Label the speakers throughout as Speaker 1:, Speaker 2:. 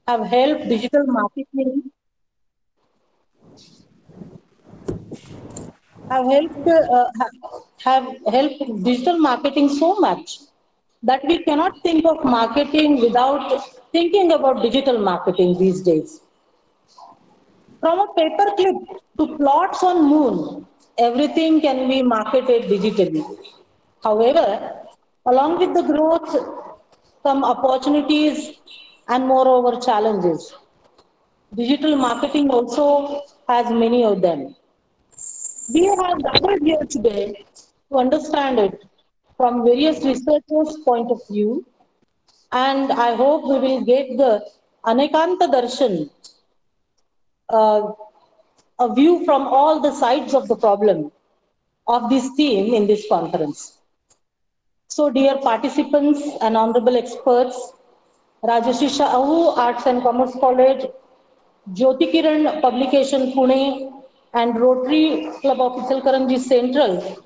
Speaker 1: have helped digital marketing have helped have helped digital marketing so much that we cannot think of marketing without thinking about digital marketing these days. From a paperclip to plots on moon, everything can be marketed digitally. However, along with the growth come opportunities and moreover challenges. Digital marketing also has many of them. We have gathered here today to understand it from various researchers' point of view, and I hope we will get the Anekanta Darshan, uh, a view from all the sides of the problem of this theme in this conference. So, dear participants and honorable experts, Rajarshi Shahu Arts and Commerce College, Jyotikiran Publication Pune, and Rotary Club of Ichalkaranji Central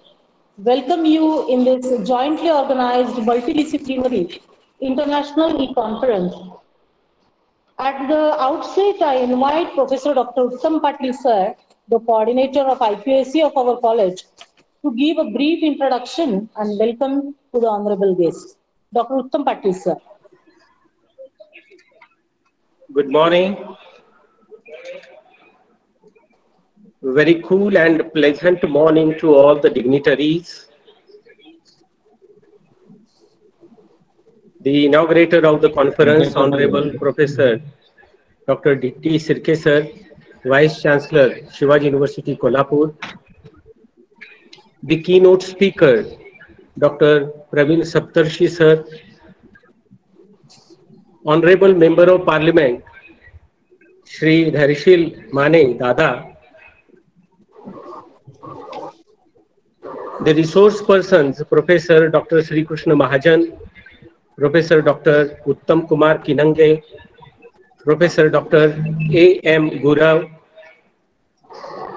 Speaker 1: welcome you in this jointly organized multidisciplinary international e-conference. At the outset, I invite Professor Dr. Uttam Patil sir, the coordinator of IPSC of our college, to give a brief introduction and welcome to the honorable guest. Dr. Uttam Patil sir.
Speaker 2: Good morning. Very cool and pleasant morning to all the dignitaries. The inaugurator of the conference, Honorable Professor Dr. D.T. Sirke sir, Vice Chancellor, Shivaji University, Kolhapur. The keynote speaker, Dr. Praveen Saptarshi sir, Honorable Member of Parliament, Shri Dharishil Mane Dada, the resource persons, Professor Dr. Sri Krishna Mahajan, Professor Dr. Uttam Kumar Kinange, Professor Dr. A.M. Gurav,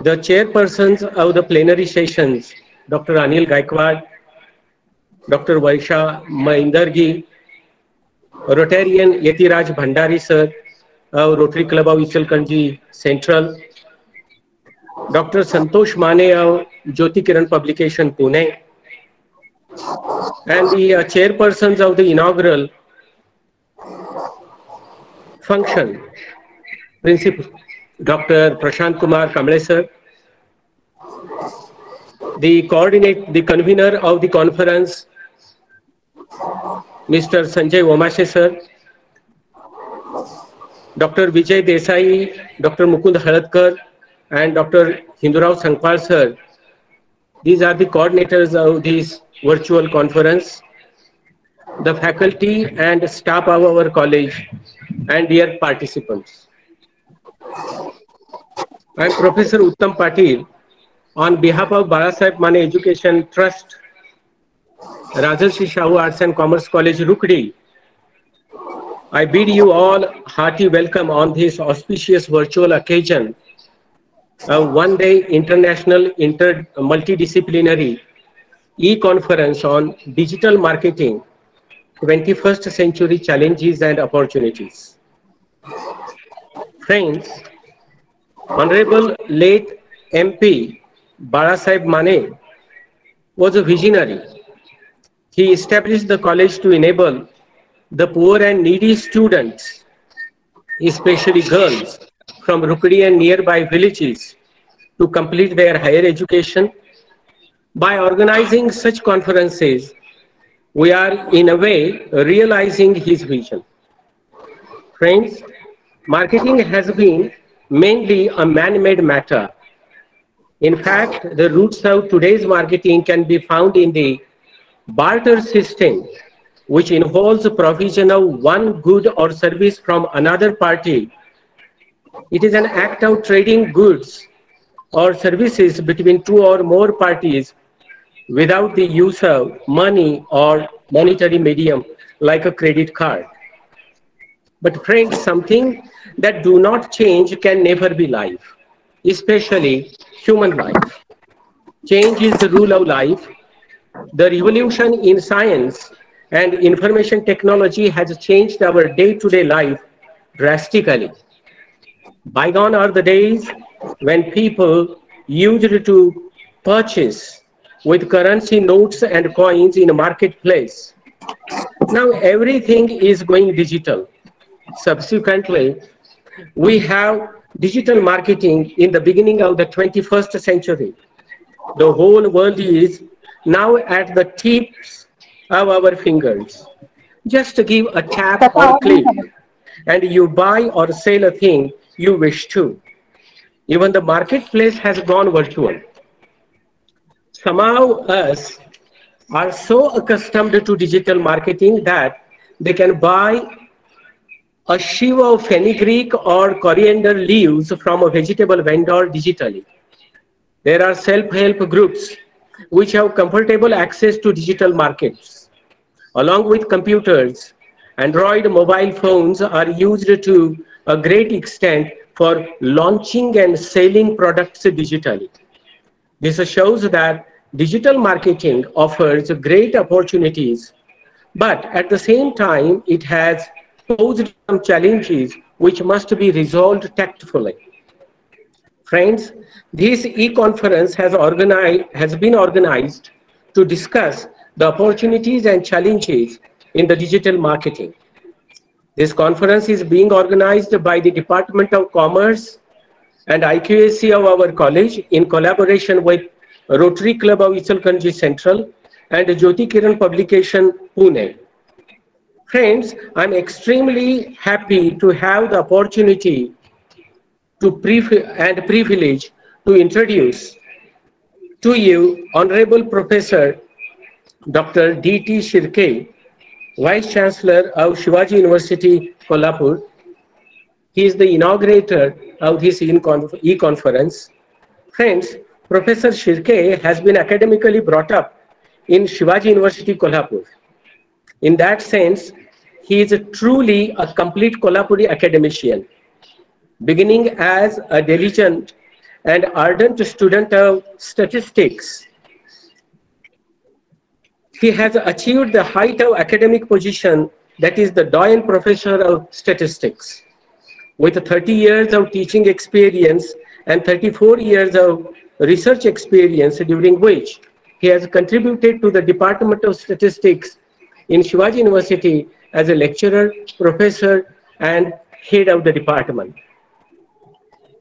Speaker 2: the chairpersons of the plenary sessions, Dr. Anil Gaikwad, Dr. Vaisha Maindargi, Rotarian Yetiraj Bhandari sir, of Rotary Club of Ichalkaranji Central, Dr. Santosh Mane of Jyotikiran Publication Pune, and the chairpersons of the inaugural function, Principal Dr. Prashant Kumar Kamble sir, the convener of the conference, Mr. Sanjay Omashe sir, Dr. Vijay Desai, Dr. Mukund Haladkar, and Dr. Hindurao Sangpal sir. These are the coordinators of this virtual conference, the faculty and staff of our college, and dear participants. I am Professor Uttam Patil. On behalf of Balasaheb Mane Education Trust, Rajarshi Shahu Arts and Commerce College, Rukadi, I bid you all hearty welcome on this auspicious virtual occasion, a one-day international multidisciplinary e-conference on digital marketing, 21st century challenges and opportunities. Friends, Honorable late MP Balasaheb Mane was a visionary. He established the college to enable the poor and needy students, especially girls, from Rukadi and nearby villages to complete their higher education. By organizing such conferences, we are in a way realizing his vision. Friends, marketing has been mainly a man-made matter. In fact, the roots of today's marketing can be found in the barter system, which involves the provision of one good or service from another party. It is an act of trading goods or services between two or more parties without the use of money or monetary medium like a credit card. But friends, something that do not change can never be life, especially human life. Change is the rule of life. The revolution in science and information technology has changed our day-to-day life drastically. Bygone are the days when people used to purchase with currency notes and coins in a marketplace. Now everything is going digital. Subsequently, we have digital marketing in the beginning of the 21st century. The whole world is now at the tips of our fingers. Just give a tap or click, and you buy or sell a thing you wish to. Even the marketplace has gone virtual. Somehow us are so accustomed to digital marketing that they can buy a sheaf of fenugreek or coriander leaves from a vegetable vendor digitally. There are self-help groups which have comfortable access to digital markets. Along with computers, Android mobile phones are used to a great extent for launching and selling products digitally. This shows that digital marketing offers great opportunities, but at the same time, it has posed some challenges which must be resolved tactfully. Friends, this e-conference has been organized to discuss the opportunities and challenges in the digital marketing. This conference is being organized by the Department of Commerce and IQAC of our college in collaboration with Rotary Club of Ichalkaranji Central and Jyotikiran publication Pune. Friends, I'm extremely happy to have the opportunity and privilege to introduce to you Honorable Professor Dr. D.T. Shirke, Vice Chancellor of Shivaji University, Kolhapur. He is the inaugurator of this e-conference. Friends, Professor Shirke has been academically brought up in Shivaji University, Kolhapur. In that sense, he is truly a complete Kolhapuri academician. Beginning as a diligent and ardent student of statistics, he has achieved the height of academic position, that is the Doyen Professor of Statistics. With 30 years of teaching experience and 34 years of research experience, during which he has contributed to the Department of Statistics in Shivaji University as a lecturer, professor, and head of the department.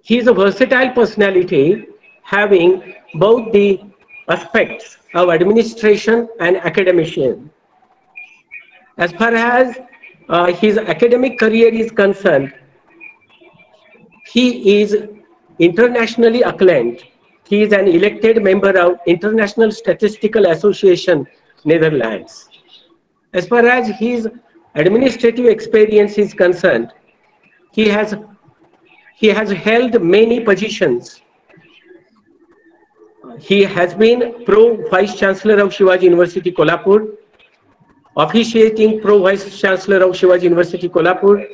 Speaker 2: He is a versatile personality having both the aspects of administration and academician. As far as his academic career is concerned, he is internationally acclaimed. He is an elected member of International Statistical Association, Netherlands. As far as his administrative experience is concerned, he has held many positions. He has been Pro Vice Chancellor of Shivaji University, Kolhapur, officiating Pro Vice Chancellor of Shivaji University, Kolhapur.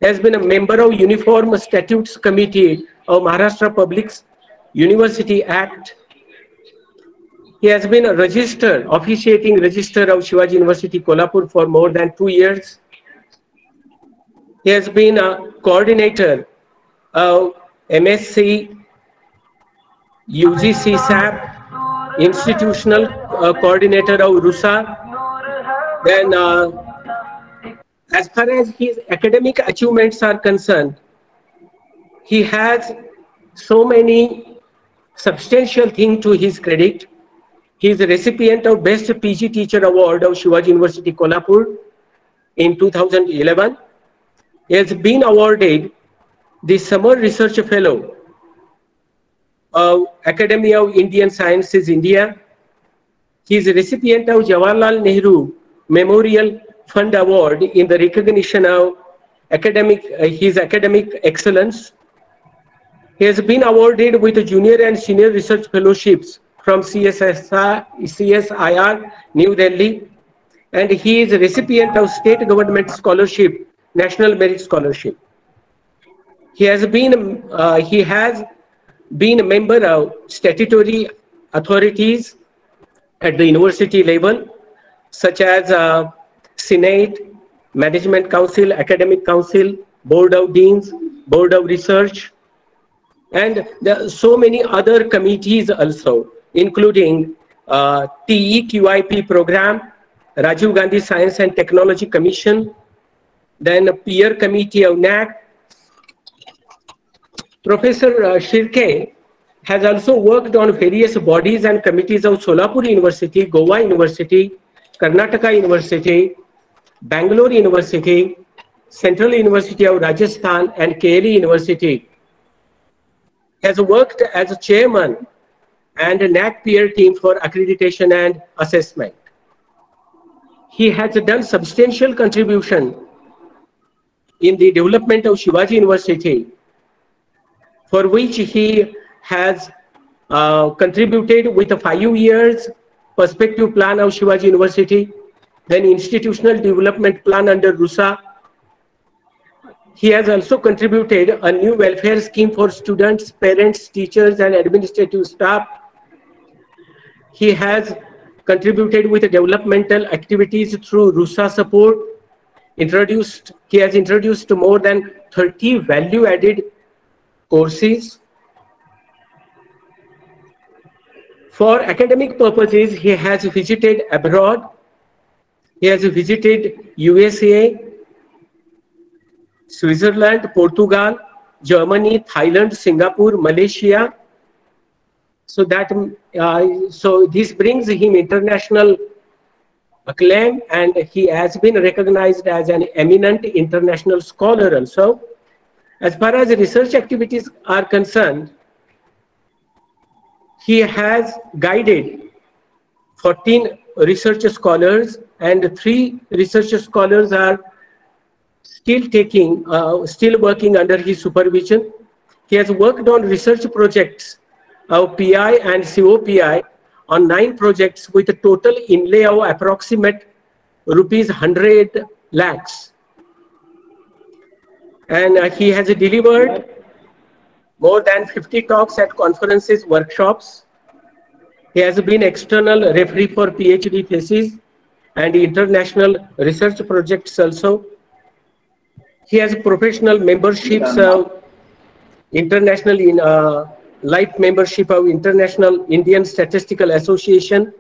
Speaker 2: He has been a member of Uniform Statutes Committee of Maharashtra Public University Act. He has been a officiating Register of Shivaji University, Kolhapur for more than 2 years. He has been a coordinator of MSc, UGC SAP, institutional coordinator of RUSA. Then, as far as his academic achievements are concerned, he has so many substantial things to his credit. He is a recipient of Best PG Teacher Award of Shivaji University, Kolhapur in 2011. He has been awarded the Summer Research Fellow of Academy of Indian Sciences, India. He is a recipient of Jawaharlal Nehru Memorial Fund Award in the recognition of his academic excellence. He has been awarded with junior and senior research fellowships from CSIR, New Delhi, and he is a recipient of State Government Scholarship, National Merit Scholarship. He has been a member of statutory authorities at the university level, such as Senate, Management Council, Academic Council, Board of Deans, Board of Research, and there are so many other committees also, including TEQIP program, Rajiv Gandhi Science and Technology Commission, then a peer committee of NAC. Professor Shirke has also worked on various bodies and committees of Solapur University, Goa University, Karnataka University, Bangalore University, Central University of Rajasthan, and KLE University. Has worked as a chairman and a NAC peer team for accreditation and assessment. He has done substantial contribution in the development of Shivaji University, for which he has contributed with a 5 years perspective plan of Shivaji University, then institutional development plan under RUSA. He has also contributed a new welfare scheme for students, parents, teachers, and administrative staff. He has contributed with developmental activities through RUSA support. He has introduced more than 30 value-added courses. For academic purposes, he has visited abroad. He has visited USA, Switzerland, Portugal, Germany, Thailand, Singapore, Malaysia. So this brings him international acclaim, and he has been recognized as an eminent international scholar also. As far as research activities are concerned, he has guided 14 research scholars, and 3 research scholars are still working under his supervision. He has worked on research projects of PI and COPI on 9 projects with a total inlay of approximate rupees 100 lakhs. And he has delivered more than 50 talks at conferences, workshops. He has been external referee for PhD thesis and international research projects also. He has professional memberships of life membership of International Indian Statistical Association,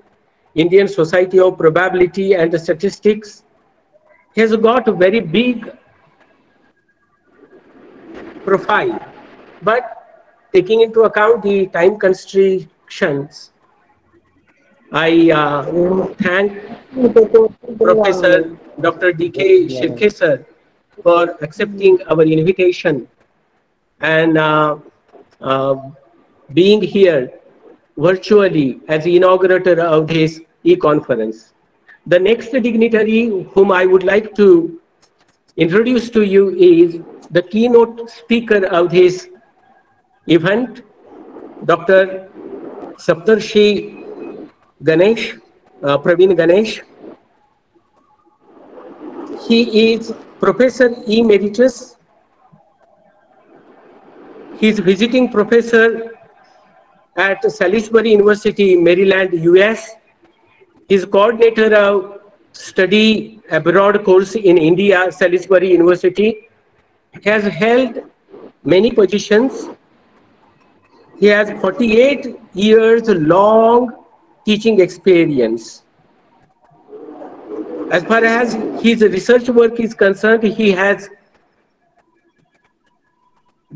Speaker 2: Indian Society of Probability and Statistics. He has got a very big profile, but taking into account the time constrictions, I thank Professor Dr. D.K. Shirke sir for accepting our invitation and being here virtually as the inaugurator of this e-conference. The next dignitary whom I would like to introduce to you is the keynote speaker of this event, Dr. Saptarshi Ganesh, Praveen Ganesh. He is Professor Emeritus. He is visiting professor at Salisbury University, Maryland, US. He is coordinator of study abroad course in India, Salisbury University. He has held many positions. He has 48 years long teaching experience. As far as his research work is concerned, he has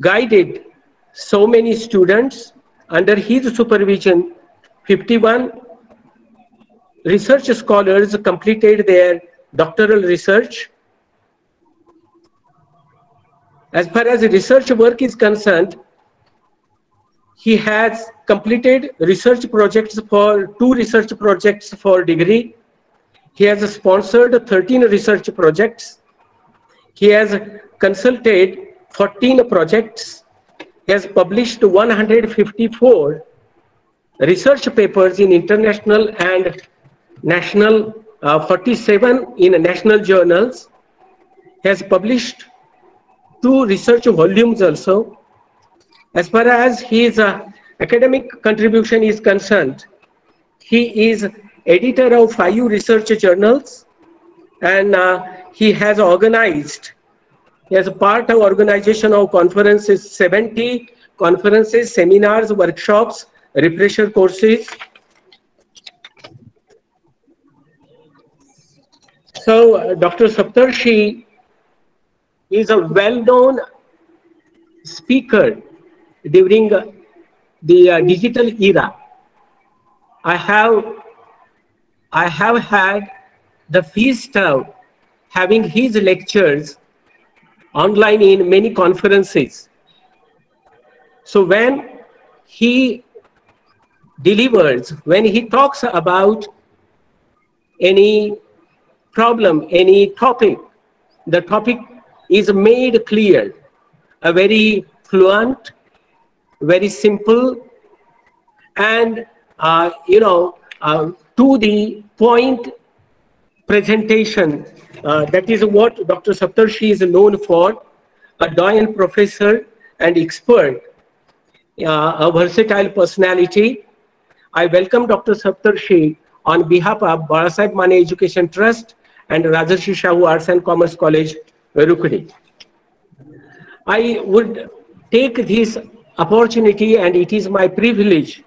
Speaker 2: guided so many students. Under his supervision, 51 research scholars completed their doctoral research. As far as research work is concerned, he has completed research projects for 2 research projects for degree. He has sponsored 13 research projects. He has consulted 14 projects. He has published 154 research papers in international and national, 47 in national journals. He has published 2 research volumes also. As far as his academic contribution is concerned, he is editor of 5 research journals, and he has organized As a part of organization of conferences, 70 conferences, seminars, workshops, refresher courses. So Dr. Saptarshi is a well-known speaker during the digital era. I have had the feast of having his lectures online in many conferences. So when he delivers, when he talks about any problem, any topic, the topic is made clear, a very fluent, very simple, and to the point presentation. That is what Dr. Saptarshi is known for, a doyen professor and expert, a versatile personality. I welcome Dr. Saptarshi on behalf of Balasaheb Mane Education Trust and Rajarshi Shahu Arts and Commerce College, Rukadi. I would take this opportunity, and it is my privilege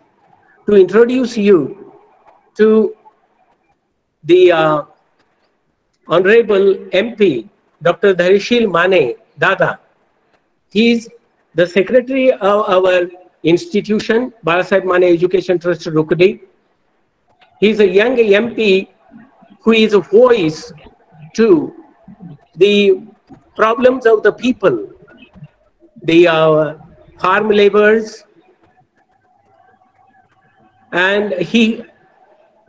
Speaker 2: to introduce you to the Honorable MP, Dr. Dharishil Mane Dada. He is the secretary of our institution, Balasaheb Mane Education Trust, Rukadi. He is a young MP who is a voice to the problems of the people, the farm laborers, and he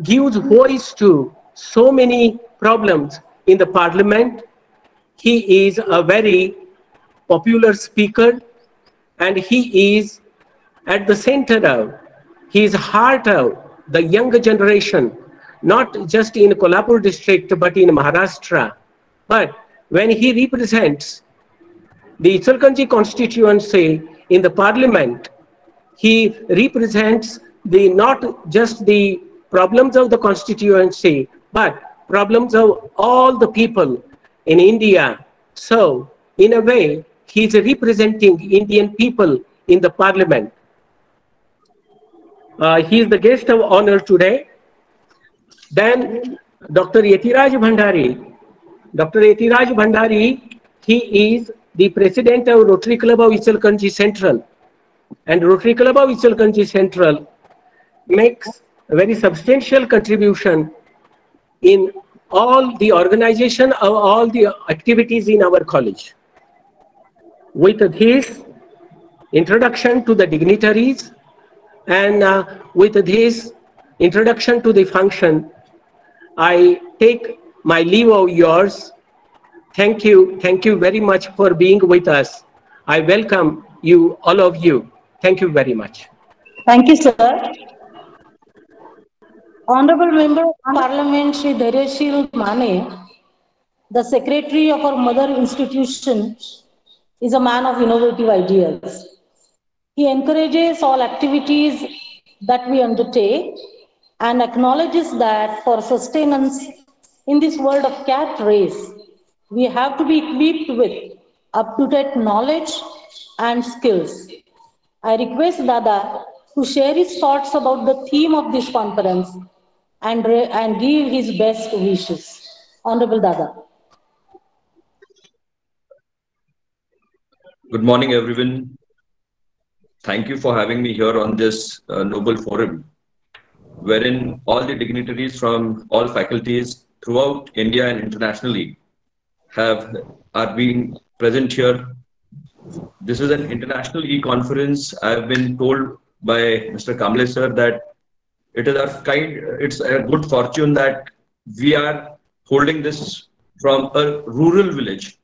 Speaker 2: gives voice to so many problems in the parliament. He is a very popular speaker, and he is at the center of, he is heart of the younger generation, not just in Kolhapur district, but in Maharashtra. But when he represents the Ichalkaranji constituency in the parliament, he represents the not just the problems of the constituency, but problems of all the people in India. So, in a way, he is representing Indian people in the parliament. He is the guest of honor today. Then Dr. Yatiraj Bhandari. Dr. Yatiraj Bhandari, he is the president of Rotary Club of Ichalkaranji Central. And Rotary Club of Ichalkaranji Central makes a very substantial contribution in all the organization of all the activities in our college. With this introduction to the dignitaries and with this introduction to the function, I take my leave of yours. Thank you very much for being with us. I welcome you, all of you. Thank you very much.
Speaker 1: Thank you, sir. Honorable Member of Parliament, Shri Dharishil Mane, the Secretary of our mother institution, is a man of innovative ideas. He encourages all activities that we undertake and acknowledges that for sustenance in this world of cat race, we have to be equipped with up-to-date knowledge and skills. I request Dada to share his thoughts about the theme of this conference and give his best wishes. Honorable Dada.
Speaker 3: Good morning, everyone. Thank you for having me here on this noble forum, wherein all the dignitaries from all faculties throughout India and internationally are being present here. This is an international e-conference. I have been told by Mr. Kamble sir that it's a good fortune that we are holding this from a rural village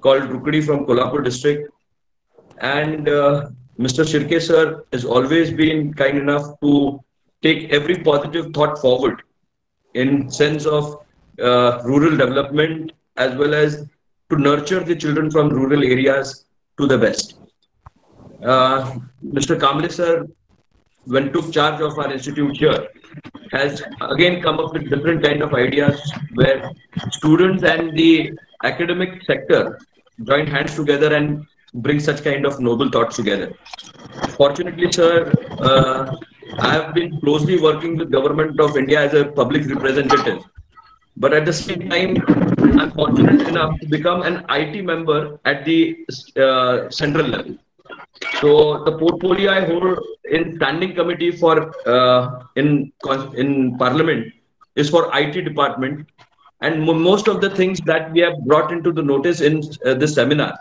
Speaker 3: called Rukadi from Kolhapur district. And Mr. Shirke sir has always been kind enough to take every positive thought forward in sense of rural development, as well as to nurture the children from rural areas to the best. Mr. Kamble sir, when took charge of our institute here, has again come up with different kind of ideas where students and the academic sector join hands together and bring such kind of noble thoughts together. Fortunately, sir, I have been closely working with Government of India as a public representative. But at the same time, I'm fortunate enough to become an IT member at the central level. So the portfolio I hold in standing committee for in Parliament is for IT department, and most of the things that we have brought into the notice in this seminar.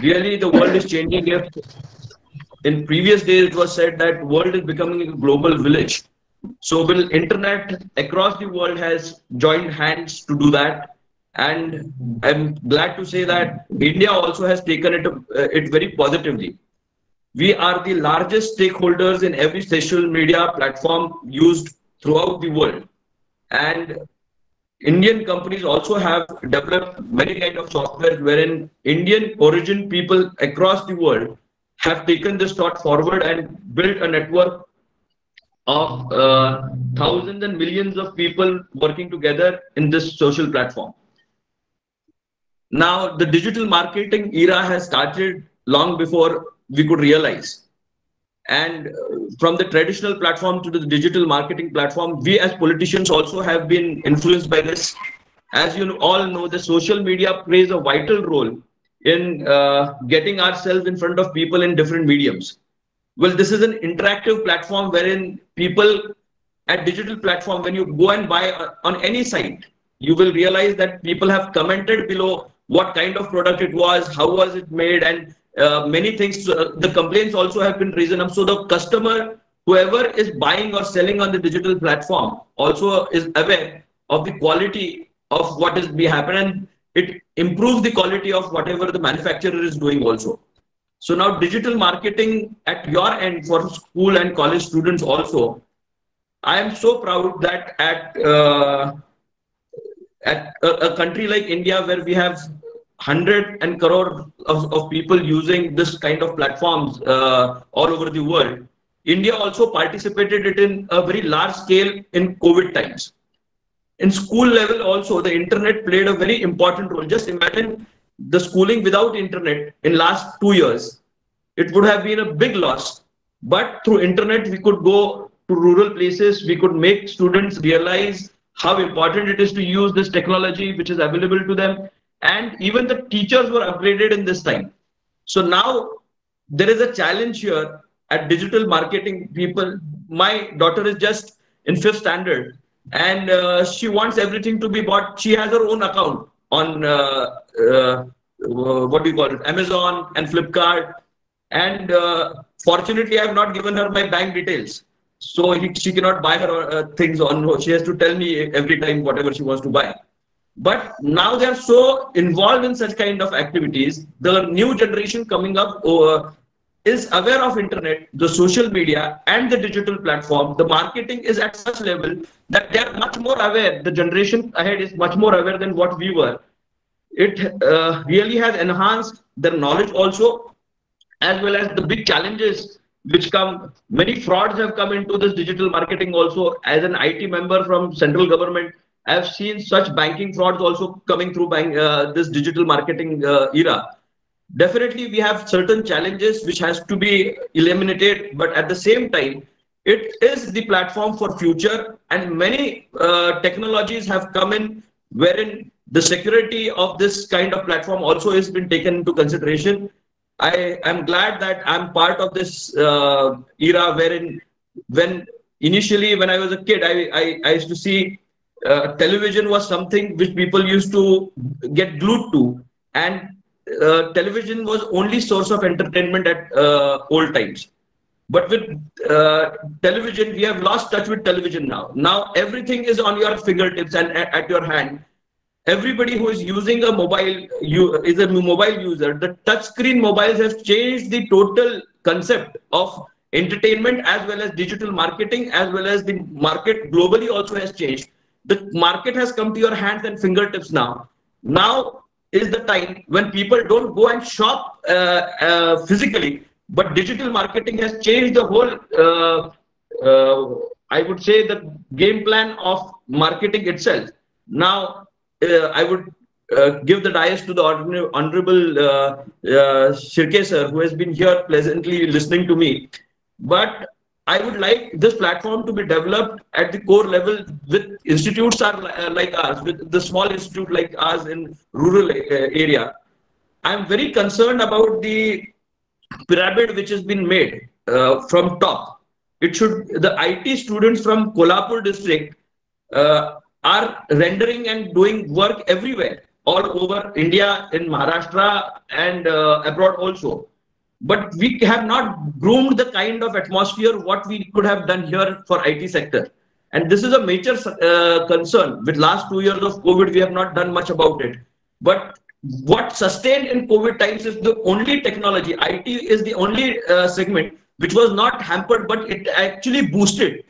Speaker 3: Really, the world is changing. If in previous days it was said that world is becoming a global village, so will internet across the world has joined hands to do that, and I'm glad to say that India also has taken it very positively. We are the largest stakeholders in every social media platform used throughout the world, and Indian companies also have developed many kind of software wherein Indian origin people across the world have taken this thought forward and built a network of thousands and millions of people working together in this social platform. Now, the digital marketing era has started long before we could realize. And from the traditional platform to the digital marketing platform, we as politicians also have been influenced by this. As you all know, the social media plays a vital role in getting ourselves in front of people in different mediums. Well, this is an interactive platform wherein people at digital platform, when you go and buy on any site, you will realize that people have commented below what kind of product it was, how was it made, and many things. The complaints also have been risen up. So the customer, whoever is buying or selling on the digital platform, also is aware of the quality of what is be happening, and it improves the quality of whatever the manufacturer is doing also. So now digital marketing at your end for school and college students also. I am so proud that at a country like India, where we have 100 and crore of people using this kind of platforms all over the world, India also participated it in a very large scale in COVID times. In school level also, the internet played a very important role. Just imagine the schooling without internet in last 2 years. It would have been a big loss. But through internet, we could go to rural places. We could make students realize how important it is to use this technology which is available to them. And even the teachers were upgraded in this time. So now there is a challenge here at digital marketing people. My daughter is just in 5th standard, and she wants everything to be bought. She has her own account on what do you call it, Amazon and Flipkart. And fortunately, I have not given her my bank details. So she cannot buy her things on. She has to tell me every time whatever she wants to buy. But now they are so involved in such kind of activities. The new generation coming up is aware of internet, the social media, and the digital platform. The marketing is at such level that they are much more aware. The generation ahead is much more aware than what we were. It really has enhanced their knowledge also, as well as the big challenges which come. Many frauds have come into this digital marketing also. As an IT member from central government, I have seen such banking frauds also coming through this digital marketing era. Definitely, we have certain challenges which has to be eliminated, but at the same time, it is the platform for future, and many technologies have come in wherein the security of this kind of platform also has been taken into consideration. I am glad that I'm part of this era wherein when initially when I was a kid, I used to see television was something which people used to get glued to, and television was only source of entertainment at old times. But with television, we have lost touch with television now. Now everything is on your fingertips and at your hand. Everybody who is using a mobile is a mobile user. The touchscreen mobiles have changed the total concept of entertainment, as well as digital marketing, as well as the market globally also has changed. The market has come to your hands and fingertips now. Now is the time when people don't go and shop physically, but digital marketing has changed the whole, I would say, the game plan of marketing itself. Now, I would give the dais to the Honorable Shirke sir, who has been here pleasantly listening to me. But I would like this platform to be developed at the core level with institutes are like ours, with the small institute like ours in rural area. I'm very concerned about the pyramid which has been made from top. It should the IT students from Kolhapur district are rendering and doing work everywhere, all over India, in Maharashtra and abroad also. But we have not groomed the kind of atmosphere what we could have done here for IT sector. And this is a major concern. With last 2 years of COVID, we have not done much about it. But what sustained in COVID times is the only technology. IT is the only segment which was not hampered, but it actually boosted.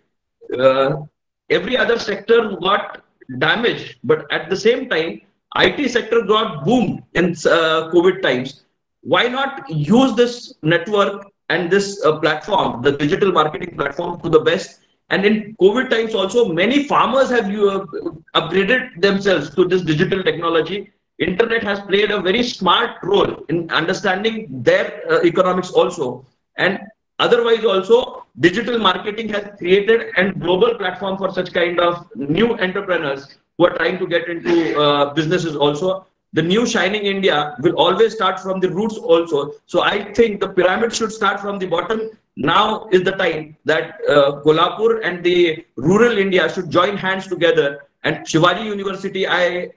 Speaker 3: Uh, every other sector got damaged, but at the same time, IT sector got boomed in COVID times. Why not use this network and this platform, the digital marketing platform, to the best? And in COVID times also, many farmers have upgraded themselves to this digital technology. Internet has played a very smart role in understanding their economics also. And otherwise also, digital marketing has created a global platform for such kind of new entrepreneurs who are trying to get into businesses also. The new shining India will always start from the roots also. So I think the pyramid should start from the bottom. Now is the time that Kolhapur and the rural India should join hands together. And Shivaji University, I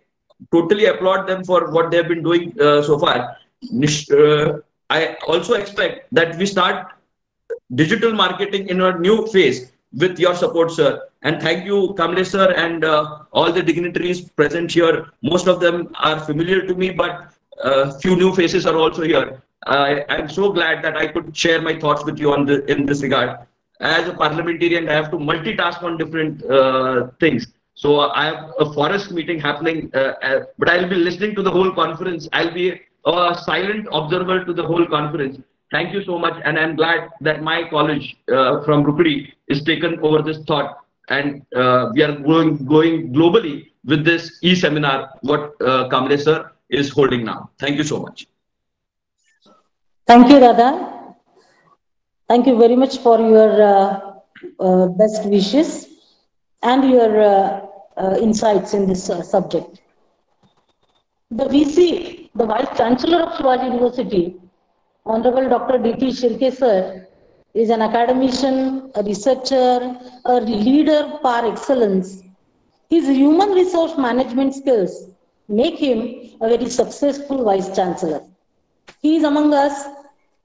Speaker 3: totally applaud them for what they have been doing so far. I also expect that we start digital marketing in a new phase with your support, sir. And thank you, Kamlesh sir, and all the dignitaries present here. Most of them are familiar to me, but few new faces are also here. I'm so glad that I could share my thoughts with you on in this regard. As a parliamentarian, I have to multitask on different things. So I have a forest meeting happening, but I'll be listening to the whole conference. I'll be a silent observer to the whole conference. Thank you so much, and I'm glad that my college from Rukadi is taken over this thought, and we are going globally with this e-seminar, what Kamlesh sir is holding now. Thank you so much.
Speaker 1: Thank you, Radha. Thank you very much for your best wishes and your insights in this subject. The VC, the Vice Chancellor of Shivaji University, Honorable Dr. D.T. Shirke sir, is an academician, a researcher, a leader par excellence. His human resource management skills make him a very successful Vice Chancellor. He is among us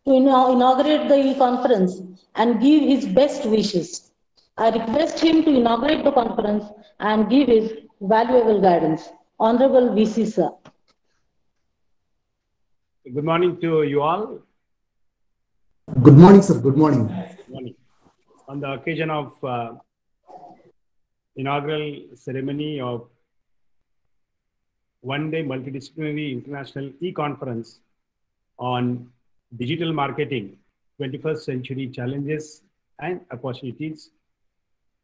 Speaker 1: to inaugurate the conference and give his best wishes. I request him to inaugurate the conference and give his valuable guidance. Honorable VC sir.
Speaker 4: Good morning to you all.
Speaker 5: Good morning, sir. Good morning.
Speaker 4: Good morning. On the occasion of inaugural ceremony of one-day multidisciplinary international e-conference on digital marketing, 21st century challenges and opportunities,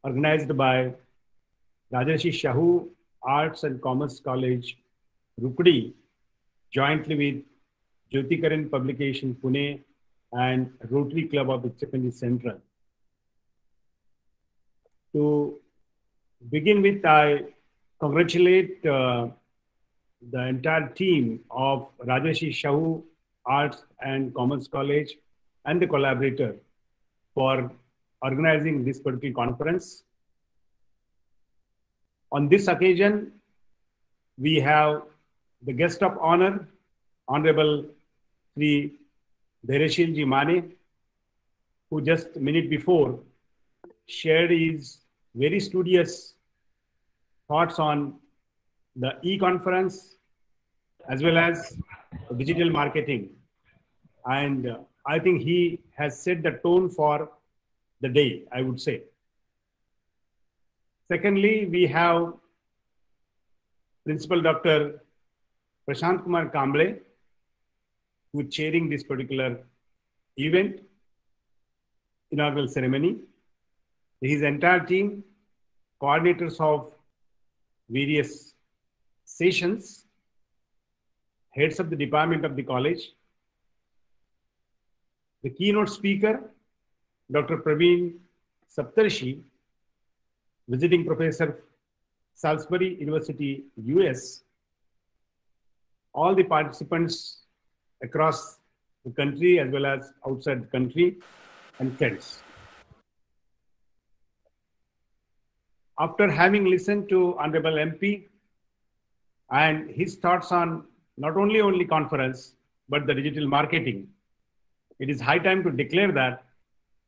Speaker 4: organized by Rajarshi Shahu Arts and Commerce College, Rukadi, jointly with Jyotikiran Publication, Pune, and Rotary Club of Ichalkaranji Central. To begin with, I congratulate the entire team of Rajarshi Shahu Arts and Commerce College and the collaborator for organizing this particular conference. On this occasion, we have the guest of honor, Honorable Sri Dhareshilji Mane, who just a minute before shared his very studious thoughts on the e-conference as well as digital marketing. And I think he has set the tone for the day, I would say. Secondly, we have Principal Dr. Prashant Kumar Kamble, who is chairing this particular event, inaugural ceremony. His entire team, coordinators of various sessions, heads of the department of the college, the keynote speaker, Dr. Praveen Saptarshi, visiting professor, Salisbury University, US, all the participants across the country as well as outside the country, and friends. After having listened to Honorable MP and his thoughts on not only conference, but the digital marketing, it is high time to declare that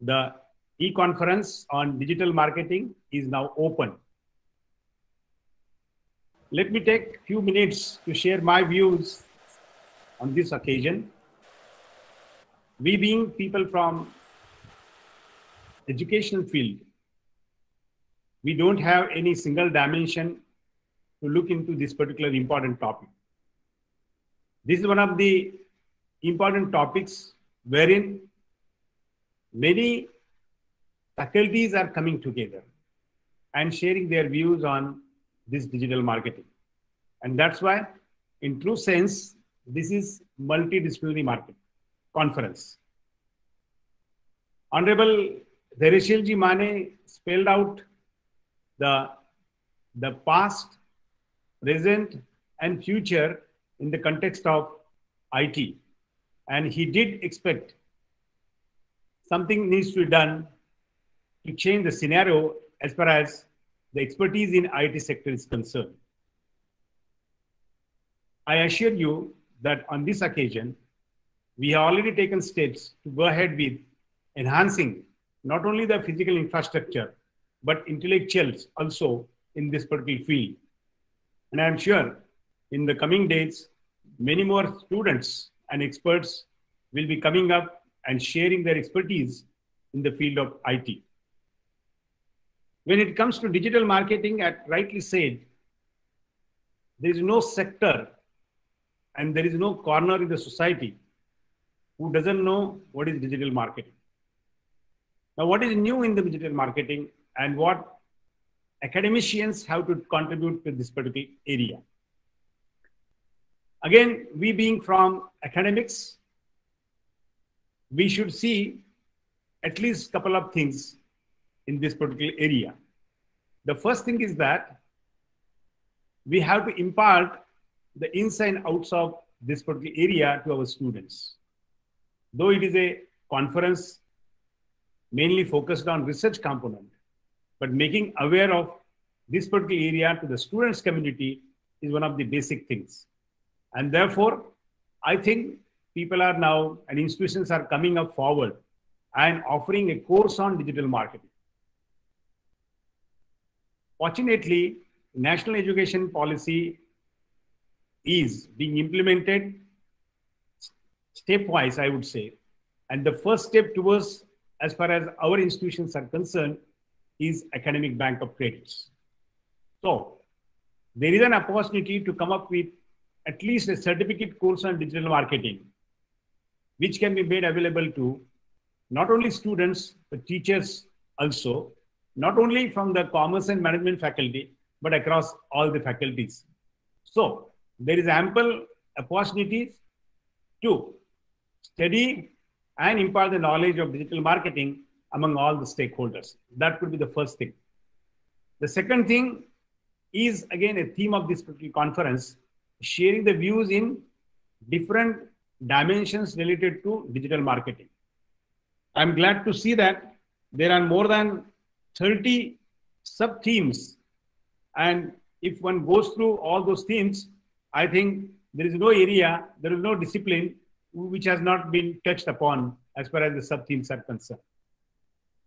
Speaker 4: the e-conference on digital marketing is now open. Let me take a few minutes to share my views on this occasion. We being people from educational field, we don't have any single dimension to look into this particular important topic. This is one of the important topics wherein many faculties are coming together and sharing their views on this digital marketing. And that's why, in true sense, this is multidisciplinary market conference. Honorable Rajarshi Mane spelled out the past, present, and future in the context of IT. And he did expect something needs to be done to change the scenario as far as the expertise in IT sector is concerned. I assure you that on this occasion, we have already taken steps to go ahead with enhancing not only the physical infrastructure, but intellectuals also in this particular field. And I'm sure in the coming days, many more students and experts will be coming up and sharing their expertise in the field of IT. When it comes to digital marketing, as rightly said, there is no sector and there is no corner in the society who doesn't know what is digital marketing. Now, what is new in the digital marketing and what academicians have to contribute to this particular area? Again, we being from academics, we should see at least a couple of things in this particular area. The first thing is that we have to impart the ins and outs of this particular area to our students. Though it is a conference mainly focused on research component, but making aware of this particular area to the students community is one of the basic things. And therefore, I think people are now and institutions are coming up forward and offering a course on digital marketing. Fortunately, national education policy is being implemented stepwise, I would say. And the first step towards, as far as our institutions are concerned, is academic bank of credits. So there is an opportunity to come up with at least a certificate course on digital marketing, which can be made available to not only students, but teachers also, not only from the commerce and management faculty, but across all the faculties. So there is ample opportunities to study and impart the knowledge of digital marketing among all the stakeholders. That could be the first thing. The second thing is, again, a theme of this particular conference, sharing the views in different dimensions related to digital marketing. I'm glad to see that there are more than 30 sub-themes. And if one goes through all those themes, I think there is no area, there is no discipline which has not been touched upon as far as the sub-themes are concerned.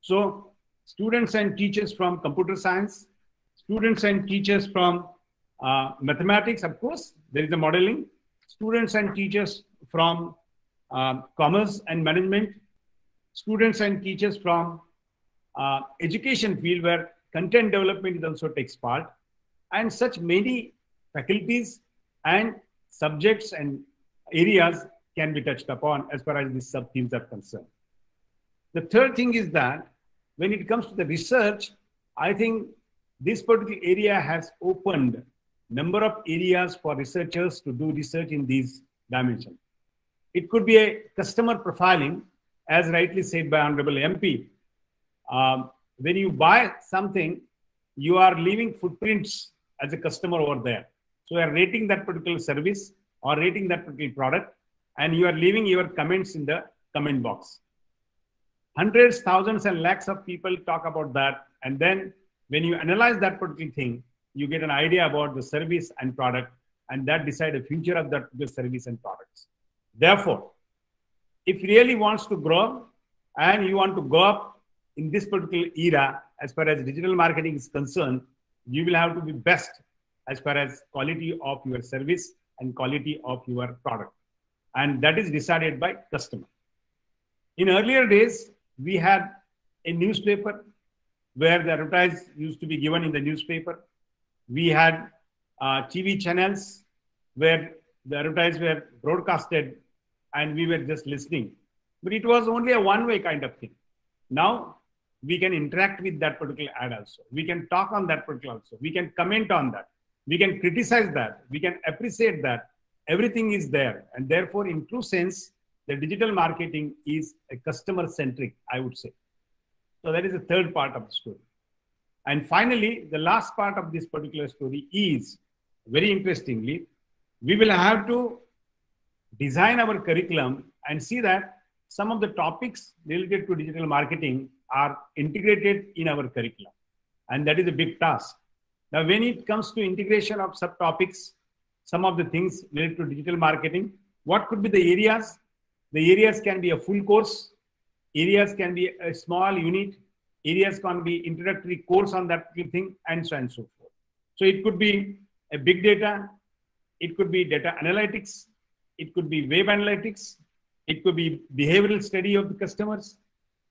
Speaker 4: So students and teachers from computer science, students and teachers from mathematics, of course, there is a modeling, students and teachers from commerce and management, students and teachers from education field where content development is also takes part, and such many faculties and subjects and areas can be touched upon as far as these sub-themes are concerned. The third thing is that when it comes to the research, I think this particular area has opened number of areas for researchers to do research in these dimensions. It could be a customer profiling, as rightly said by Honorable MP. When you buy something, you are leaving footprints as a customer over there. So you are rating that particular service or rating that particular product, and you are leaving your comments in the comment box. Hundreds, thousands, and lakhs of people talk about that. And then when you analyze that particular thing, you get an idea about the service and product, and that decide the future of that service and products. Therefore, if you really wants to grow and you want to go up in this particular era, as far as digital marketing is concerned, you will have to be best as far as quality of your service and quality of your product. And that is decided by customer. In earlier days, we had a newspaper where the advertise used to be given in the newspaper. We had TV channels where the advertise were broadcasted and we were just listening. But it was only a one-way kind of thing. Now, we can interact with that particular ad also. We can talk on that particular also. We can comment on that. We can criticize that. We can appreciate that. Everything is there. And therefore, in true sense, the digital marketing is a customer-centric, I would say. So that is the third part of the story. And finally, the last part of this particular story is, very interestingly, we will have to design our curriculum and see that some of the topics related to digital marketing are integrated in our curriculum. And that is a big task. Now, when it comes to integration of subtopics, some of the things related to digital marketing, what could be the areas? The areas can be a full course. Areas can be a small unit. Areas can be introductory course on that thing, and so on and so forth. So it could be a big data. It could be data analytics. It could be web analytics. It could be behavioral study of the customers.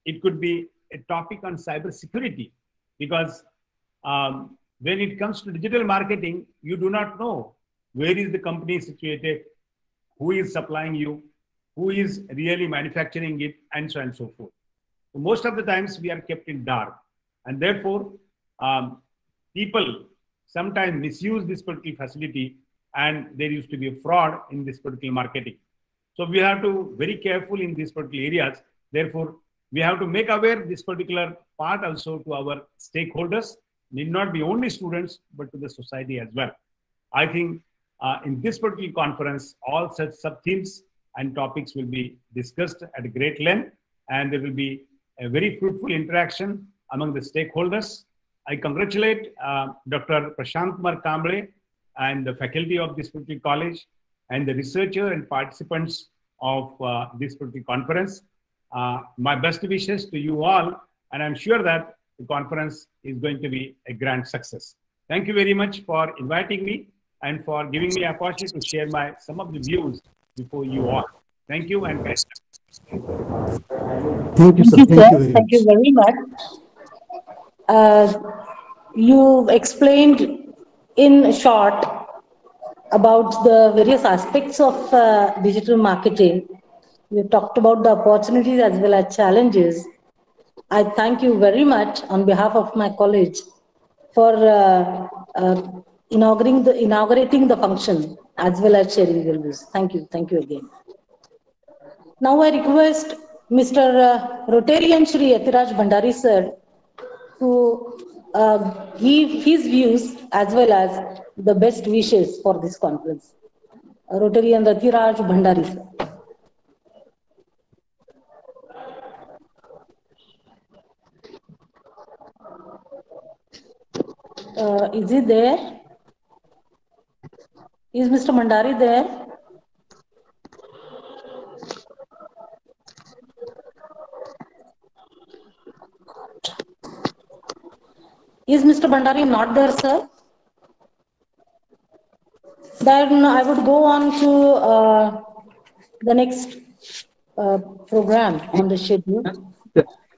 Speaker 4: It could be a topic on cyber security, because when it comes to digital marketing, you do not know where is the company situated, who is supplying you, who is really manufacturing it, and so on and so forth. So most of the times we are kept in dark, and therefore people sometimes misuse this particular facility, and there used to be a fraud in this particular marketing. So we have to be very careful in these particular areas. Therefore, we have to make aware this particular part also to our stakeholders, need not be only students, but to the society as well. I think in this particular conference, all such sub-themes and topics will be discussed at a great length, and there will be a very fruitful interaction among the stakeholders. I congratulate Dr. Prashant Kumar Kamble and the faculty of this particular college and the researcher and participants of this particular conference. My best wishes to you all, and I'm sure that the conference is going to be a grand success. Thank you very much for inviting me and for giving me a opportunity to share some of the views before you all. Thank you and best.
Speaker 5: Thank you, sir.
Speaker 1: Thank you very much. You explained in short about the various aspects of digital marketing. We talked about the opportunities as well as challenges. I thank you very much on behalf of my college for inaugurating the function as well as sharing your views. Thank you. Thank you again. Now I request Mr. Rotarian Shri Yatiraj Bhandari sir to give his views as well as the best wishes for this conference. Rotarian Yatiraj Bhandari sir. Is he there? Is Mr. Bhandari there? Is Mr. Bhandari not there, sir? Then I would go on to the next program on the schedule.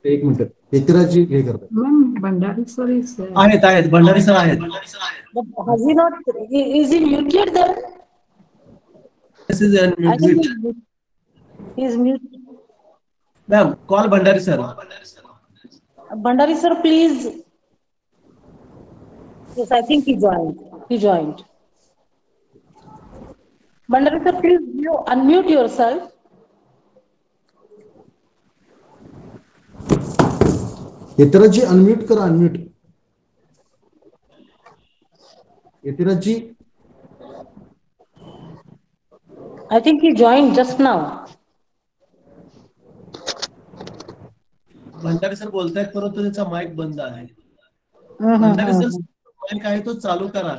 Speaker 5: एक minute Yathiraj जी हे करतात
Speaker 6: Ma'am, Bhandari sir is there.
Speaker 7: आहेत Bhandari sir आहेत.
Speaker 1: But has he not? Is he muted there?
Speaker 7: This is
Speaker 1: I think
Speaker 7: unmuted.
Speaker 1: he is muted.
Speaker 7: Ma'am, call Bhandari sir.
Speaker 1: Bhandari sir, please. Yes, I think he joined. He joined. Bandari sir, please you unmute yourself.
Speaker 5: Yatiraj ji unmute करा, unmute. Yatiraj ji.
Speaker 1: I think he joined just now.
Speaker 7: Bhandari sir बोलतायत परंतु त्याचा mike बंद आहे. Bhandari sir mike आहे तो चालू करा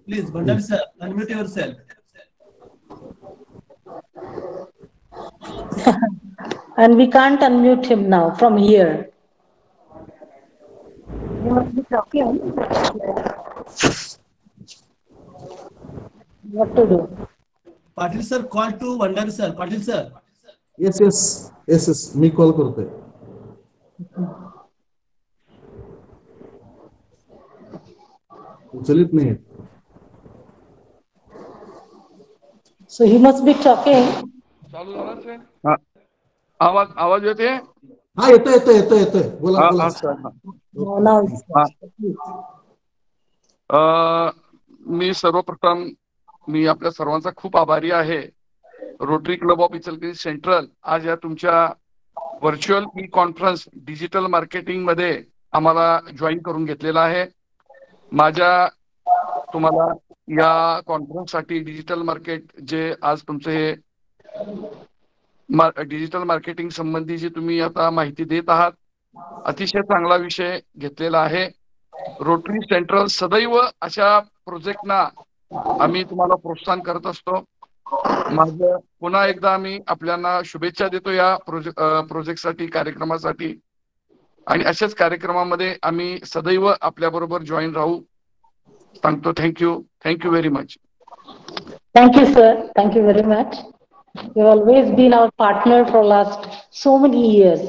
Speaker 7: please. Bhandari sir unmute your self.
Speaker 1: And we can't unmute him now from here. He must be talking. What to do?
Speaker 7: Patil sir call to Bhandari sir. Patil sir.
Speaker 5: Yes yes yes yes मी call करतोय. उचलित नाही.
Speaker 1: So he must be talking.
Speaker 8: चालू झालं sir. आवाज आवाज येते.
Speaker 5: हा येतोय येतोय येतोय येतोय. बोला बोला.
Speaker 1: Now
Speaker 8: मी सर्वप्रथम मी आपल्या सर्वांचा खूप आभारी आहे. Rotary club of Ichalkaranji central आज या तुमच्या व्हर्च्युअल ई कॉन्फरन्स डिजिटल मार्केटिंग मध्ये आम्हाला जॉईन करून घेतलेला आहे. माझ्या तुम्हाला या कॉन्फरन्ससाठी डिजिटल मार्केट जे आज तुमचे हे डिजिटल मार्केटिंग संबंधी जी तुम्ही आता माहिती देत आहात, अतिशय चांगला विषय घेतलेला आहे. रोटरी सेंट्रल सदैव अशा प्रोजेक्टना आम्ही तुम्हाला प्रोत्साहन करत असतो. माझं पुन्हा एकदा आम्ही आपल्याला शुभेच्छा देतो या प्रोजेक्टसाठी, कार्यक्रमासाठी. आणि अशाच कार्यक्रमामध्ये आम्ही सदैव आपल्याबरोबर जॉईन राहू सांगतो. Thank you very much.
Speaker 1: thank you, sir. Thank you very much. You've always been our partner for last so many years,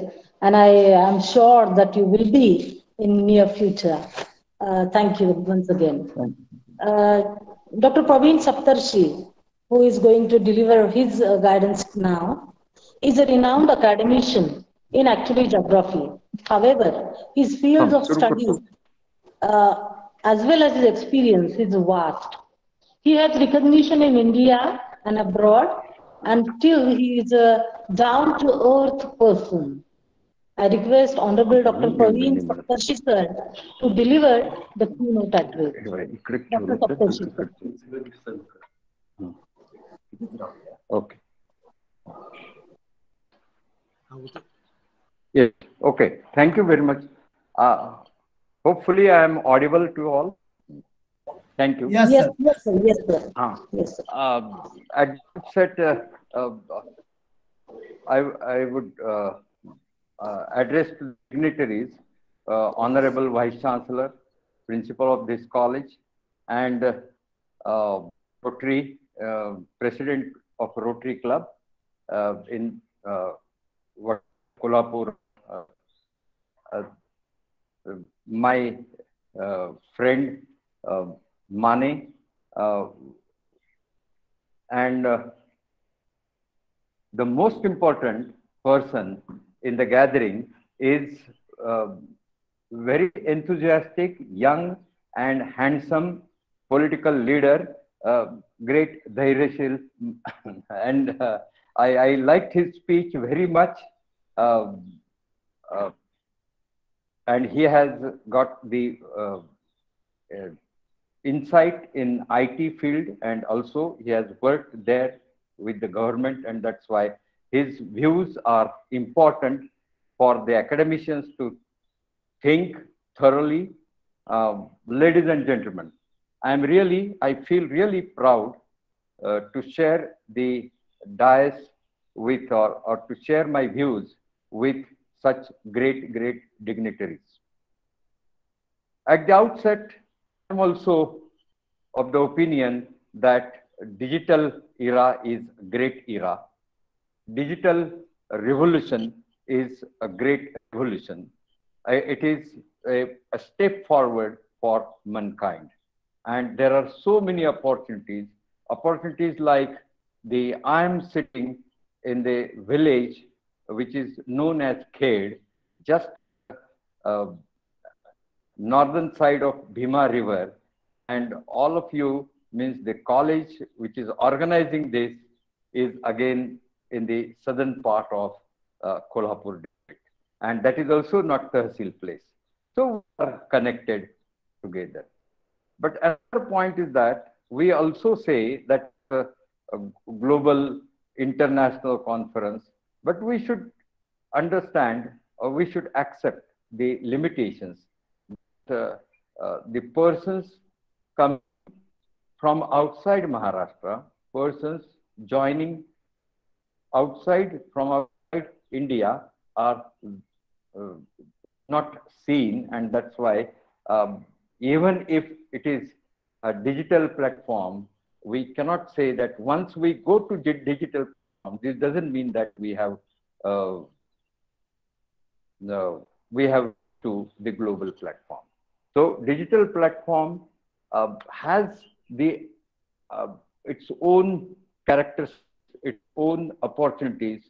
Speaker 1: and I am sure that you will be in near future. Thank you once again. Dr. Praveen Saptarshi, who is going to deliver his guidance now, is a renowned academician in actually geography. However, his fields of studies as well as his experience is vast. He has recognition in India and abroad, and still he is a down-to-earth person. I request Honorable Dr. Praveen Saptarshi sir to deliver the keynote address. Dr. Saptarshi sir.
Speaker 9: Okay. Yes. Okay. Thank you very much. Hopefully, I am audible to all. Thank you.
Speaker 7: Yes,
Speaker 1: Yes,
Speaker 7: sir.
Speaker 1: yes, sir. Yes, sir. Yes, sir.
Speaker 9: At the outset, I would address to dignitaries, Honorable Vice Chancellor, Principal of this college, and Rotary, President of Rotary Club in Kolhapur, my friend Mane, and the most important person in the gathering is very enthusiastic, young and handsome political leader, great Dhairashil, and I liked his speech very much, and he has got the insight in IT field, and also he has worked there with the government, and that's why his views are important for the academicians to think thoroughly. Ladies and gentlemen, I feel really proud to share the dais with or to share my views with such great dignitaries. At the outset, I'm also of the opinion that digital era is a great era. Digital revolution is a great revolution. It is a step forward for mankind. And there are so many opportunities like I am sitting in the village, which is known as Khed, just northern side of Bhima River, and all of you means the college which is organizing this is again in the southern part of Kolhapur district, and that is also not Tehsil place. So we are connected together. But another point is that we also say that a global international conference, but we should understand or we should accept the limitations. The persons come from outside Maharashtra, persons joining from outside India are not seen, and that's why even if it is a digital platform, we cannot say that once we go to digital platform, this doesn't mean that we have to the global platform. So digital platform has its own characters, its own opportunities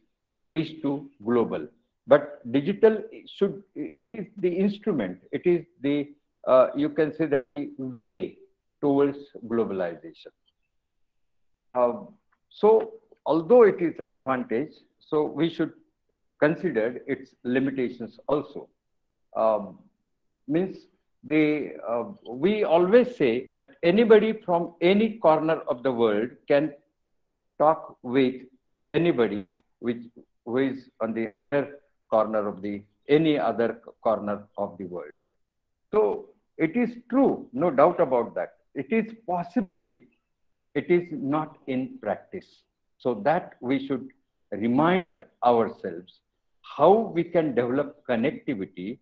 Speaker 9: to global. But digital is the instrument. It is the you can say that the way towards globalization. So although it is advantage, so we should consider its limitations also. Means we always say anybody from any corner of the world can talk with anybody who is on the other corner of any other corner of the world. So it is true, no doubt about that. It is possible. It is not in practice. So that we should remind ourselves how we can develop connectivity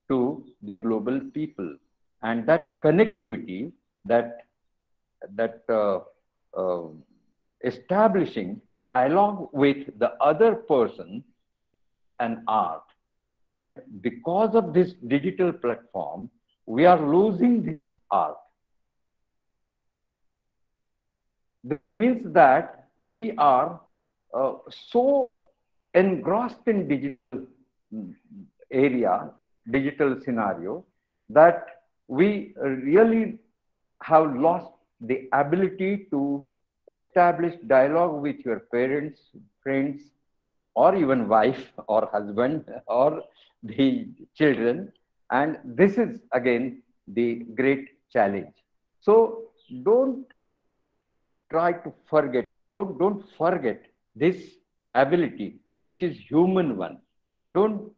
Speaker 9: to the global people, and that connectivity, that establishing dialogue with the other person and art. Because of this digital platform, we are losing the art. This means that we are so engrossed in digital area, digital scenario, that we really have lost the ability to establish dialogue with your parents, friends, or even wife or husband or the children. And this is again the great challenge. So don't try to forget, don't forget this ability, which is human one. Don't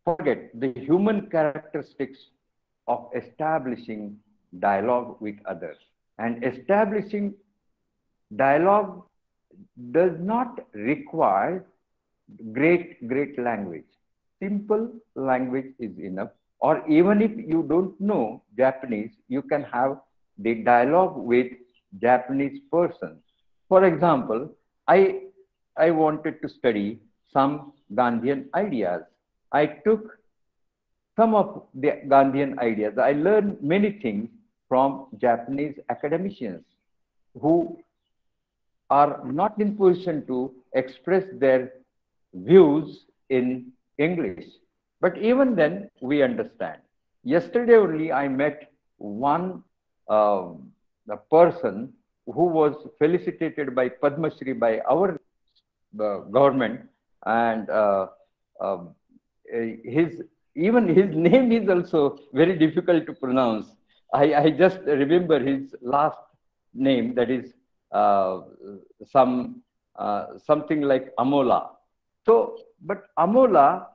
Speaker 9: forget the human characteristics of establishing dialogue with others. And establishing dialogue does not require great language. Simple language is enough. Or even if you don't know Japanese, you can have the dialogue with Japanese persons. For example, I wanted to study some Gandhian ideas. I took some of the Gandhian ideas. I learned many things from Japanese academicians who are not in position to express their views in English. But even then, we understand. Yesterday only, I met one person who was felicitated by Padma Shri by our government, and even his name is also very difficult to pronounce. I just remember his last name, that is something like Amola. So, but Amola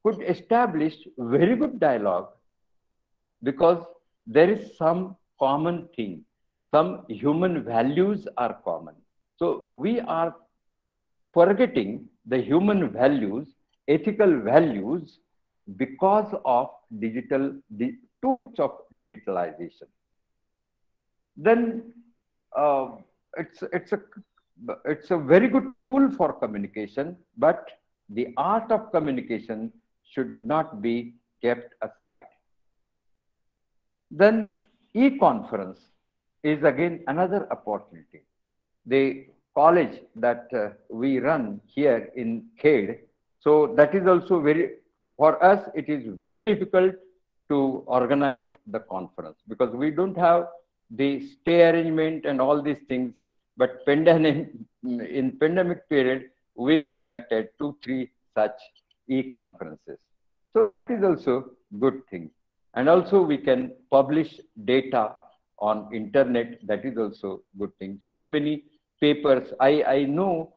Speaker 9: could establish very good dialogue because there is some common thing, some human values are common. So we are forgetting the human values, ethical values, because of the tools of digitalization. Then it's a very good tool for communication, but the art of communication should not be kept aside. Then e-conference is again another opportunity. The college that we run here in Khed, so that is also for us, it is very difficult to organize the conference because we don't have the stay arrangement and all these things. But in pandemic period, we had 2-3 such e-conferences. So it is also good thing. And also we can publish data on internet. That is also good thing. Many papers I know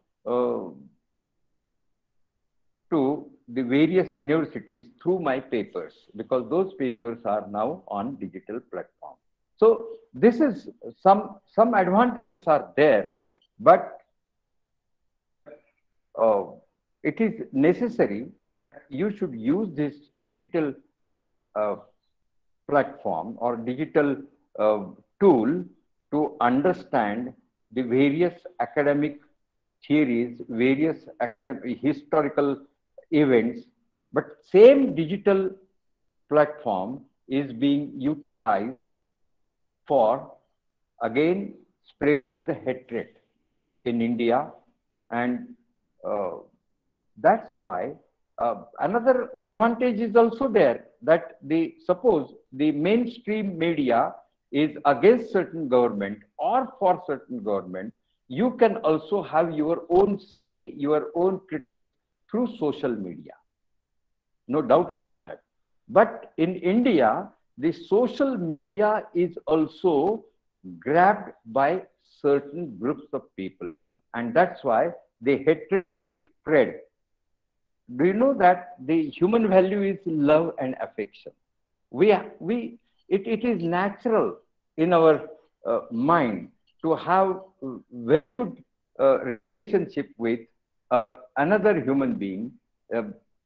Speaker 9: to the various universities through my papers, because those papers are now on digital platform. So this is some advantages are there, but it is necessary. You should use this digital platform or digital tool to understand the various academic theories, various historical events, but same digital platform is being utilized for, again, spread the hatred in India. And that's why another advantage is also there, that suppose the mainstream media is against certain government or for certain government, you can also have your own critique through social media. No doubt. But in India, the social media is also grabbed by certain groups of people. And that's why the hatred spread. Do you know that the human value is love and affection? It is natural in our mind to have very good relationship with another human being,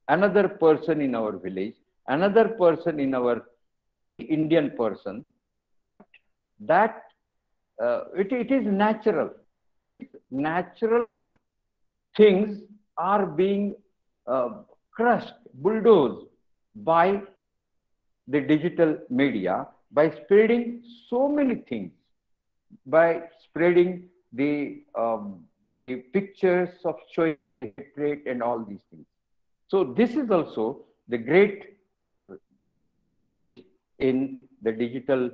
Speaker 9: another person in our village, another person in our Indian person. That it is natural. Natural things are being crushed, bulldozed by the digital media, by spreading so many things, by spreading the pictures of showing hatred and all these things. So this is also the great in the digital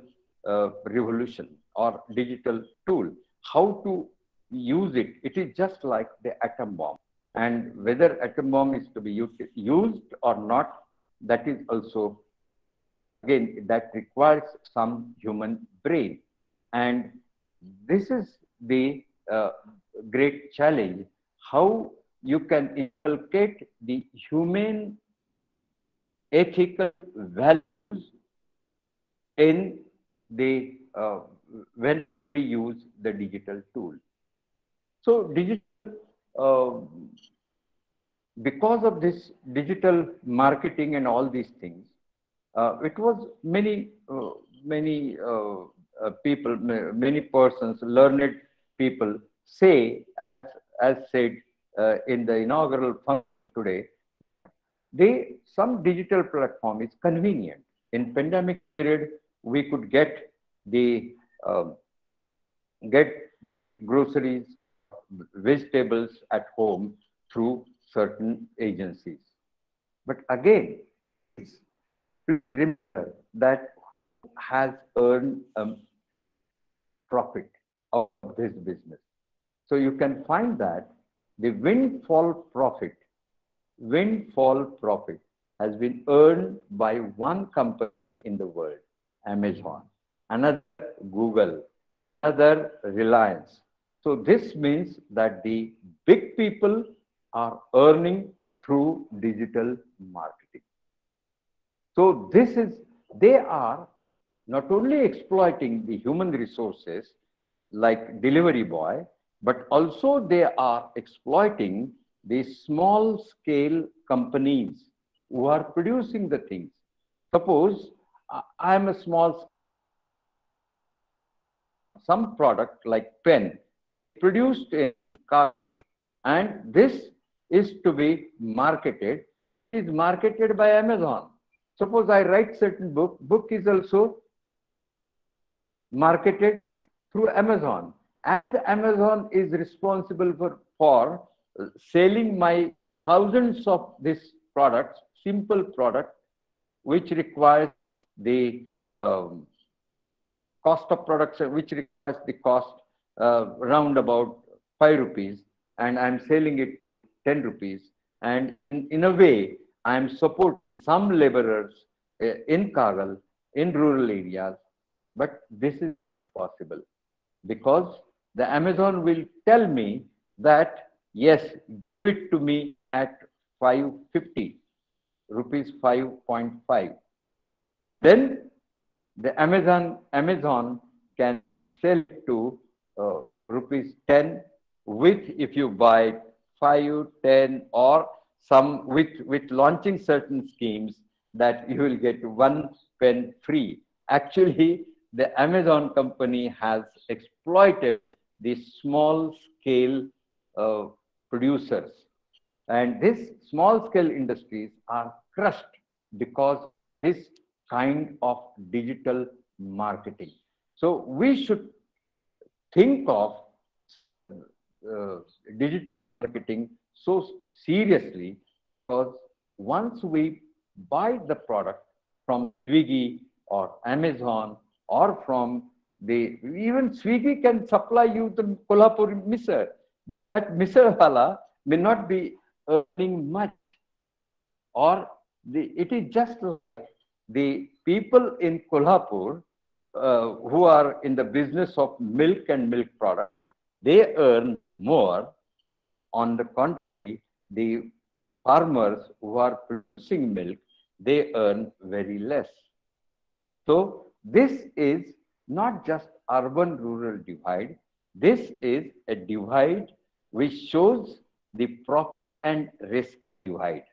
Speaker 9: revolution or digital tool. How to use it? It is just like the atom bomb. And whether atom bomb is to be used or not, that is also, again, that requires some human brain. And this is the great challenge, how you can inculcate the humane ethical values in the when we use the digital tool. So digital, because of this digital marketing and all these things, it was many people, many persons, learned people say, as said in the inaugural function today, some digital platform is convenient. In pandemic period, we could get groceries, vegetables at home through certain agencies. But again, remember that has earned profit of this business. So you can find that the windfall profit has been earned by one company in the world, Amazon, another Google, another Reliance. So this means that the big people are earning through digital marketing. So they are not only exploiting the human resources like delivery boy, but also they are exploiting the small scale companies who are producing the things. Suppose I am a small, some product like pen produced in car, and this is to be marketed, is marketed by Amazon. Suppose I write certain book is also marketed through Amazon, and Amazon is responsible for selling my thousands of these products, simple product, which requires the cost of production, which requires the cost round about 5 rupees, and I'm selling it 10 rupees. And in a way, I'm supporting some laborers in Kagal, in rural areas. But this is possible because the Amazon will tell me that, yes, give it to me at 550 rupees, 5.5. Then the Amazon can sell it to rupees 10 with, if you buy 5, 10, or some with launching certain schemes that you will get 1 pen free. Actually, the Amazon company has exploited the small scale producers, and these small scale industries are crushed because of this kind of digital marketing. So we should think of digital marketing so seriously, because once we buy the product from Swiggy or Amazon, or from even Swiggy can supply you the Kolhapur misal. That misal wala may not be earning much, or it is just like the people in Kolhapur who are in the business of milk and milk products, they earn more. On the contrary, the farmers who are producing milk, they earn very less. So this is not just urban-rural divide. This is a divide which shows the profit and risk divide.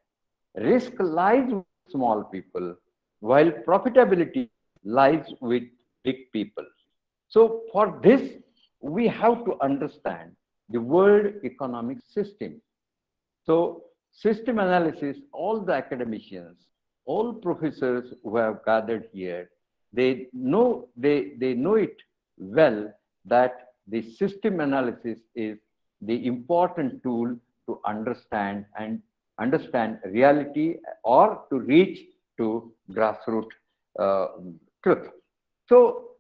Speaker 9: Risk lies with small people, while profitability lies with big people. So for this, we have to understand the world economic system. So system analysis, all the academicians, all professors who have gathered here, they know it well that the system analysis is the important tool to understand reality, or to reach to grassroots truth. So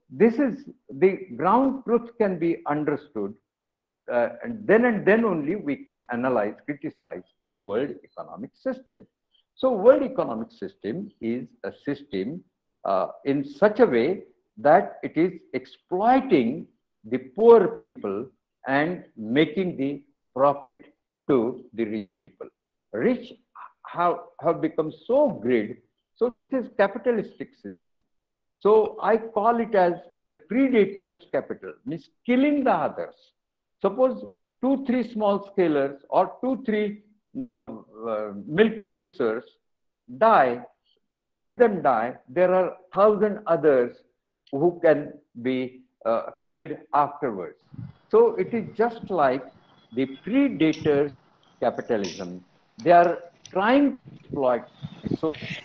Speaker 9: this is the ground truth can be understood, and then only we analyze, criticize world economic system. So world economic system is a system in such a way that it is exploiting the poor people and making the profit to the rich people. Rich have become so great, so this is capitalistic system. So I call it as predator capital, means killing the others. Suppose 2-3 small scalers or 2-3 milk producers die, there are 1,000 others who can be afterwards. So it is just like the predators capitalism. They are trying to exploit resources.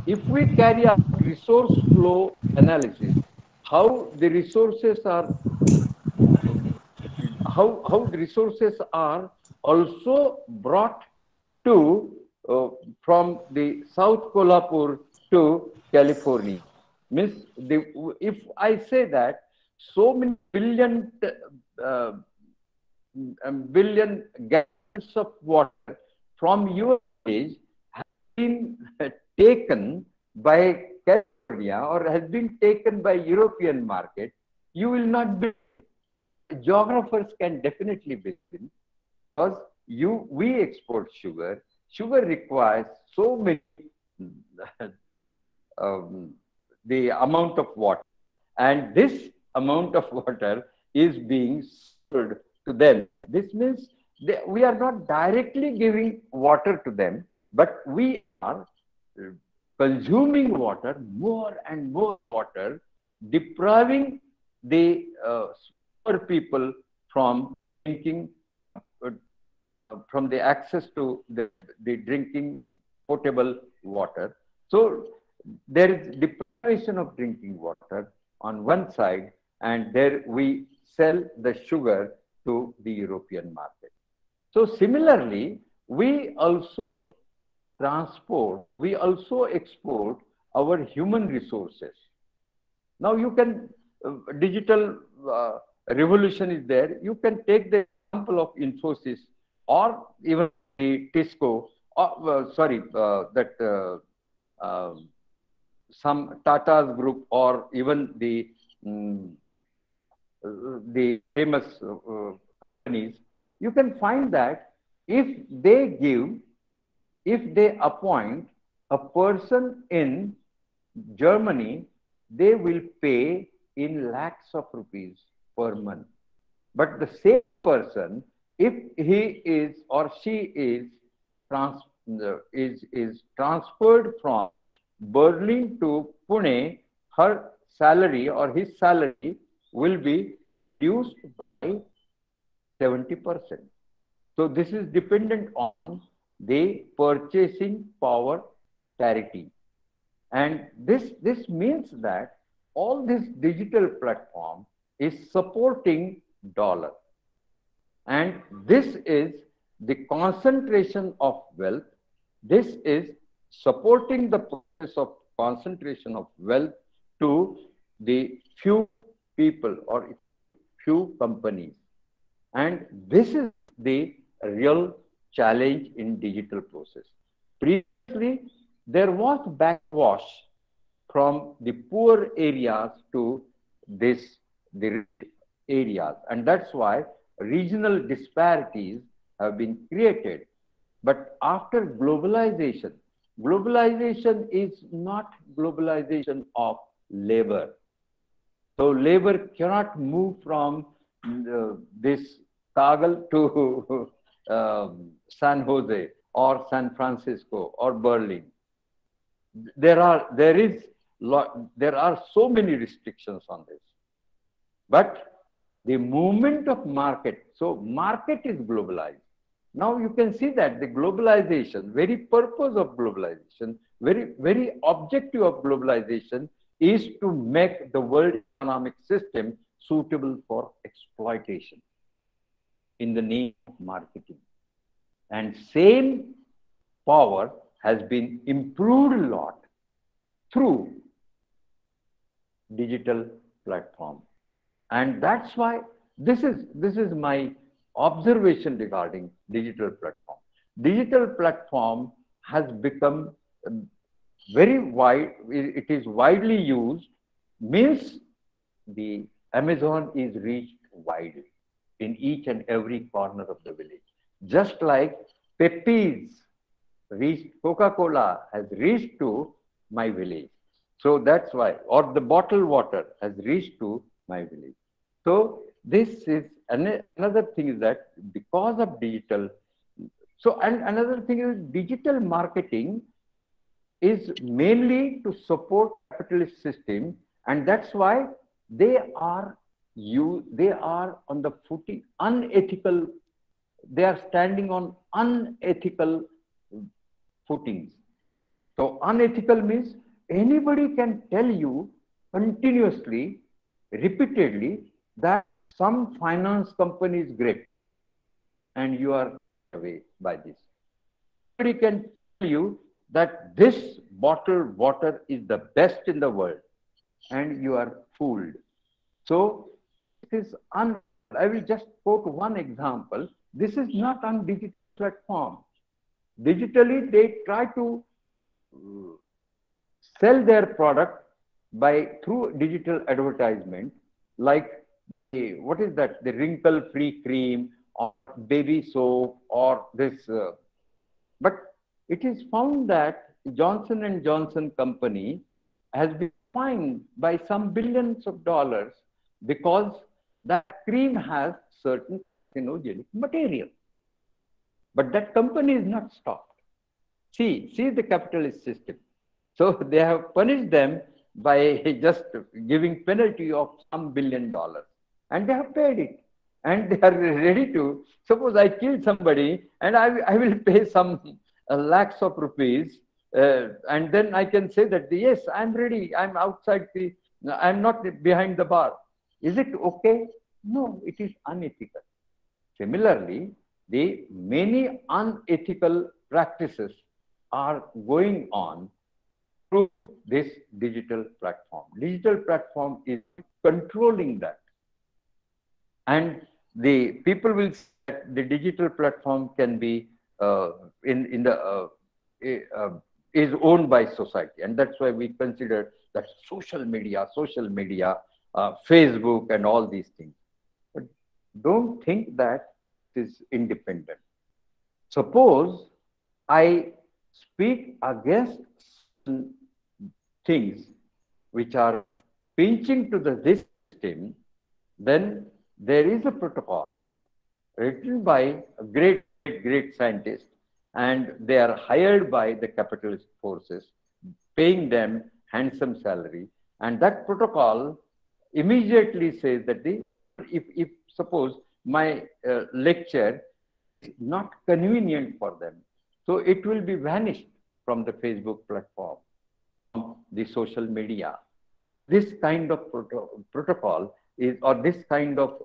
Speaker 9: If we carry out resource flow analysis, how the resources are also brought to from the South Kolhapur to California. Means if I say that so many billion gallons of water from your village has been taken by California or has been taken by European market, you will not be. Geographers can definitely begin, because we export sugar. Sugar requires so many the amount of water, and this amount of water is being sold to them. This means we are not directly giving water to them, but we are consuming water, more and more water, depriving the poor people from drinking, from the access to the drinking potable water. So there is deprivation of drinking water on one side, and there we sell the sugar to the European market. So similarly, we also export our human resources. Now you can digital revolution is there. You can take the example of Infosys or even the Tisco, or some Tata's group, or even the famous companies. You can find that if they appoint a person in Germany, they will pay in lakhs of rupees per month. But the same person, if he is or she is transferred from Berlin to Pune, her salary or his salary will be reduced by 70%. So this is dependent on the purchasing power parity. And this means that all this digital platform is supporting dollar. And this is the concentration of wealth. This is supporting the process of concentration of wealth to the few people or few companies. And this is the real challenge in digital process. Previously, there was backwash from the poor areas to the areas, and that's why regional disparities have been created. But after globalization, globalization is not globalization of labor. So labor cannot move from this Kagal to San Jose or San Francisco or Berlin. There are so many restrictions on this. But the movement of market, so market is globalized. Now you can see that the globalization, very purpose of globalization, very objective of globalization is to make the world economic system suitable for exploitation in the name of marketing. And same power has been improved a lot through digital platform. And that's why this is my observation regarding digital platform. Digital platform has become very wide, it is widely used, means the Amazon is reached widely in each and every corner of the village. Just like Pepsi's reached, Coca-Cola has reached to my village. So that's why, or the bottled water has reached to my village. So this is another thing is that because of digital, so and another thing is digital marketing is mainly to support capitalist system, and that's why they are on the footing unethical. They are standing on unethical footings. So unethical means anybody can tell you continuously, repeatedly, that some finance company is great and you are away by this. Anybody can tell you that this bottled water is the best in the world and you are fooled. So it is I will just quote one example. This is not on digital platform. Digitally, they try to sell their product through digital advertisement, like what is that? The wrinkle-free cream or baby soap or this. But it is found that Johnson & Johnson company has been fined by some billions of dollars because that cream has certain carcinogenic material. But that company is not stopped. See the capitalist system. So they have punished them by just giving penalty of some $1 billion. And they have paid it. And they are ready to, suppose I kill somebody and I will pay some lakhs of rupees. And then I can say that, yes, I'm ready. I'm outside I'm not behind the bar. Is it okay? No, it is unethical. Similarly, the many unethical practices are going on. through this digital platform. Digital platform is controlling that. And the people will say that the digital platform can be is owned by society, and that's why we consider that social media, Facebook, and all these things. But don't think that it is independent. Suppose I speak against things which are pinching to this system, then there is a protocol written by a great scientist, and they are hired by the capitalist forces, paying them handsome salary. And that protocol immediately says that if suppose my lecture is not convenient for them, so it will be vanished from the Facebook platform, from the social media. This kind of protocol is, or this kind of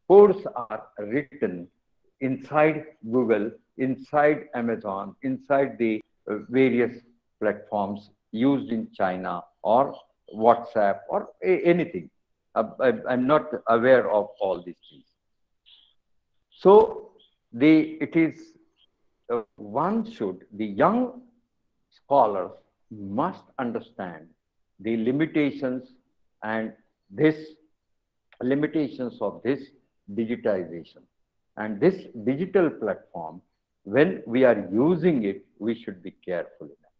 Speaker 9: codes are written inside Google, inside Amazon, inside the various platforms used in China or WhatsApp or anything. I'm not aware of all these things. So the young scholars must understand the limitations and limitations of this digitization. And this digital platform, when we are using it, we should be careful enough.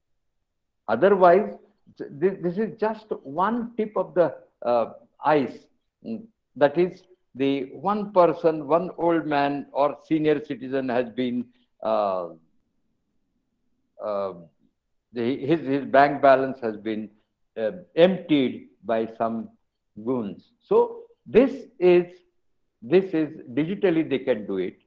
Speaker 9: Otherwise, this is just one tip of the ice. That is, the one person, one old man or senior citizen has been, his bank balance has been emptied by some goons. So this is digitally they can do it.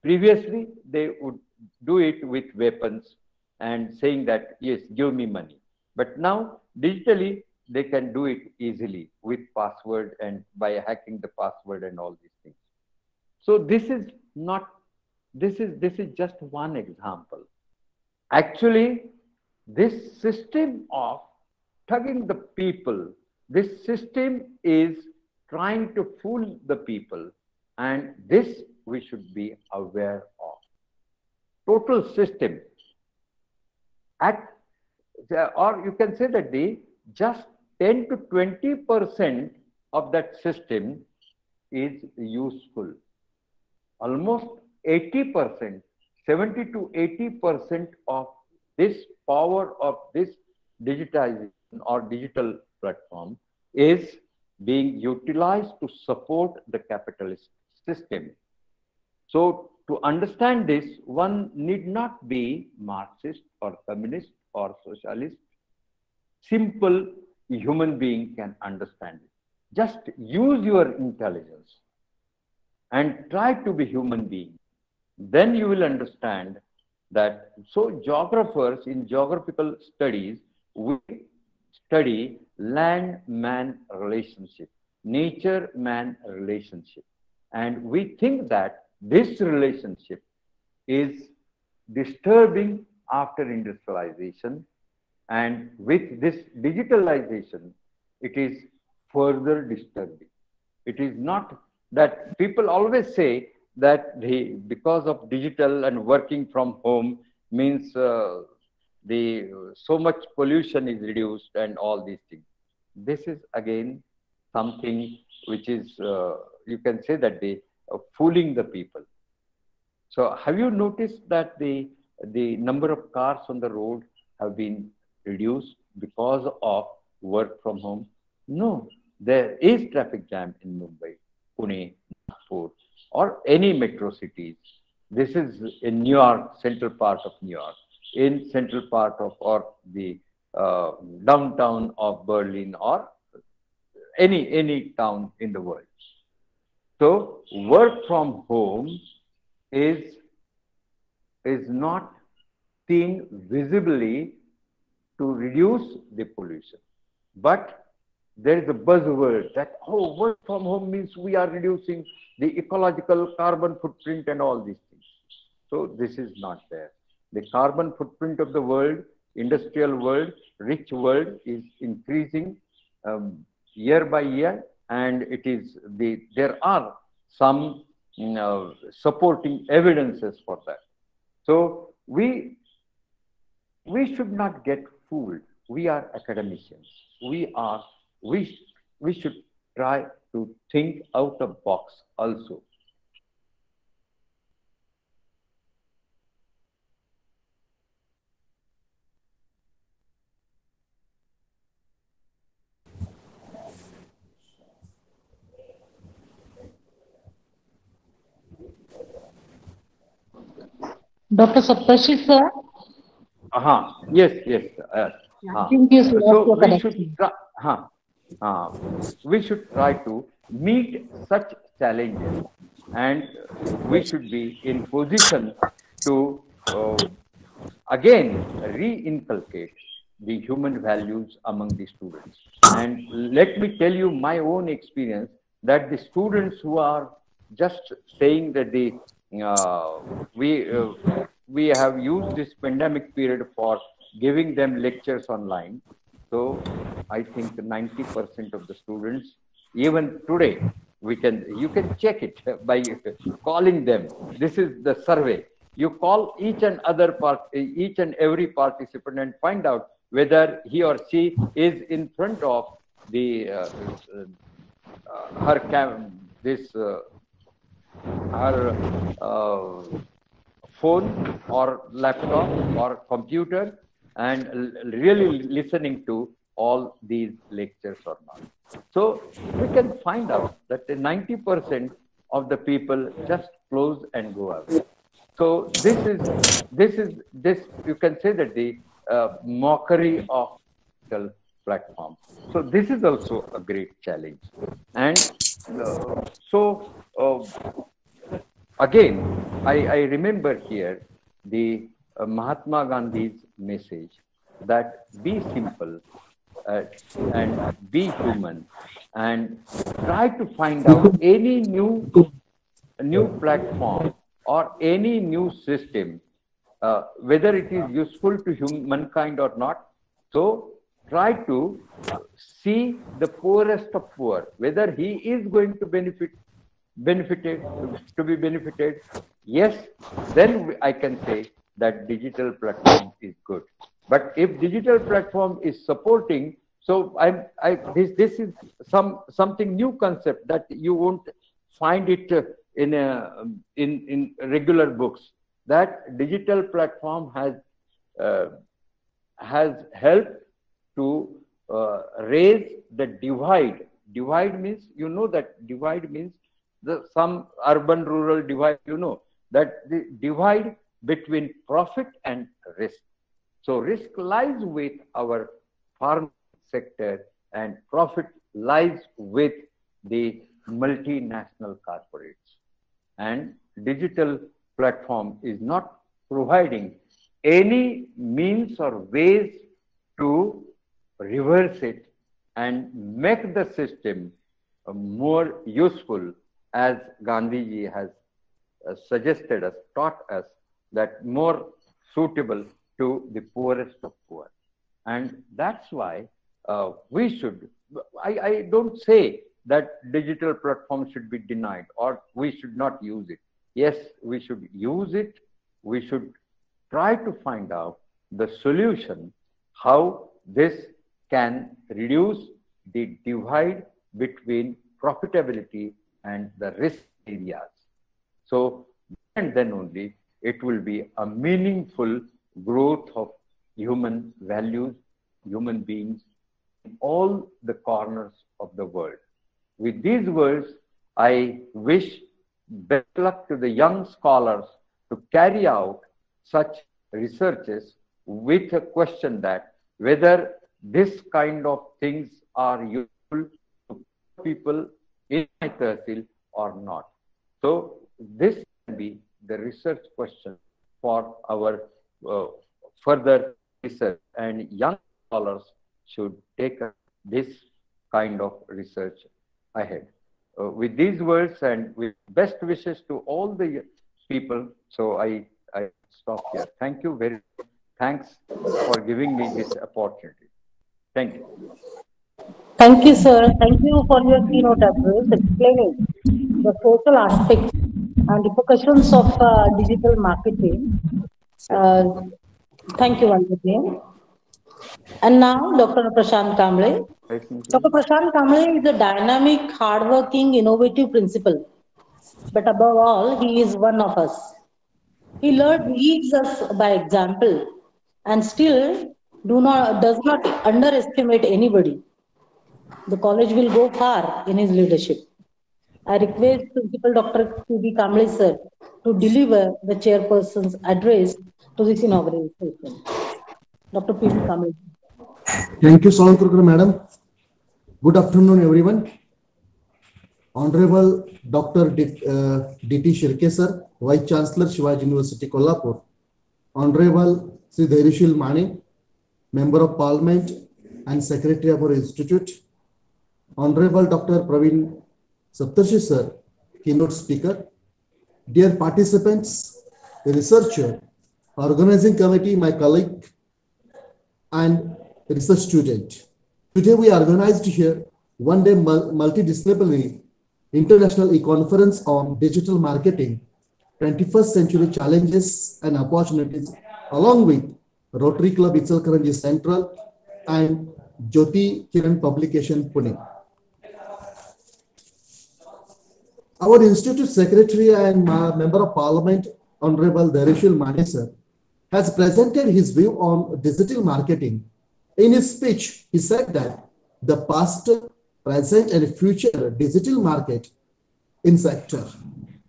Speaker 9: Previously, they would do it with weapons and saying that, yes, give me money. But now, digitally, they can do it easily with password and by hacking the password and all these things. So this is just one example. Actually, this system of thugging the people, this system is trying to fool the people, and this we should be aware of. Total system, or you can say that just 10 to 20% of that system is useful. Almost 80%, 70 to 80% of this power of this digitization or digital platform is being utilized to support the capitalist system. So to understand this, one need not be Marxist or communist or socialist. Simple human being can understand it. Just use your intelligence and try to be human being. Then you will understand that. So geographers in geographical studies, we study land-man relationship, nature-man relationship. And we think that this relationship is disturbing after industrialization. And with this digitalization, it is further disturbing. It is not that people always say that because of digital and working from home means so much pollution is reduced and all these things. This is again something which is, you can say that fooling the people. So have you noticed that the number of cars on the road have been reduced because of work from home? No, there is traffic jam in Mumbai, Pune, Nagpur, or any metro cities. This is in New York, central part of New York, in central part of, or the downtown of Berlin, or any town in the world. So work from home is not seen visibly to reduce the pollution, but there is a buzzword that, oh, work from home means we are reducing the ecological carbon footprint and all these things. So this is not there. The carbon footprint of the world industrial world, rich world is increasing year by year, and there are some supporting evidences for that. So we should not get fooled. We are academicians. We should try to think out of box also.
Speaker 1: Dr. Saptarshi sir?
Speaker 9: Yes, yes.
Speaker 1: I think you lost
Speaker 9: So
Speaker 1: your
Speaker 9: we should
Speaker 1: connection.
Speaker 9: we should try to meet such challenges, and we should be in position to again reinculcate the human values among the students. And let me tell you my own experience, that the students who are just saying that we have used this pandemic period for giving them lectures online. So I think 90% of the students, even today, you can check it by calling them. This is the survey. You call each and every participant and find out whether he or she is in front of her phone or laptop or computer, and really listening to all these lectures or not. So we can find out that 90% of the people just close and go away. So this you can say that the mockery of digital platform. So this is also a great challenge. And again, I remember here the Mahatma Gandhi's message that be simple and be human, and try to find out any new platform or any new system, whether it is useful to mankind or not. So try to see the poorest of poor, whether he is going to be benefited. Yes, then I can say that digital platform is good. But if digital platform is supporting, so this is something new concept that you won't find it in regular books. That digital platform has helped to raise the divide. Divide means, divide means some urban rural divide, that the divide between profit and risk. So risk lies with our farm sector and profit lies with the multinational corporates. And digital platform is not providing any means or ways to reverse it and make the system more useful, as Gandhiji has suggested us, taught us, that more suitable to the poorest of poor. And that's why we should, I don't say that digital platform should be denied or we should not use it. Yes, we should use it. We should try to find out the solution, how this can reduce the divide between profitability and the risk areas. So, and then only it will be a meaningful growth of human values, human beings in all the corners of the world. With these words, I wish best luck to the young scholars to carry out such researches with a question that whether this kind of things are useful to people in my tehsil or not. So this can be the research question for our further research, and young scholars should take this kind of research ahead. With these words and with best wishes to all the people, so I stop here. Thank you very much Thanks for giving me this opportunity. Thank you.
Speaker 1: Thank you, sir. Thank you for your keynote address explaining the social aspects and repercussions of digital marketing. Uh, Thank you once again. And now, Dr. Prashant Kamble. Dr. Prashant Kamble is a dynamic, hardworking, innovative principal. But above all, he is one of us. Leads us by example and still does not underestimate anybody. The college will go far in his leadership. I request Principal Dr. P.B. Kamble sir to deliver the chairperson's address to this inaugural session. Dr. P.B. Kamble.
Speaker 5: Thank you, Solankurkar Madam. Good afternoon, everyone. Honorable Dr. D.T. Shirke sir, Vice Chancellor, Shivaji University, Kolhapur. Honorable Sri Dhairishil Mane, Member of Parliament and Secretary of our Institute. Honorable Dr. Praveen Saptarshi sir, Keynote Speaker. Dear participants, researcher, organizing committee, my colleague, and research student. Today we organized here one-day multidisciplinary international e-conference on digital marketing, 21st century challenges and opportunities, along with Rotary Club Ichalkaranji Central and Jyotikiran publication Pune. Our Institute Secretary and Member of Parliament, Honorable Dhairishil Mane sir, has presented his view on digital marketing. In his speech, he said that the past, present, and future digital market in sector.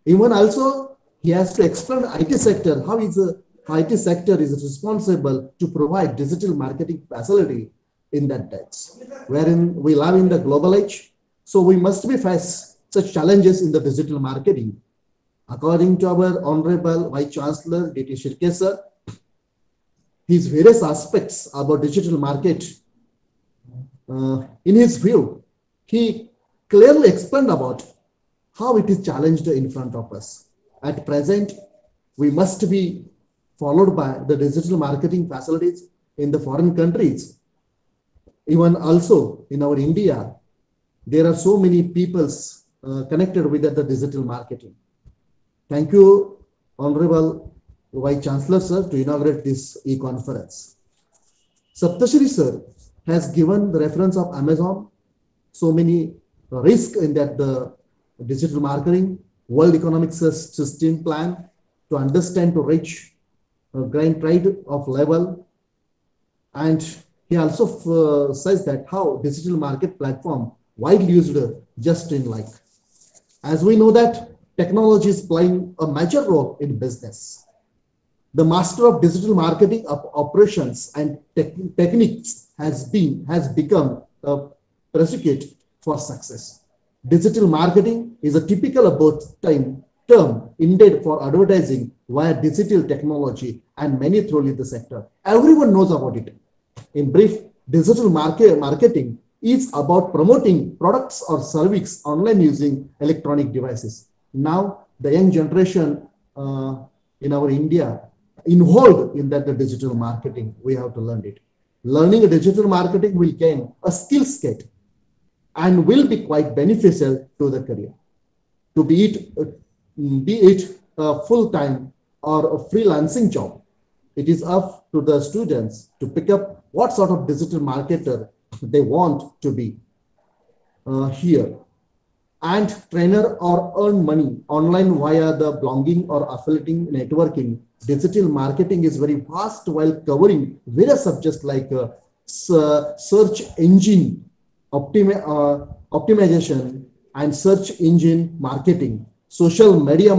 Speaker 5: Even also, he has to explain the IT sector, how is the IT sector is responsible to provide digital marketing facility in that dates, wherein we live in the global age. So we must be face such challenges in the digital marketing. According to our Honorable Vice Chancellor, D.T. Shirke sir, his various aspects about digital market, in his view, he clearly explained about how it is challenged in front of us. At present, we must be followed by the digital marketing facilities in the foreign countries. Even also in our India, there are so many peoples connected with the digital marketing. Thank you, Honorable Vice Chancellor sir, to inaugurate this e-conference. Saptashri sir has given the reference of Amazon, so many risks in that the digital marketing, World Economic System plan to understand, to reach grand trade of level. And he also says that how digital market platform widely used just in like. As we know that technology is playing a major role in business. The master of digital marketing operations and techniques has become a predicate for success. Digital marketing is a typical about time term indeed for advertising via digital technology and many through the sector. Everyone knows about it. In brief, digital marketing is about promoting products or services online using electronic devices. Now, the young generation in our India involved in that the digital marketing, we have to learn it. Learning a digital marketing will gain a skill set and will be quite beneficial to the career. To be it a full-time or a freelancing job, it is up to the students to pick up what sort of digital marketer they want to be here. And trainer or earn money online via the blogging or affiliating networking. Digital marketing is very vast while covering various subjects like search engine optimization and search engine marketing, social media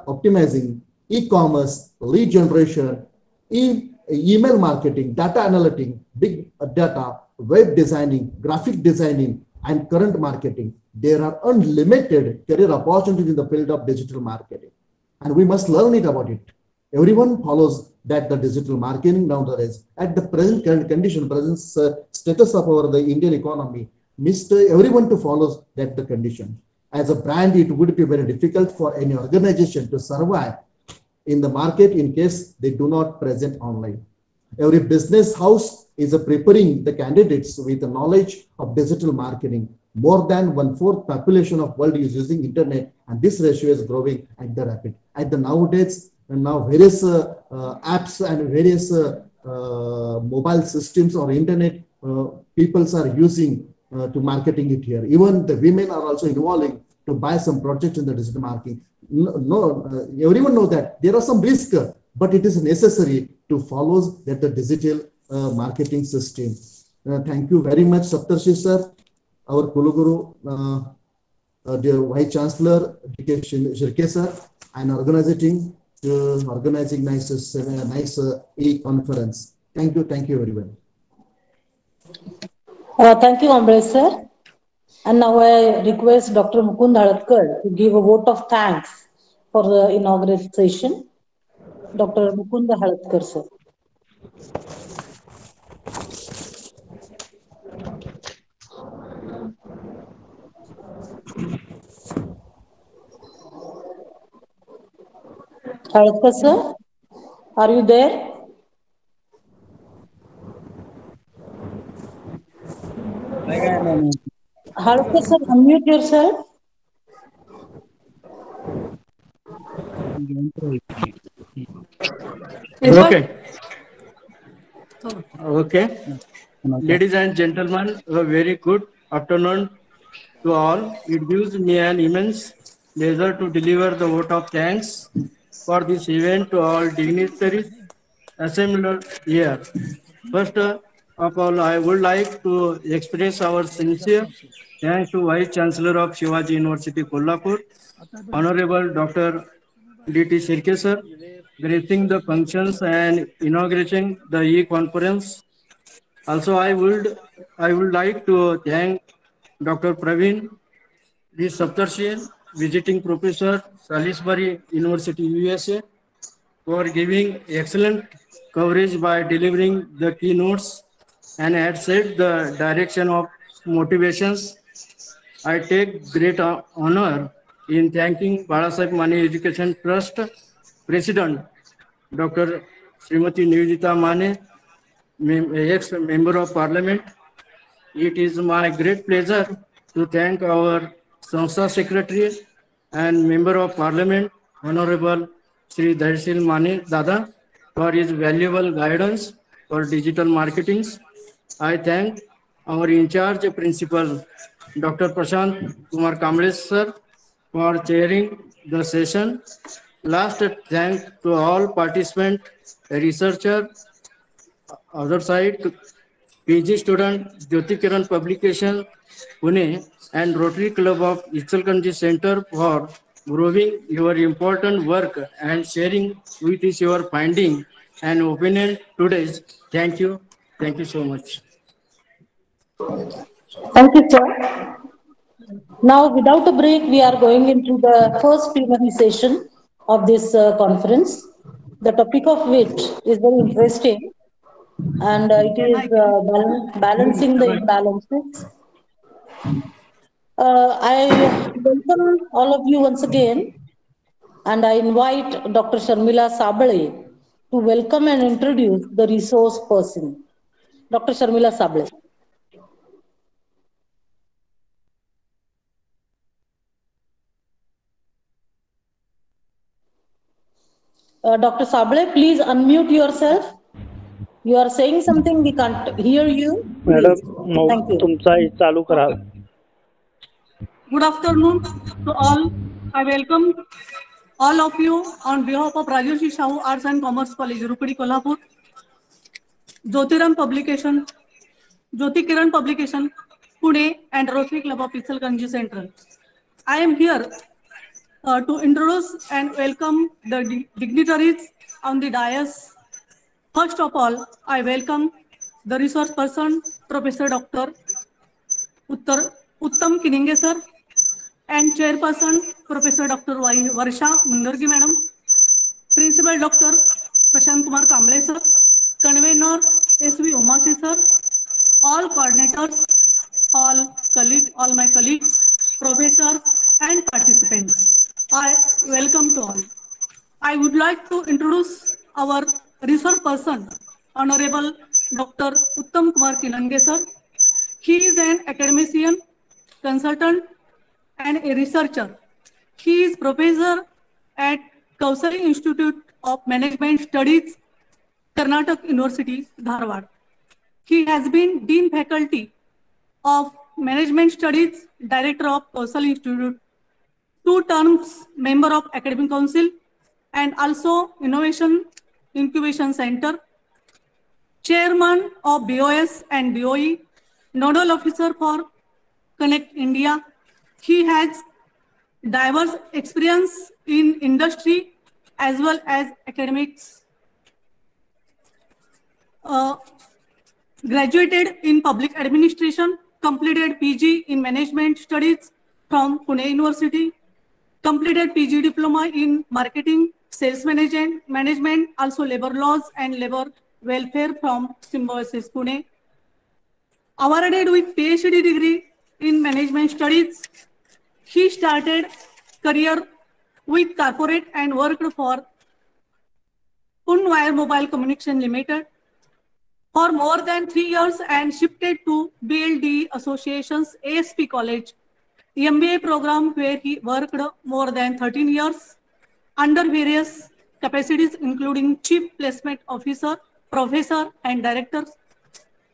Speaker 5: optimizing, e-commerce, lead generation, email marketing, data analytics, big data, web designing, graphic designing, and current marketing. There are unlimited career opportunities in the field of digital marketing, and we must learn it about it. Everyone follows that the digital marketing nowadays at the present status of the Indian economy, everyone to follow that the condition. As a brand, it would be very difficult for any organization to survive in the market in case they do not present online. Every business house is preparing the candidates with the knowledge of digital marketing. More than 1/4 population of world is using internet, and this ratio is growing at the rapid. At the nowadays, and now various apps and various mobile systems or internet peoples are using to marketing it here. Even the women are also involving to buy some projects in the digital marketing. Everyone know that there are some risks, but it is necessary to follow that the digital marketing system. Thank you very much, Saptarshi sir, our Kuluguru, dear Vice Chancellor, D.K. Shirke sir, and organizing nice e-conference. Thank you everyone.
Speaker 1: Thank you, Ambre sir. And now I request Dr. Mukund Halatkar to give a vote of thanks for the inaugural session. Dr. Mukund Halatkar sir. Halatkar sir, are you there? Halatkar sir, unmute yourself.
Speaker 10: Okay. Okay. Ladies and gentlemen, a very good afternoon to all. It gives me an immense pleasure to deliver the vote of thanks for this event to all dignitaries assembled here. First of all, I would like to express our sincere thanks to Vice Chancellor of Shivaji University, Kolhapur, Honorable Dr. D.T. Shirke sir, gracing the functions and inaugurating the e-conference. Also, I would like to thank Dr. Praveen V. Saptarshi, visiting professor, Salisbury University, USA, for giving excellent coverage by delivering the keynotes and had set the direction of motivations. I take great honor in thanking Balasaheb Mane Education Trust President Dr. Srimati Nivedita Mane, ex-member of Parliament. It is my great pleasure to thank our Sanstha Secretary and Member of Parliament, Honorable Sri Dharshil Mane Dada, for his valuable guidance for digital marketing. I thank our in-charge principal, Dr. Prashant Kumar Kamble sir, for chairing the session. Last, thank to all participants, researcher, other side, PG student, Jyotikiran Publication, Pune, and Rotary Club of Ichalkaranji Center for growing your important work and sharing with us your finding and opinion today. Thank you. Thank you so much.
Speaker 1: Thank you, sir. Now, without a break, we are going into the first plenary session of this conference, the topic of which is very interesting, and it is balancing the imbalances. I welcome all of you once again, and I invite Dr. Sharmila Sabale to welcome and introduce the resource person. Dr. Sharmila Sabale. Dr. Sabale, please unmute yourself. You are saying something, we can't hear you.
Speaker 11: Madam,
Speaker 1: thank you.
Speaker 12: Good afternoon to all. I welcome all of you on behalf of Rajarshi Shahu Arts and Commerce College, Rukadi, Kolhapur, Jyotikiran Publication, Pune, and Rotary Club of Ichalkaranji Central. I am here to introduce and welcome the dignitaries on the dais. First of all, I welcome the resource person, Professor Dr. Uttam Kininge sir, and Chairperson, Professor Dr. Varsha Mundargi Madam, Principal Dr. Prashant Kumar Kamble sir, Convener S.V. Umasi sir, all coordinators, all my colleagues, professors and participants. I welcome to all. I would like to our resource person, Honorable Dr. Uttam Kumar Kinange sir. He is an academician, consultant, and a researcher. He is professor at Kausari Institute of Management Studies, Karnataka University, Dharwad. He has been Dean Faculty of Management Studies, Director of Kausari Institute, 2 terms member of Academic Council, and also Innovation Incubation Center, Chairman of BOS and BOE, Nodal Officer for Connect India. He has diverse experience in industry as well as academics. Graduated in Public Administration, completed PG in Management Studies from Pune University, completed PG Diploma in Marketing, Sales Management, also Labor Laws and Labor Welfare from Symbiosis Pune. Awarded with PhD degree in Management Studies. He started career with corporate and worked for Unwire Mobile Communication Limited for more than 3 years and shifted to BLD Association's ASP College MBA program, where he worked more than 13 years under various capacities including Chief Placement Officer, Professor and Directors.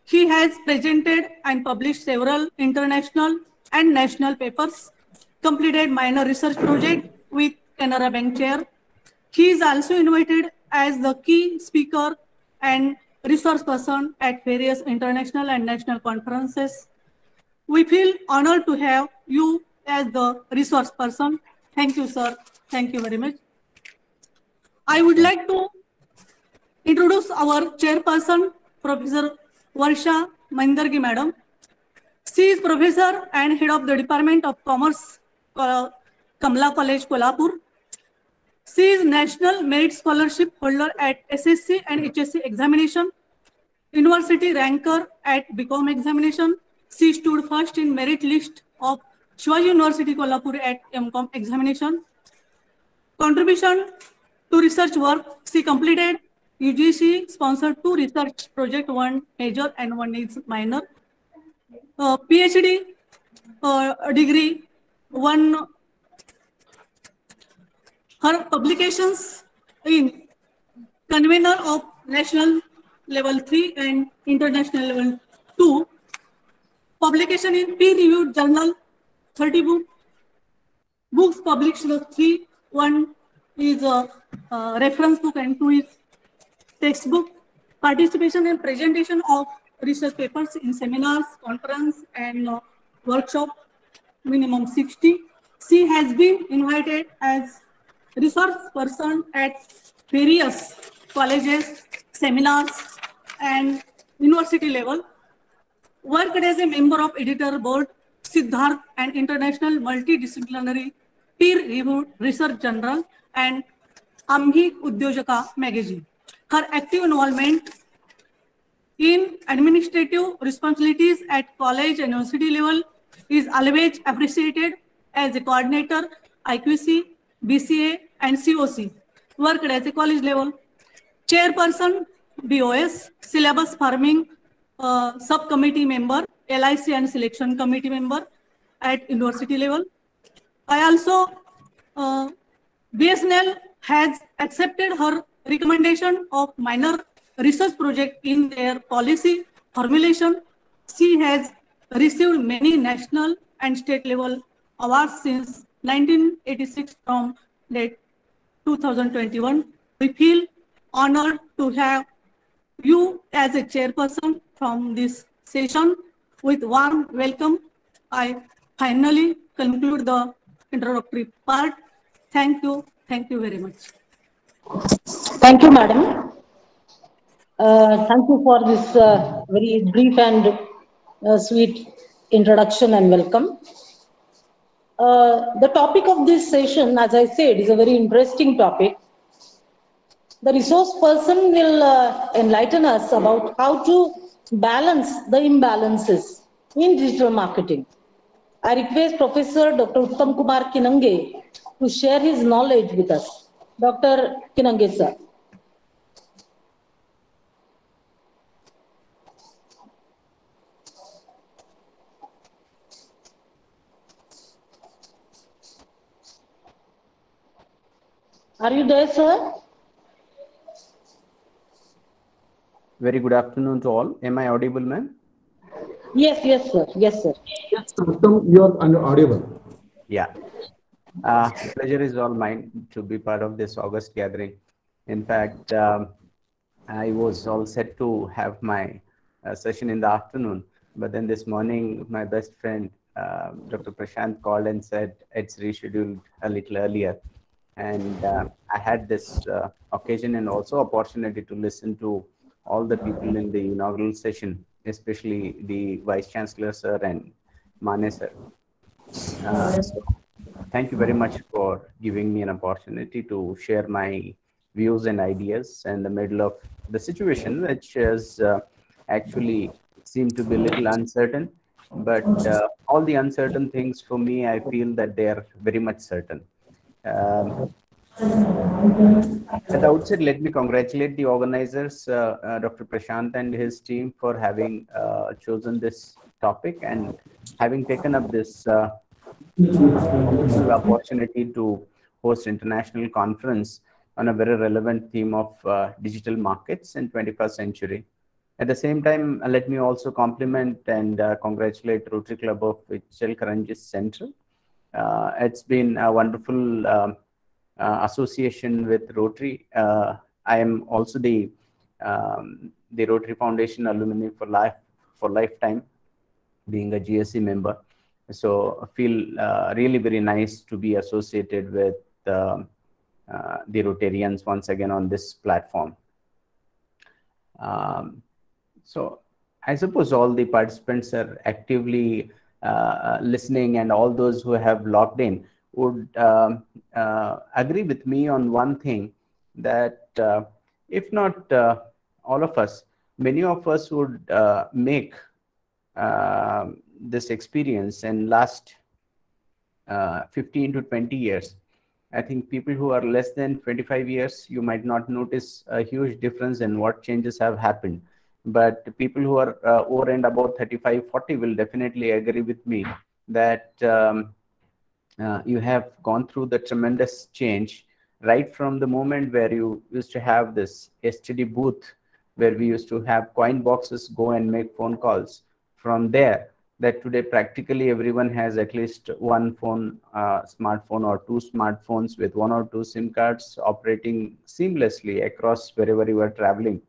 Speaker 12: He has presented and published several international and national papers, completed minor research project with Canara Bank Chair. He is also invited as the key speaker and resource person at various international and national conferences. We feel honored to have you as the resource person. Thank you, sir. Thank you very much. I would like to introduce our chairperson, Professor Varsha Mandargi Madam. She is professor and head of the Department of Commerce, Kamla College, Kolhapur. She is National Merit Scholarship holder at SSC and HSC examination, University ranker at BCom examination. She stood first in merit list of Shivaji University, Kolhapur at MCom examination. Contribution to research work, she completed UGC sponsored 2 research project, 1 major and 1 is minor. PhD degree, 1. Her publications in convener of national level 3 and international level 2. Publication in peer-reviewed journal, 30 books published, 3. 1 is a reference book and 2 is textbook. Participation and presentation of research papers in seminars, conference and workshop, minimum 60. She has been invited as resource person at various colleges, seminars and university level. Worked as a member of editor board, Siddharth and International Multidisciplinary Peer-Reviewed Research Journal and Amhi Udyojaka magazine. Her active involvement in administrative responsibilities at college and university level is always appreciated as a coordinator, IQC, BCA and COC. Worked as a college level. Chairperson, BOS, syllabus farming subcommittee member, LIC and selection committee member at university level. I also, BSNL has accepted her recommendation of minor research project in their policy formulation. She has received many national and state level awards since 1986 from date 2021. We feel honored to have you as a chairperson from this session. With warm welcome, I finally conclude the introductory part. Thank you. Thank you very much.
Speaker 1: Thank you, madam. Thank you for this very brief and sweet introduction and welcome. The topic of this session, as I said, is a very interesting topic. The resource person will enlighten us about how to balance the imbalances in digital marketing. I request Professor Dr. Uttam Kumar Kinange to share his knowledge with us. Dr. Kinange, sir. Are you there, sir?
Speaker 11: Very good afternoon to all. Am I audible, ma'am?
Speaker 1: Yes, yes, sir. Yes, sir.
Speaker 5: Yes, Uttam, you are audible.
Speaker 11: Yeah. Pleasure is all mine to be part of this August gathering. In fact, I was all set to have my session in the afternoon, but then this morning, my best friend, Dr. Prashant, called and said it's rescheduled a little earlier. And I had this occasion and also opportunity to listen to all the people in the inaugural session, especially the Vice Chancellor, sir, and Mane, sir. So thank you very much for giving me an opportunity to share my views and ideas in the middle of the situation, which is actually seemed to be a little uncertain. But all the uncertain things for me, I feel that they are very much certain. At the outset, let me congratulate the organizers, Dr. Prashant and his team, for having chosen this topic and having taken up this wonderful opportunity to host international conference on a very relevant theme of digital markets in 21st century. At the same time, let me also compliment and congratulate Rotary Club of Ichalkaranji Central. It's been a wonderful association with Rotary. I am also the Rotary Foundation alumni for lifetime, being a GSC member. So I feel really very nice to be associated with the Rotarians once again on this platform. So I suppose all the participants are actively listening, and all those who have logged in would agree with me on one thing, that if not all of us, many of us would make this experience in last 15 to 20 years. I think people who are less than 25 years, you might not notice a huge difference in what changes have happened. But people who are over and about 35, 40 will definitely agree with me that you have gone through the tremendous change right from the moment where you used to have this STD booth where we used to have coin boxes, go and make phone calls. From there, that today practically everyone has at least one phone, smartphone or two smartphones with one or two SIM cards operating seamlessly across wherever you are traveling.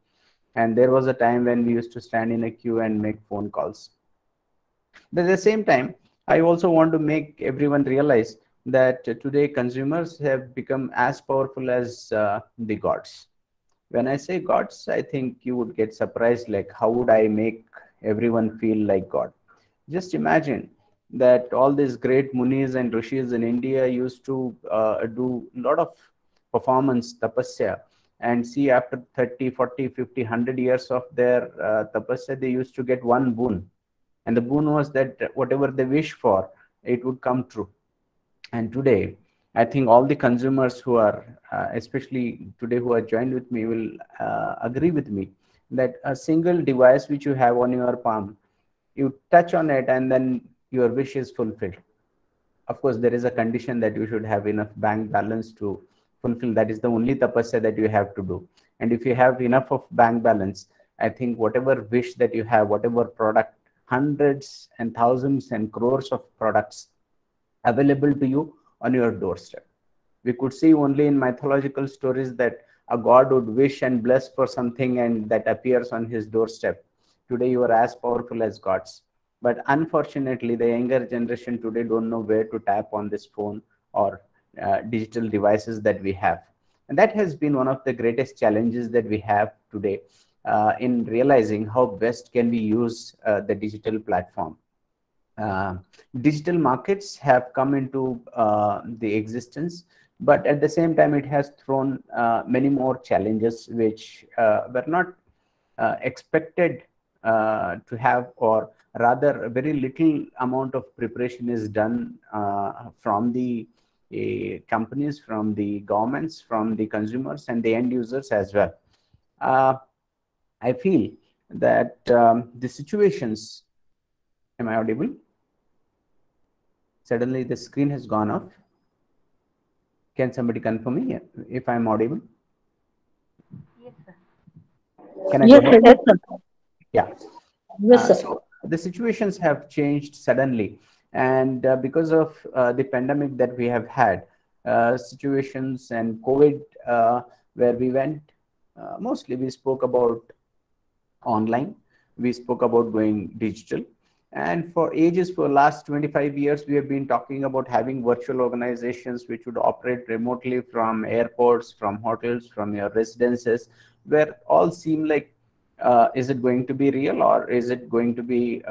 Speaker 11: And there was a time when we used to stand in a queue and make phone calls. But at the same time, I also want to make everyone realize that today consumers have become as powerful as the gods. When I say gods, I think you would get surprised, like how would I make everyone feel like God? Just imagine that all these great munis and rishis in India used to do a lot of performance, tapasya, and see after 30, 40, 50, 100 years of their tapasya, they used to get one boon. And the boon was that whatever they wish for, it would come true. And today, I think all the consumers who are, especially today who are joined with me, will agree with me that a single device which you have on your palm, you touch on it and then your wish is fulfilled. Of course, there is a condition that you should have enough bank balance to fulfill. That is the only tapasya that you have to do. And if you have enough of bank balance, I think whatever wish that you have, whatever product, hundreds and thousands and crores of products available to you on your doorstep. We could see only in mythological stories that a god would wish and bless for something and that appears on his doorstep. Today you are as powerful as gods. But unfortunately, the younger generation today don't know where to tap on this phone or digital devices that we have. And that has been one of the greatest challenges that we have today in realizing how best can we use the digital platform. Digital markets have come into the existence, but at the same time, it has thrown many more challenges which were not expected to have, or rather, a very little amount of preparation is done from the companies, from the governments, from the consumers, and the end users as well. I feel that the situations. Am I audible? Suddenly the screen has gone off. Can somebody confirm me if I'm audible?
Speaker 13: Yes, sir.
Speaker 11: Can I
Speaker 1: Yes,
Speaker 11: go
Speaker 1: sir.
Speaker 11: ahead?
Speaker 1: Yes, sir.
Speaker 11: Yeah.
Speaker 1: Yes, sir.
Speaker 11: So the situations have changed suddenly, and because of the pandemic that we have had, situations and COVID, where we went, mostly we spoke about online, we spoke about going digital, and for ages, for last 25 years, we have been talking about having virtual organizations which would operate remotely from airports, from hotels, from your residences, where all seem like, is it going to be real, or is it going to be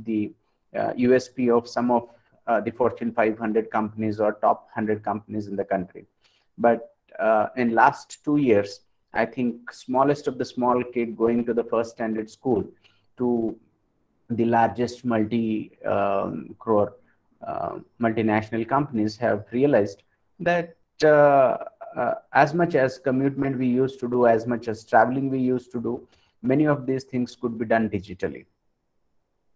Speaker 11: the USP of some of the Fortune 500 companies or top 100 companies in the country? But in last 2 years, I think smallest of the small kid going to the first standard school to the largest crore multinational companies have realized that as much as commitment we used to do, as much as traveling we used to do, many of these things could be done digitally.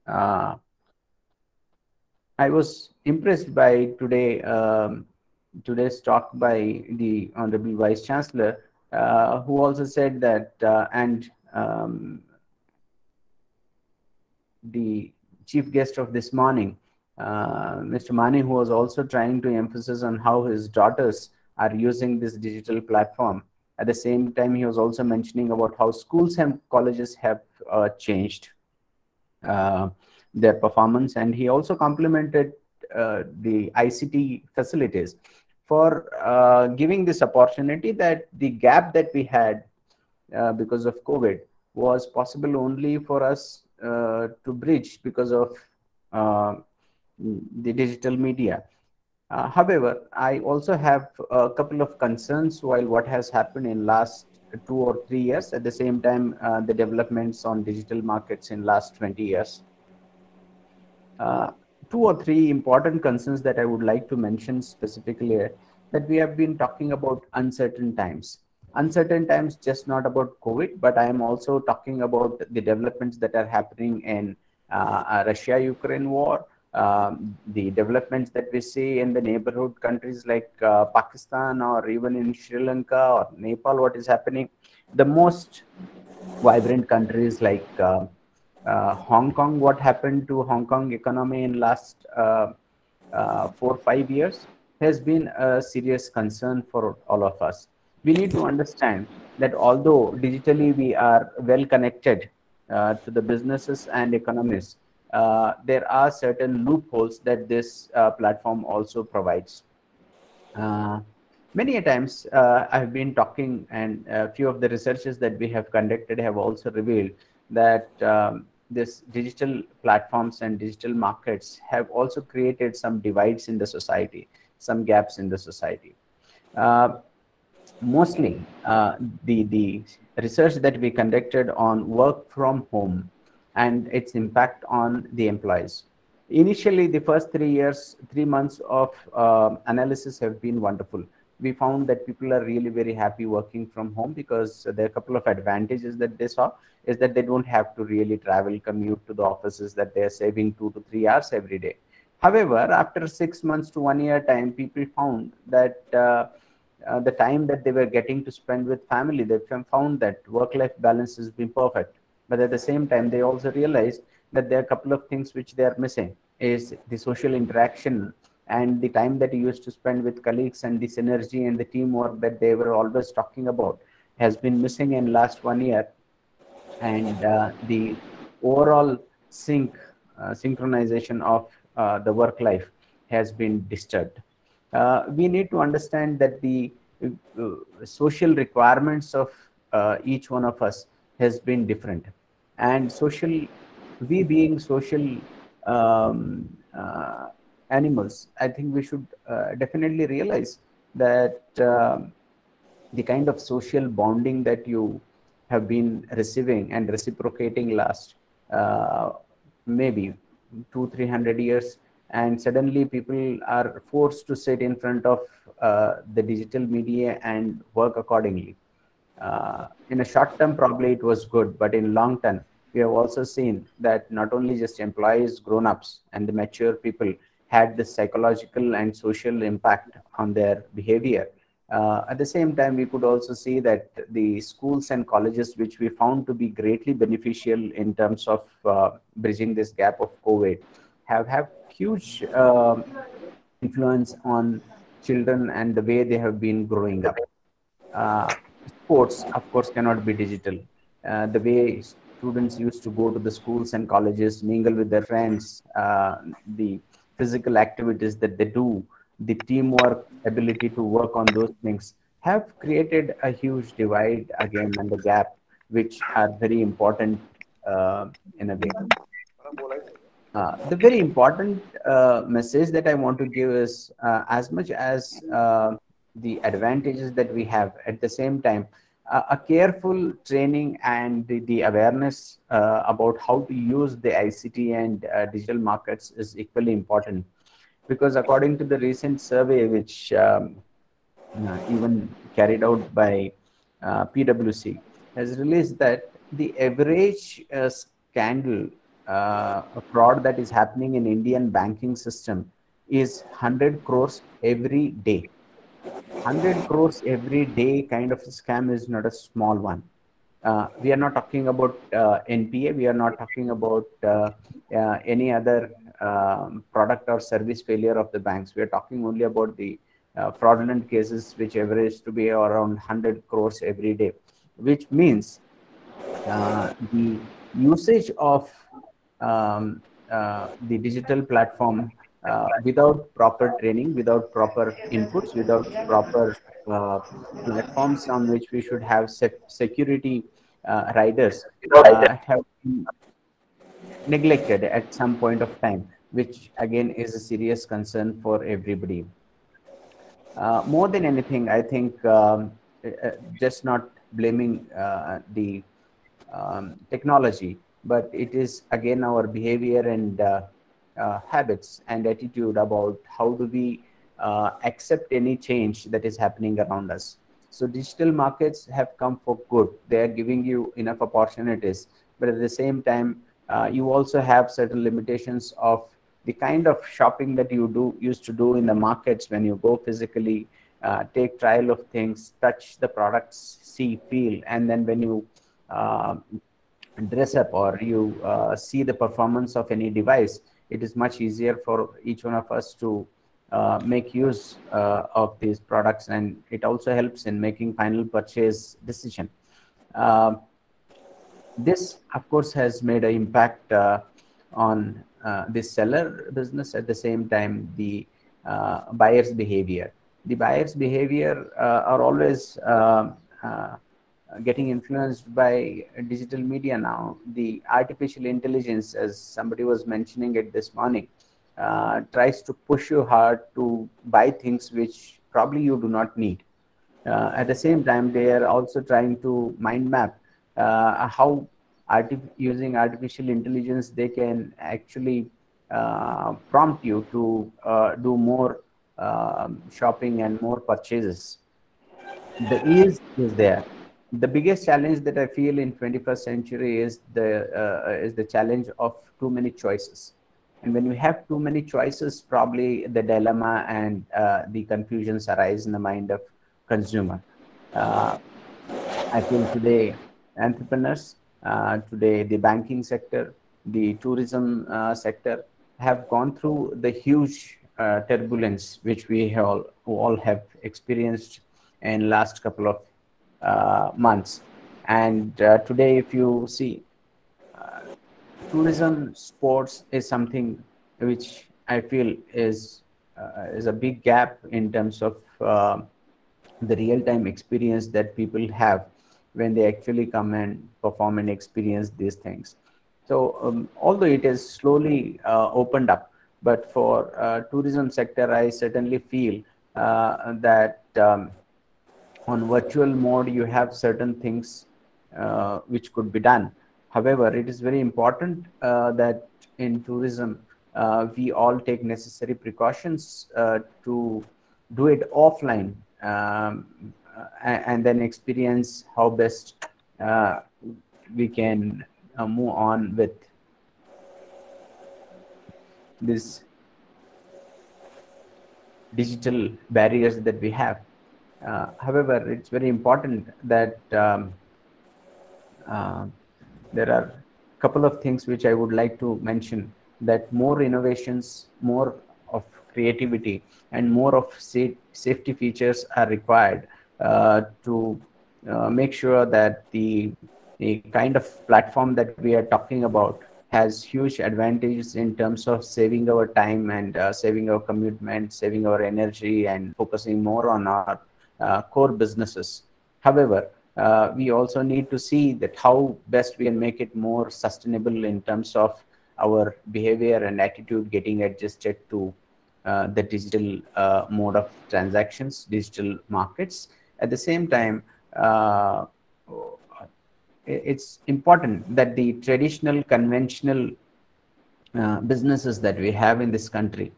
Speaker 11: I was impressed by today's talk by the Honorable Vice Chancellor, who also said that, and the chief guest of this morning, Mr. Mani, who was also trying to emphasize on how his daughters are using this digital platform. At the same time, he was also mentioning about how schools and colleges have changed their performance, and he also complimented the ICT facilities for giving this opportunity, that the gap that we had because of COVID was possible only for us to bridge because of the digital media. However, I also have a couple of concerns while what has happened in last 2 or 3 years, at the same time the developments on digital markets in last 20 years. 2 or 3 important concerns that I would like to mention specifically here, that we have been talking about uncertain times. Uncertain times, just not about COVID, but I am also talking about the developments that are happening in Russia-Ukraine war, the developments that we see in the neighborhood countries like Pakistan, or even in Sri Lanka or Nepal, what is happening. The most vibrant countries like Hong Kong, what happened to Hong Kong economy in last 4-5 years has been a serious concern for all of us. We need to understand that although digitally we are well connected to the businesses and economies, there are certain loopholes that this platform also provides. Many a times I've been talking, and a few of the researches that we have conducted have also revealed that this digital platforms and digital markets have also created some divides in the society, some gaps in the society. Mostly the research that we conducted on work from home and its impact on the employees. Initially, the first 3 years, 3 months of analysis have been wonderful. We found that people are really very happy working from home, because there are a couple of advantages that they saw, is that they don't have to really travel, commute to the offices, that they are saving 2 to 3 hours every day. However, after 6 months to 1 year time, people found that the time that they were getting to spend with family, they found that work-life balance has been perfect. But at the same time, they also realized that there are a couple of things which they are missing, is the social interaction and the time that you used to spend with colleagues, and the synergy and the teamwork that they were always talking about has been missing in last 1 year. And the overall synchronization of the work life has been disturbed. We need to understand that the social requirements of each one of us has been different, and we being social animals, I think we should definitely realize that the kind of social bonding that you have been receiving and reciprocating last maybe 200-300 years, and suddenly people are forced to sit in front of the digital media and work accordingly. In a short term, probably it was good, but in long term, we have also seen that not only just employees, grown-ups, and the mature people had the psychological and social impact on their behavior. At the same time, we could also see that the schools and colleges, which we found to be greatly beneficial in terms of bridging this gap of COVID, have huge influence on children and the way they have been growing up. Sports, of course, cannot be digital. The way students used to go to the schools and colleges, mingle with their friends, the physical activities that they do, the teamwork ability to work on those things have created a huge divide again and the gap, which are very important in a way. The very important message that I want to give is as much as the advantages that we have, at the same time, a careful training and the awareness about how to use the ICT and digital markets is equally important. Because according to the recent survey, which even carried out by PwC, has released that the average scandal, a fraud that is happening in Indian banking system is 100 crores every day. 100 crores every day kind of a scam is not a small one. We are not talking about NPA. We are not talking about any other product or service failure of the banks. We are talking only about the fraudulent cases, which average to be around 100 crores every day, which means the usage of the digital platform without proper training, without proper inputs, without proper platforms on which we should have security riders have been neglected at some point of time, which again is a serious concern for everybody. More than anything, I think just not blaming the technology, but it is again our behavior and habits and attitude about how do we accept any change that is happening around us. So digital markets have come for good. They are giving you enough opportunities, but at the same time, you also have certain limitations of the kind of shopping that you used to do in the markets when you go physically, take trial of things, touch the products, see, feel, and then when you dress up or you see the performance of any device, it is much easier for each one of us to make use of these products, and it also helps in making final purchase decision. This, of course, has made an impact on the seller business. At the same time, the buyer's behavior. The buyer's behavior are always getting influenced by digital media now. The artificial intelligence, as somebody was mentioning it this morning, tries to push you hard to buy things which probably you do not need. At the same time, they are also trying to mind map how using artificial intelligence they can actually prompt you to do more shopping and more purchases. The ease is there. The biggest challenge that I feel in 21st century is the challenge of too many choices. And when you have too many choices, probably the dilemma and the confusions arise in the mind of consumer. I feel today entrepreneurs, today the banking sector, the tourism sector have gone through the huge turbulence which we all have experienced in last couple of months. And today, if you see, tourism sports is something which I feel is a big gap in terms of the real-time experience that people have when they actually come and perform and experience these things. So although it is slowly opened up, but for tourism sector, I certainly feel that on virtual mode, you have certain things which could be done. However, it is very important that in tourism, we all take necessary precautions to do it offline and then experience how best we can move on with this digital barriers that we have. However, it's very important that there are a couple of things which I would like to mention, that more innovations, more of creativity, and more of safety features are required to make sure that the kind of platform that we are talking about has huge advantages in terms of saving our time and saving our commitment, saving our energy, and focusing more on our core businesses. However, we also need to see that how best we can make it more sustainable in terms of our behavior and attitude getting adjusted to the digital mode of transactions, digital markets. At the same time, it's important that the traditional, conventional businesses that we have in this country,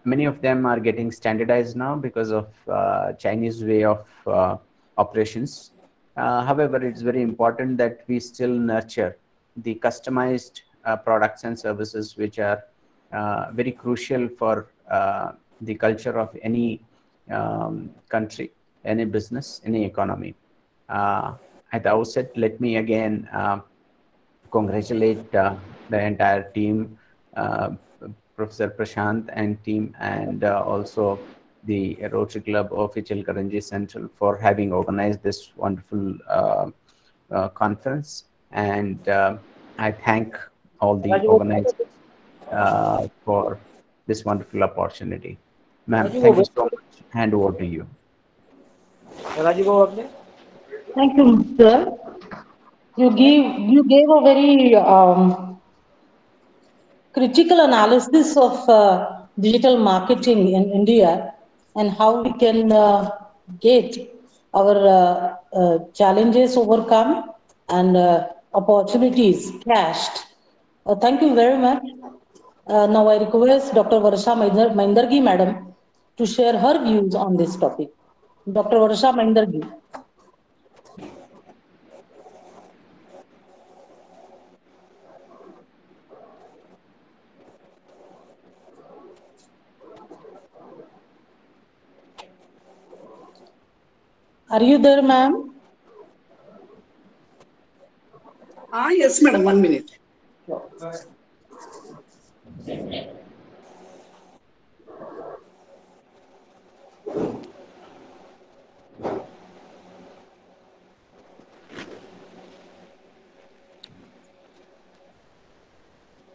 Speaker 11: many of them are getting standardized now because of Chinese way of operations. However, it's very important that we still nurture the customized products and services which are very crucial for the culture of any country, any business, any economy. At the outset, let me again congratulate the entire team, Professor Prashant and team, and also the Rotary Club of Ichalkaranji Central for having organized this wonderful conference. And I thank all the organizers for this wonderful opportunity. Ma'am, thank you so much. Hand over to you.
Speaker 1: Thank you, sir. You gave a very critical analysis of digital marketing in India and how we can get our challenges overcome and opportunities cashed. Thank you very much. Now I request Dr. Varsha Maindargi Madam to share her views on this topic. Dr. Varsha Maindargi. Are you there, ma'am?
Speaker 14: Yes, madam. 1 minute.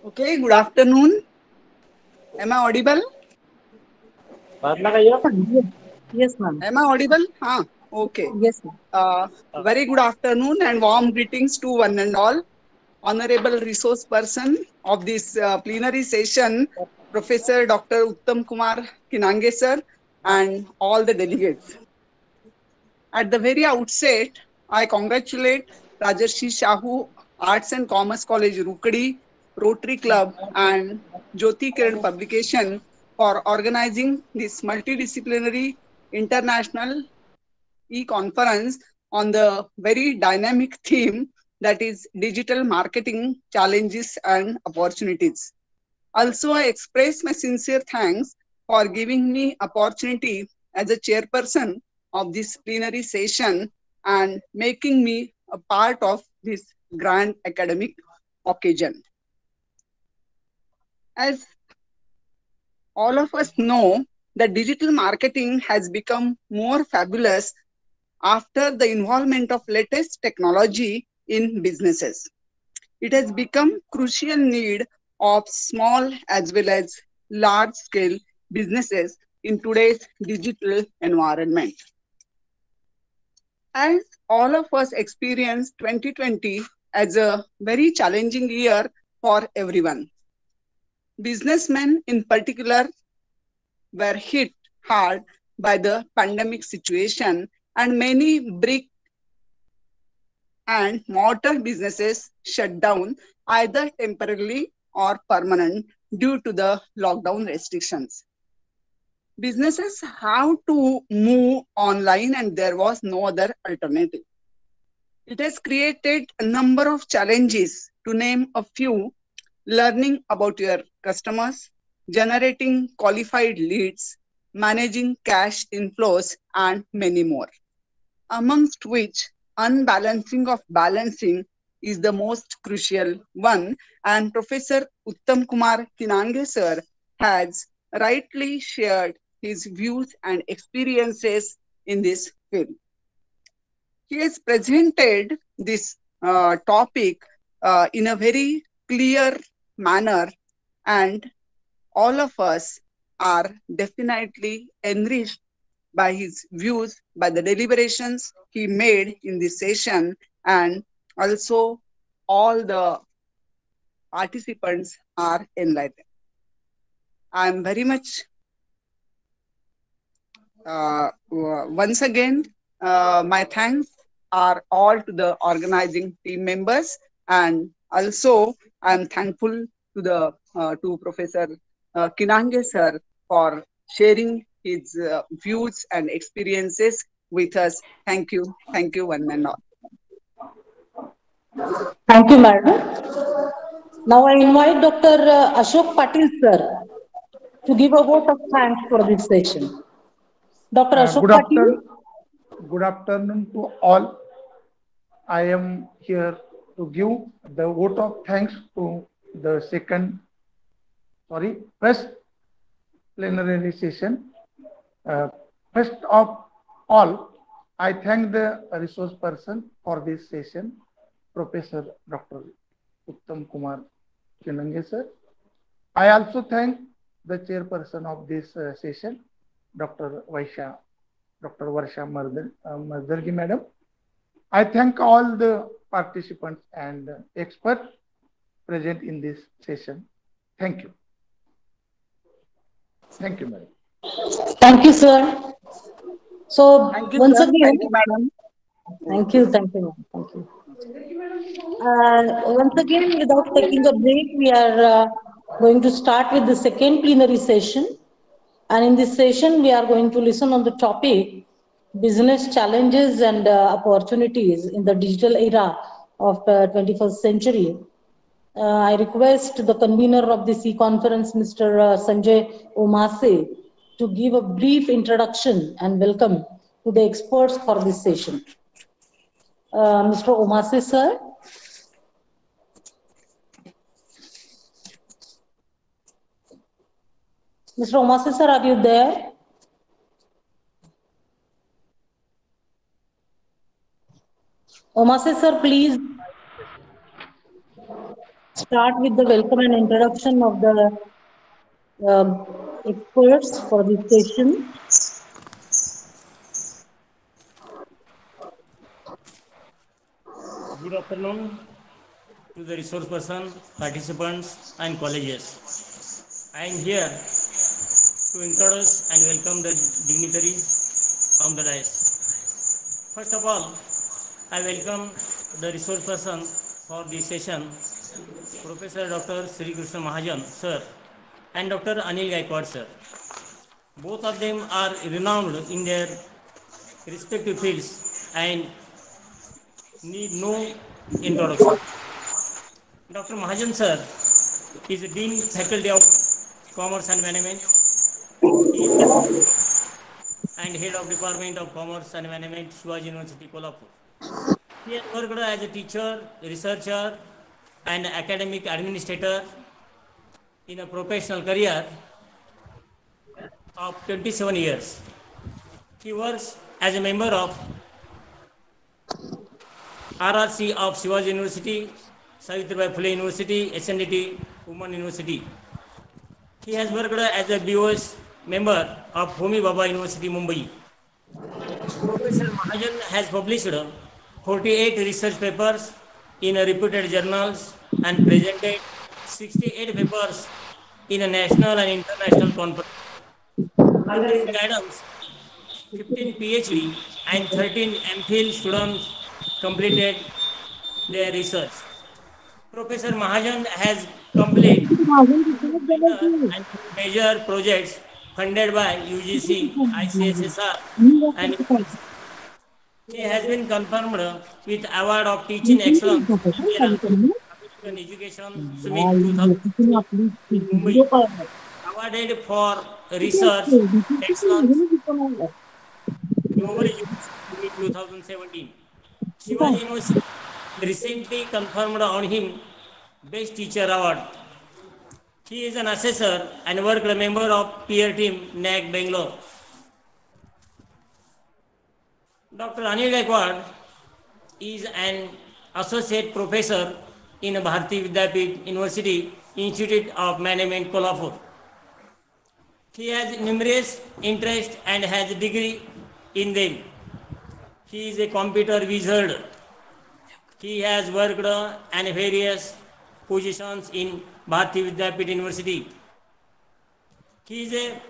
Speaker 14: Okay, good afternoon. Am I audible?
Speaker 1: Yes, ma'am.
Speaker 14: Am I audible? Okay.
Speaker 1: Yes, ma'am.
Speaker 14: Very good afternoon and warm greetings to one and all. Honorable resource person of this plenary session, Professor Dr. Uttam Kumar Kinange sir, and all the delegates. At the very outset, I congratulate Rajarshi Shahu Arts and Commerce College, Rukadi, Rotary Club, and Jyotikiran publication for organizing this multidisciplinary international e-conference on the very dynamic theme, that is digital marketing challenges and opportunities. Also, I express my sincere thanks for giving me opportunity as a chairperson of this plenary session and making me a part of this grand academic occasion. As all of us know, that digital marketing has become more fabulous after the involvement of latest technology in businesses. It has become crucial need of small as well as large scale businesses in today's digital environment. As all of us experienced 2020 as a very challenging year for everyone. Businessmen in particular were hit hard by the pandemic situation, and many brick and mortar businesses shut down either temporarily or permanent due to the lockdown restrictions. Businesses have to move online and there was no other alternative. It has created a number of challenges, to name a few: learning about your customers, generating qualified leads, managing cash inflows, and many more. Amongst which, unbalancing of balancing is the most crucial one, and Professor Uttam Kumar Kinange sir has rightly shared his views and experiences in this field. He has presented this topic in a very clear manner, and all of us are definitely enriched by his views, by the deliberations he made in this session, and also all the participants are enlightened. I am very much once again, my thanks are all to the organizing team members, and also I am thankful to the to Professor Kinange sir for sharing his views and experiences with us. Thank you, one and all.
Speaker 1: Thank you, madam. Now I invite Dr. Ashok Patil sir to give a vote of thanks for this session. Dr. Ashok Patil.
Speaker 15: Good afternoon to all. I am here to give the vote of thanks to the first plenary session. First of all, I thank the resource person for this session, Professor Dr. Uttam Kumar Kinange sir. I also thank the chairperson of this session, Dr. Varsha Mardargi madam. I thank all the participants and experts present in this session. Thank you. Thank you, madam.
Speaker 1: Thank you, sir. So
Speaker 14: thank you,
Speaker 1: once
Speaker 14: sir.
Speaker 1: again,
Speaker 14: thank you, madam.
Speaker 1: Thank you, thank you, thank you. Once again, without taking a break, we are going to start with the second plenary session. And in this session, we are going to listen on the topic business challenges and opportunities in the digital era of the 21st century. I request the convener of this e-conference, Mr. Sanjay Omase, to give a brief introduction and welcome to the experts for this session. Mr. Omase, sir. Mr. Omase, sir, are you there? Omase, sir, please start with the welcome and introduction of the experts for this session.
Speaker 16: Good afternoon to the resource person, participants, and colleges. I am here to introduce and welcome the dignitaries on the dais. First of all, I welcome the resource person for this session, Professor Dr. Sri Krishna Mahajan, sir, and Dr. Anil Gaikwad, sir. Both of them are renowned in their respective fields and need no introduction. Dr. Mahajan, sir, is the Dean Faculty of Commerce and Management. He is and Head of Department of Commerce and Management, Shivaji University, Kolhapur. He has worked as a teacher, researcher, and academic administrator in a professional career of 27 years. He works as a member of RRC of Shivaji University, Savitribai Phule University, SNDT Women University. He has worked as a BOS member of Homi Baba University, Mumbai. Professor Mahajan has published 48 research papers in reputed journals and presented 68 papers in a national and international conference. Under his guidance, 15 PhD and 13 MPhil students completed their research. Professor Mahajan has completed and major projects funded by UGC, ICSSR, and he has been confirmed with Award of Teaching Excellence in American Education Summit 2016 in Mumbai, awarded for research, excellence, global university in 2017. Shivaji University recently confirmed on him Best Teacher Award. He is an assessor and worked a member of peer team NAC Bangalore. Dr. Anil Gaikwad is an associate professor in Bharati Vidyapith University Institute of Management, Kolhapur. He has numerous interests and has a degree in them. He is a computer wizard. He has worked in various positions in Bharati Vidyapith University. He is a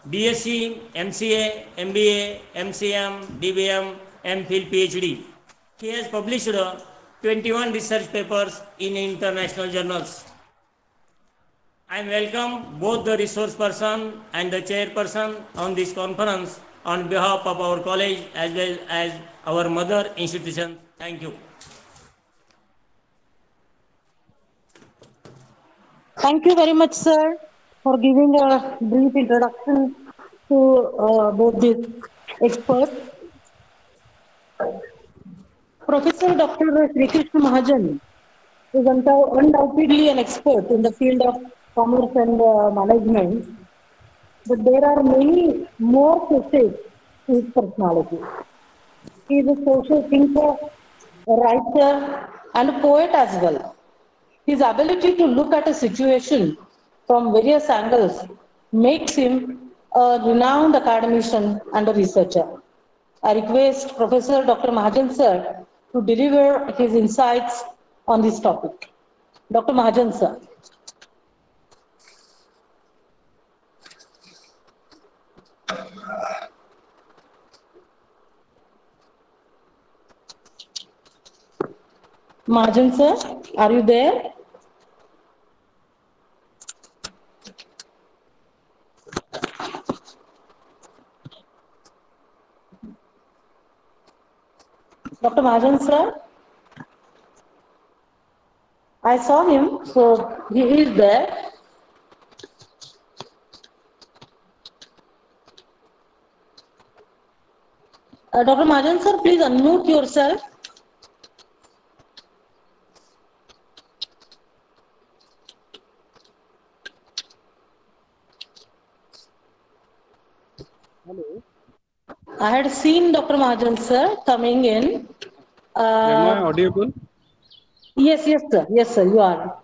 Speaker 16: BSc, MCA, MBA, MCM, DBM, MPhil, PhD. He has published 21 research papers in international journals. I welcome both the resource person and the chairperson on this conference on behalf of our college as well as our mother institution. Thank you.
Speaker 1: Thank you very much, sir, for giving a brief introduction to both these experts. Professor Dr. Sri Krishna Mahajan is undoubtedly an expert in the field of commerce and management, but there are many more facets to his personality. He is a social thinker, a writer, and a poet as well. His ability to look at a situation from various angles makes him a renowned academician and a researcher. I request Professor Dr. Mahajan sir to deliver his insights on this topic. Dr. Mahajan sir. Mahajan sir, are you there? Dr. Mahajan sir, I saw him, so he is there. Dr. Mahajan sir, please unmute yourself.
Speaker 17: Hello.
Speaker 1: I had seen Dr. Mahajan sir coming in.
Speaker 17: Am I audible?
Speaker 1: Yes, sir. Yes, sir, you are.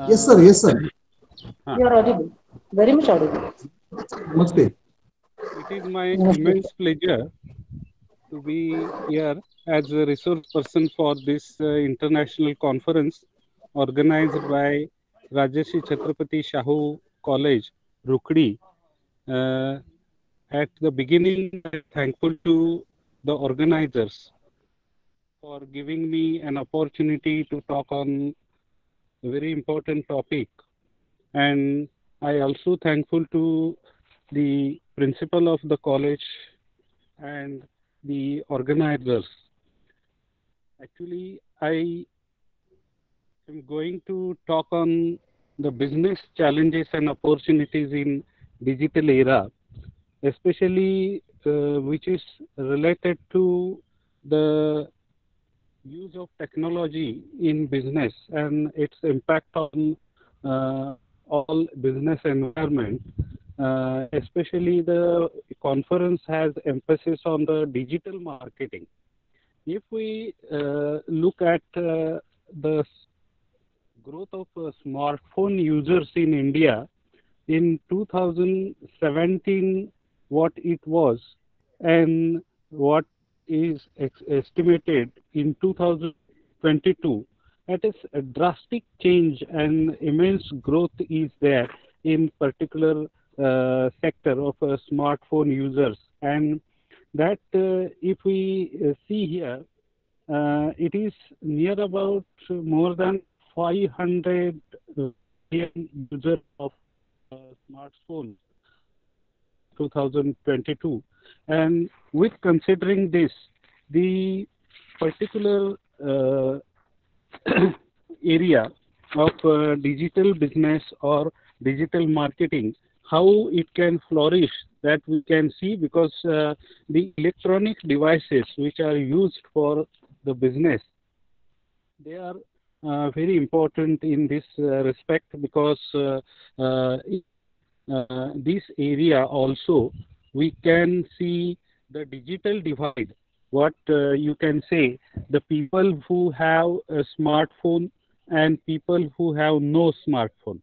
Speaker 5: Yes, sir. Yes, sir.
Speaker 1: You are audible. Very much audible.
Speaker 5: Namaste.
Speaker 17: It is my immense pleasure to be here as a resource person for this international conference organized by Rajarshi Shahu College, Rukadi. At the beginning, I'm thankful to the organizers for giving me an opportunity to talk on a very important topic. And I also thankful to the principal of the college and the organizers. Actually, I am going to talk on the business challenges and opportunities in digital era, especially which is related to the use of technology in business and its impact on all business environment. Especially the conference has emphasis on the digital marketing. If we look at the growth of smartphone users in India in 2017, what it was and what is estimated in 2022, that is a drastic change and immense growth is there in particular sector of smartphone users. And that if we see here, it is near about more than 500 million users of smartphones 2022. And with considering this, the particular area of digital business or digital marketing, how it can flourish, that we can see, because the electronic devices which are used for the business, they are very important in this respect, because in this area also we can see the digital divide. What you can say, the people who have a smartphone and people who have no smartphone.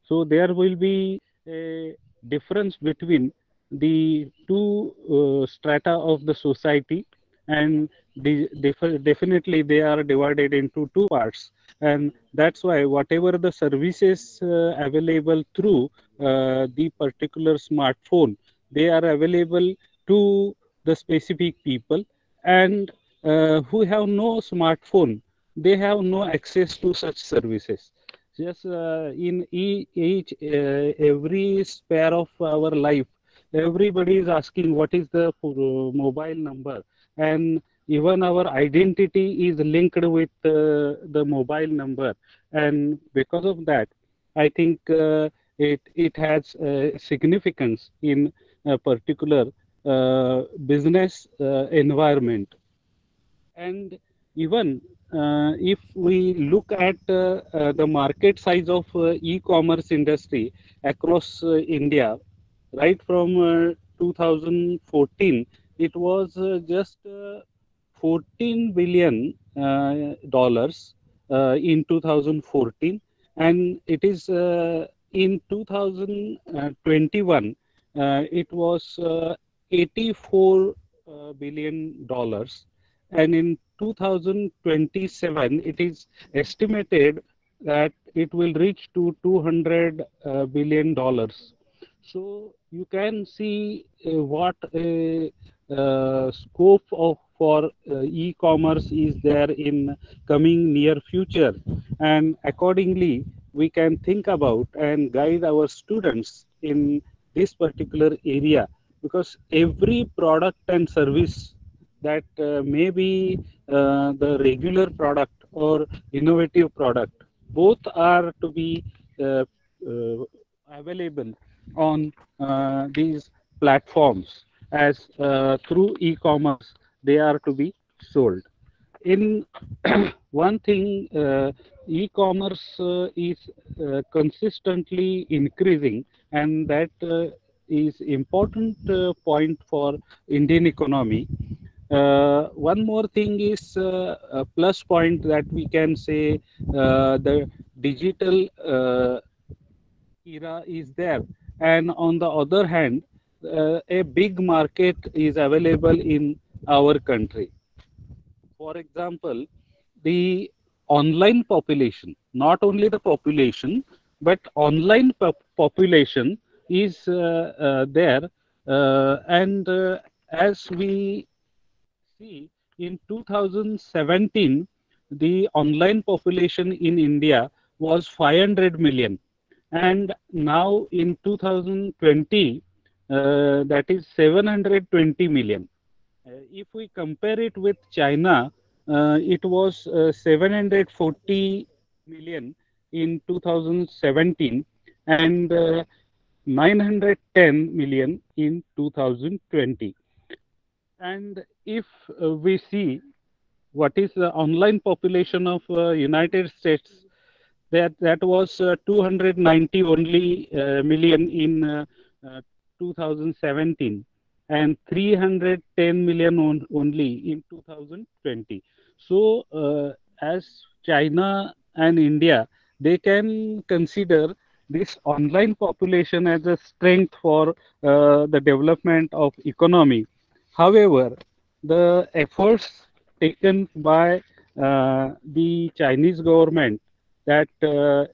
Speaker 17: So there will be a difference between the two strata of the society, and definitely they are divided into two parts, and that's why whatever the services available through the particular smartphone, they are available to the specific people, and who have no smartphone, they have no access to such services. Just in each every sphere of our life, everybody is asking what is the mobile number, and even our identity is linked with the mobile number, and because of that, I think it has significance in a particular business environment. And even if we look at the market size of e-commerce industry across India, right from 2014, it was just 14 billion dollars in 2014, and it is in 2021 it was 84 billion dollars, and in 2027 it is estimated that it will reach to 200 billion dollars. So you can see what a scope of for e-commerce is there in coming near future, and accordingly we can think about and guide our students in this particular area, because every product and service that may be the regular product or innovative product, both are to be uh, available on these platforms, as through e-commerce they are to be sold. In one thing, e-commerce is consistently increasing, and that is important point for Indian economy. One more thing is a plus point that we can say, the digital era is there, and on the other hand, a big market is available in our country. For example, the online population, not only the population, but online population is there, and as we see, in 2017, the online population in India was 500 million, and now in 2020, that is 720 million. If we compare it with China, it was 740 million in 2017, and 910 million in 2020. And if we see what is the online population of United States, that was 290 only million in 2017, and 310 million only in 2020. So as China and India, they can consider this online population as a strength for the development of economy. However, the efforts taken by the Chinese government, that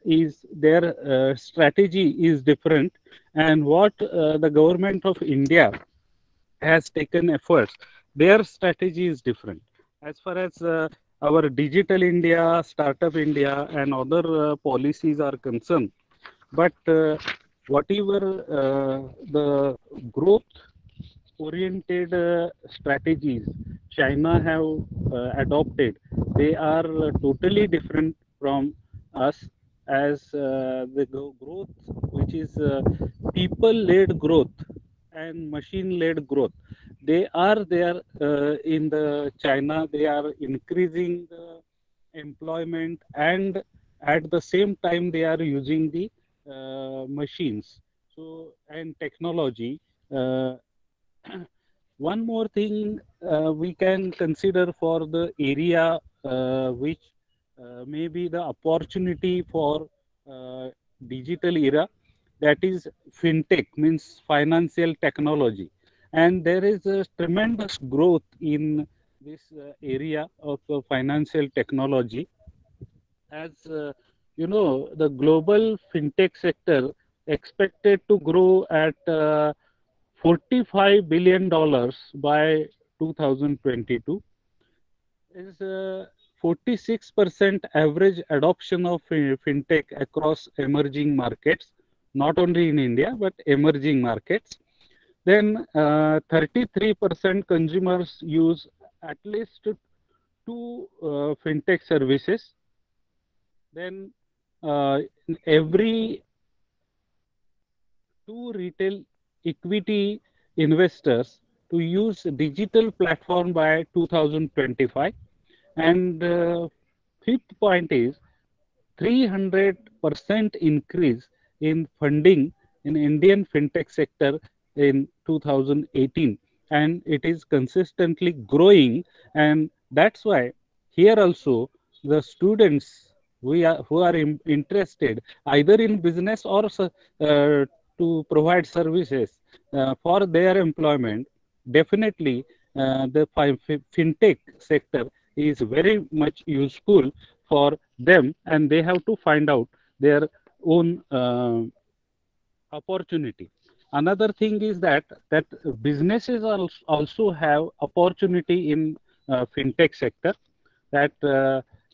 Speaker 17: is their strategy is different, and what the government of India has taken efforts, their strategy is different. As far as our digital India, startup India, and other policies are concerned, but whatever the growth oriented strategies China have adopted, they are totally different from us. as the growth which is people-led growth and machine-led growth. They are there in the China. They are increasing the employment, and at the same time they are using the machines and technology. Uh, One more thing we can consider for the area which may be the opportunity for digital era, that is fintech, means financial technology, and there is a tremendous growth in this area of financial technology. As you know, the global fintech sector expected to grow at $45 billion by 2022. Is 46% average adoption of fintech across emerging markets, not only in India but emerging markets. Then 33% consumers use at least two fintech services. Then every two retail equity investors to use digital platform by 2025. And fifth point is 300% increase in funding in Indian fintech sector in 2018, and it is consistently growing. And that's why here also the students who are interested either in business or to provide services for their employment, definitely the fintech sector is very much useful for them, and they have to find out their own opportunity. Another thing is that businesses also have opportunity in fintech sector, that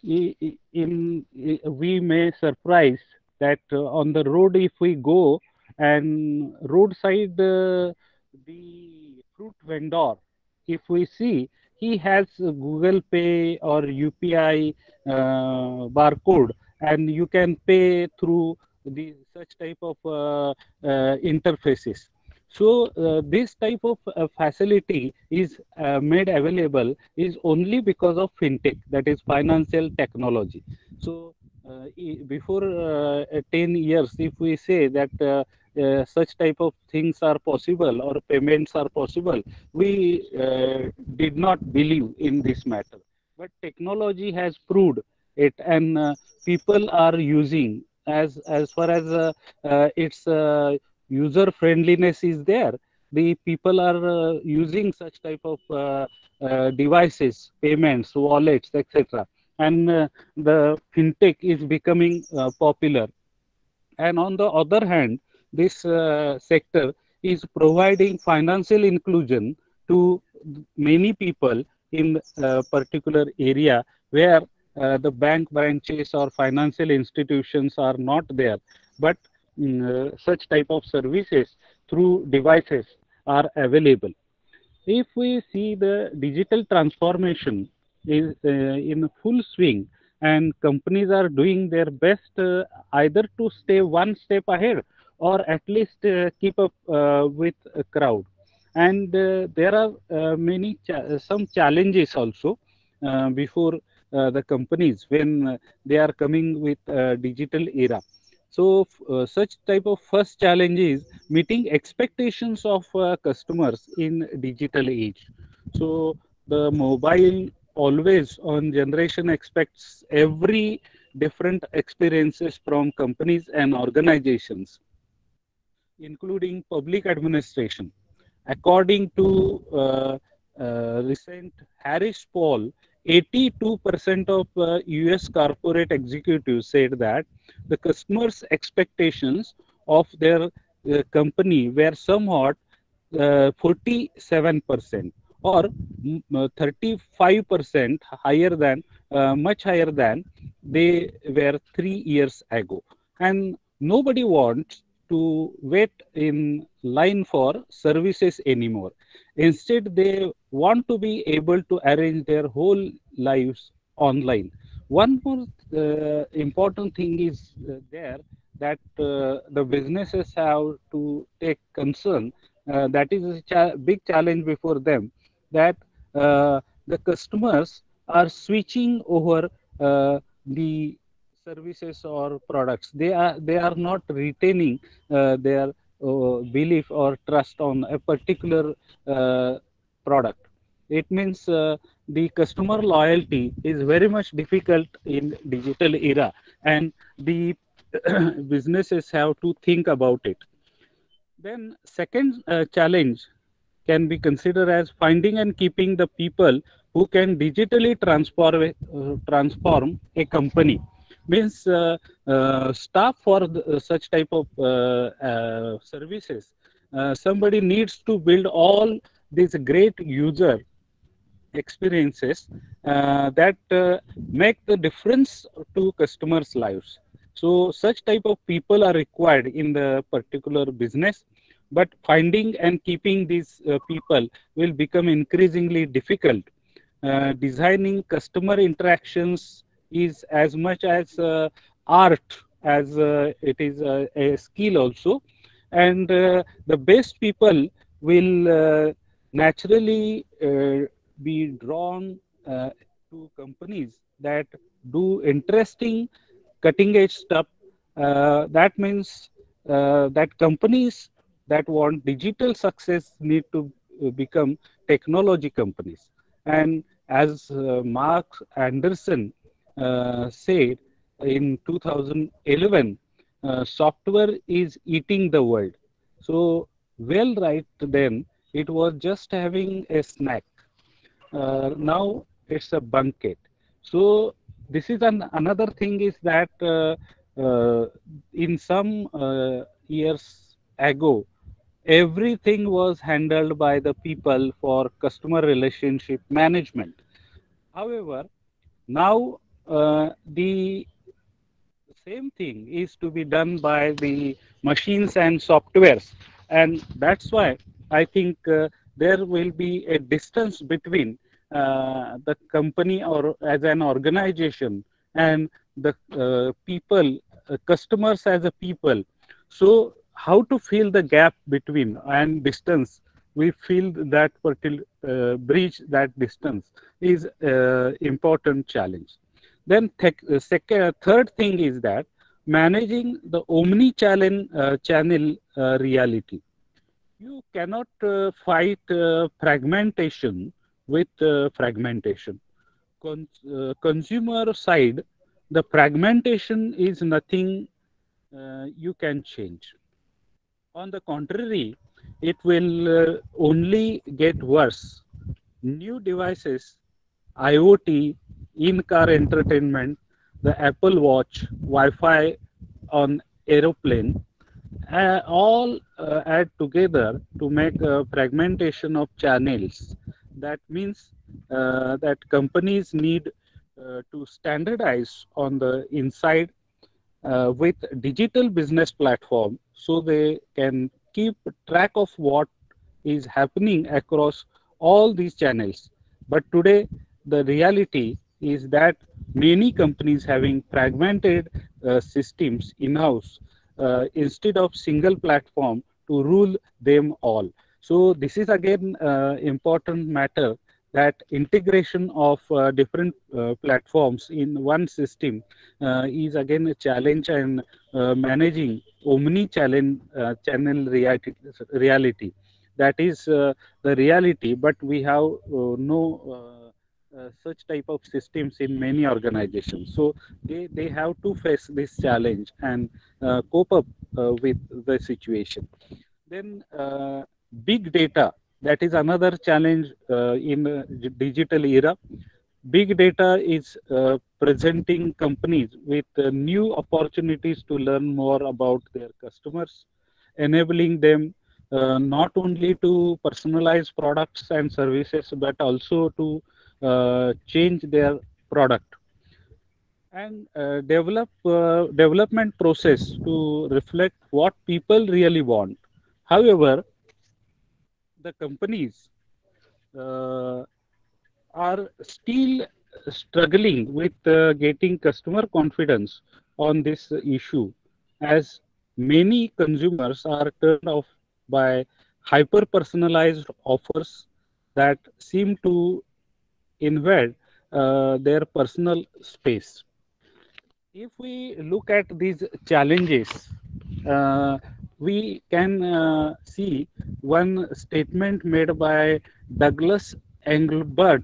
Speaker 17: we may surprise that on the road, if we go and roadside the fruit vendor, if we see, he has Google Pay or UPI barcode, and you can pay through the such type of interfaces. So this type of facility is made available is only because of fintech, that is financial technology. So before 10 years, if we say that such type of things are possible or payments are possible, we did not believe in this matter. But technology has proved it, and people are using as far as its user friendliness is there. The people are using such type of devices, payments, wallets, etc. And the fintech is becoming popular. And on the other hand, this sector is providing financial inclusion to many people in a particular area where the bank branches or financial institutions are not there, but such type of services through devices are available. If we see the digital transformation is in full swing, and companies are doing their best either to stay one step ahead or at least keep up with a crowd. And there are some challenges also before the companies when they are coming with digital era. So such type of first challenge is meeting expectations of customers in digital age. So the mobile always on generation expects every different experiences from companies and organizations, including public administration. According to recent Harris poll, 82% of US corporate executives said that the customers' expectations of their company were somewhat 47%, or 35% higher than, much higher than they were 3 years ago. And nobody wants to wait in line for services anymore. Instead, they want to be able to arrange their whole lives online. One more important thing is there that the businesses have to take concern. That is a big challenge before them, that the customers are switching over the services or products. They are not retaining their belief or trust on a particular product. It means the customer loyalty is very much difficult in digital era, and the businesses have to think about it. Then second challenge can be considered as finding and keeping the people who can digitally transform a company. Means staff for such type of services. Somebody needs to build all these great user experiences that make the difference to customers' lives. So such type of people are required in the particular business, but finding and keeping these people will become increasingly difficult. Designing customer interactions is as much as art as it is a skill also, and the best people will naturally be drawn to companies that do interesting cutting edge stuff. That means that companies that want digital success need to become technology companies. And as Mark Anderson said in 2011, software is eating the world. So, well, right then, it was just having a snack. Now it's a banquet. So this is another thing is that in some years ago, everything was handled by the people for customer relationship management. However, now the same thing is to be done by the machines and softwares, and that's why I think there will be a distance between the company or as an organization and the people, customers as a people. So how to fill the gap between and distance, we feel that particular bridge that distance is important challenge. Then third thing is that managing the omni-channel channel reality. You cannot fight fragmentation with fragmentation. Consumer side, the fragmentation is nothing you can change. On the contrary, it will only get worse. New devices, IoT, in-car entertainment, the Apple Watch, Wi-Fi on aeroplane, all add together to make a fragmentation of channels. That means that companies need to standardize on the inside with digital business platform, so they can keep track of what is happening across all these channels. But today the reality is that many companies having fragmented systems in-house instead of single platform to rule them all. So this is again important matter, that integration of different platforms in one system is again a challenge, and managing channel reality. That is the reality, but we have no such type of systems in many organizations. So they have to face this challenge and cope up with the situation. Then big data, that is another challenge in digital era. Big data is presenting companies with new opportunities to learn more about their customers, enabling them not only to personalize products and services, but also to change their product and development process to reflect what people really want. However, the companies are still struggling with getting customer confidence on this issue, as many consumers are turned off by hyper personalized offers that seem to invade their personal space. If we look at these challenges, we can see one statement made by Douglas Engelbart,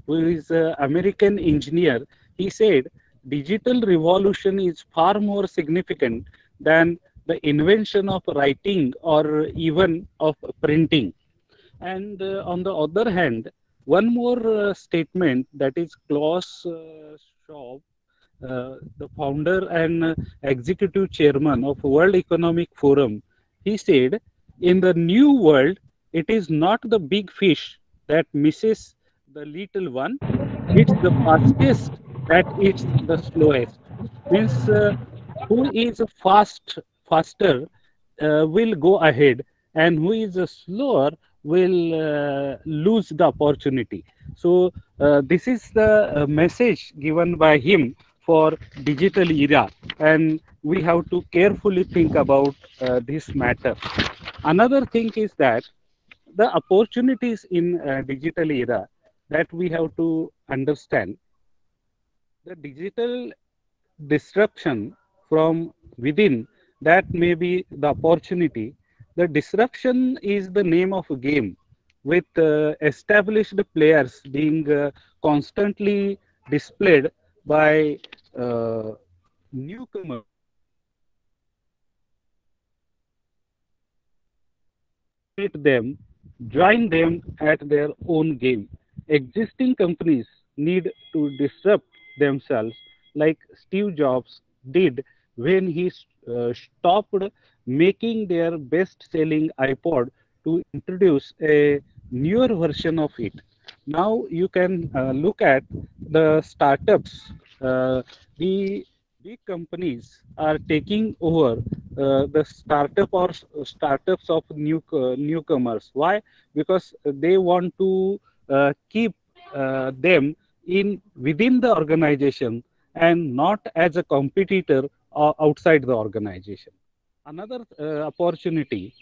Speaker 17: who is an American engineer. He said, digital revolution is far more significant than the invention of writing or even of printing. And on the other hand, one more statement, that is Klaus Schwab, the founder and executive chairman of World Economic Forum. He said, in the new world, it is not the big fish that misses the little one, it's the fastest that it's the slowest. Means who is faster will go ahead, and who is slower will lose the opportunity. So this is the message given by him for digital era, and we have to carefully think about this matter. Another thing is that the opportunities in digital era that we have to understand, the digital disruption from within, that may be the opportunity. The disruption is the name of a game, with established players being constantly displayed by newcomers. Them, join them at their own game. Existing companies need to disrupt themselves, like Steve Jobs did when he stopped making their best selling iPod to introduce a newer version of it. Now you can look at the startups. The big companies are taking over the startups of newcomers. Why? Because they want to keep them in within the organization and not as a competitor outside the organization. Another opportunity,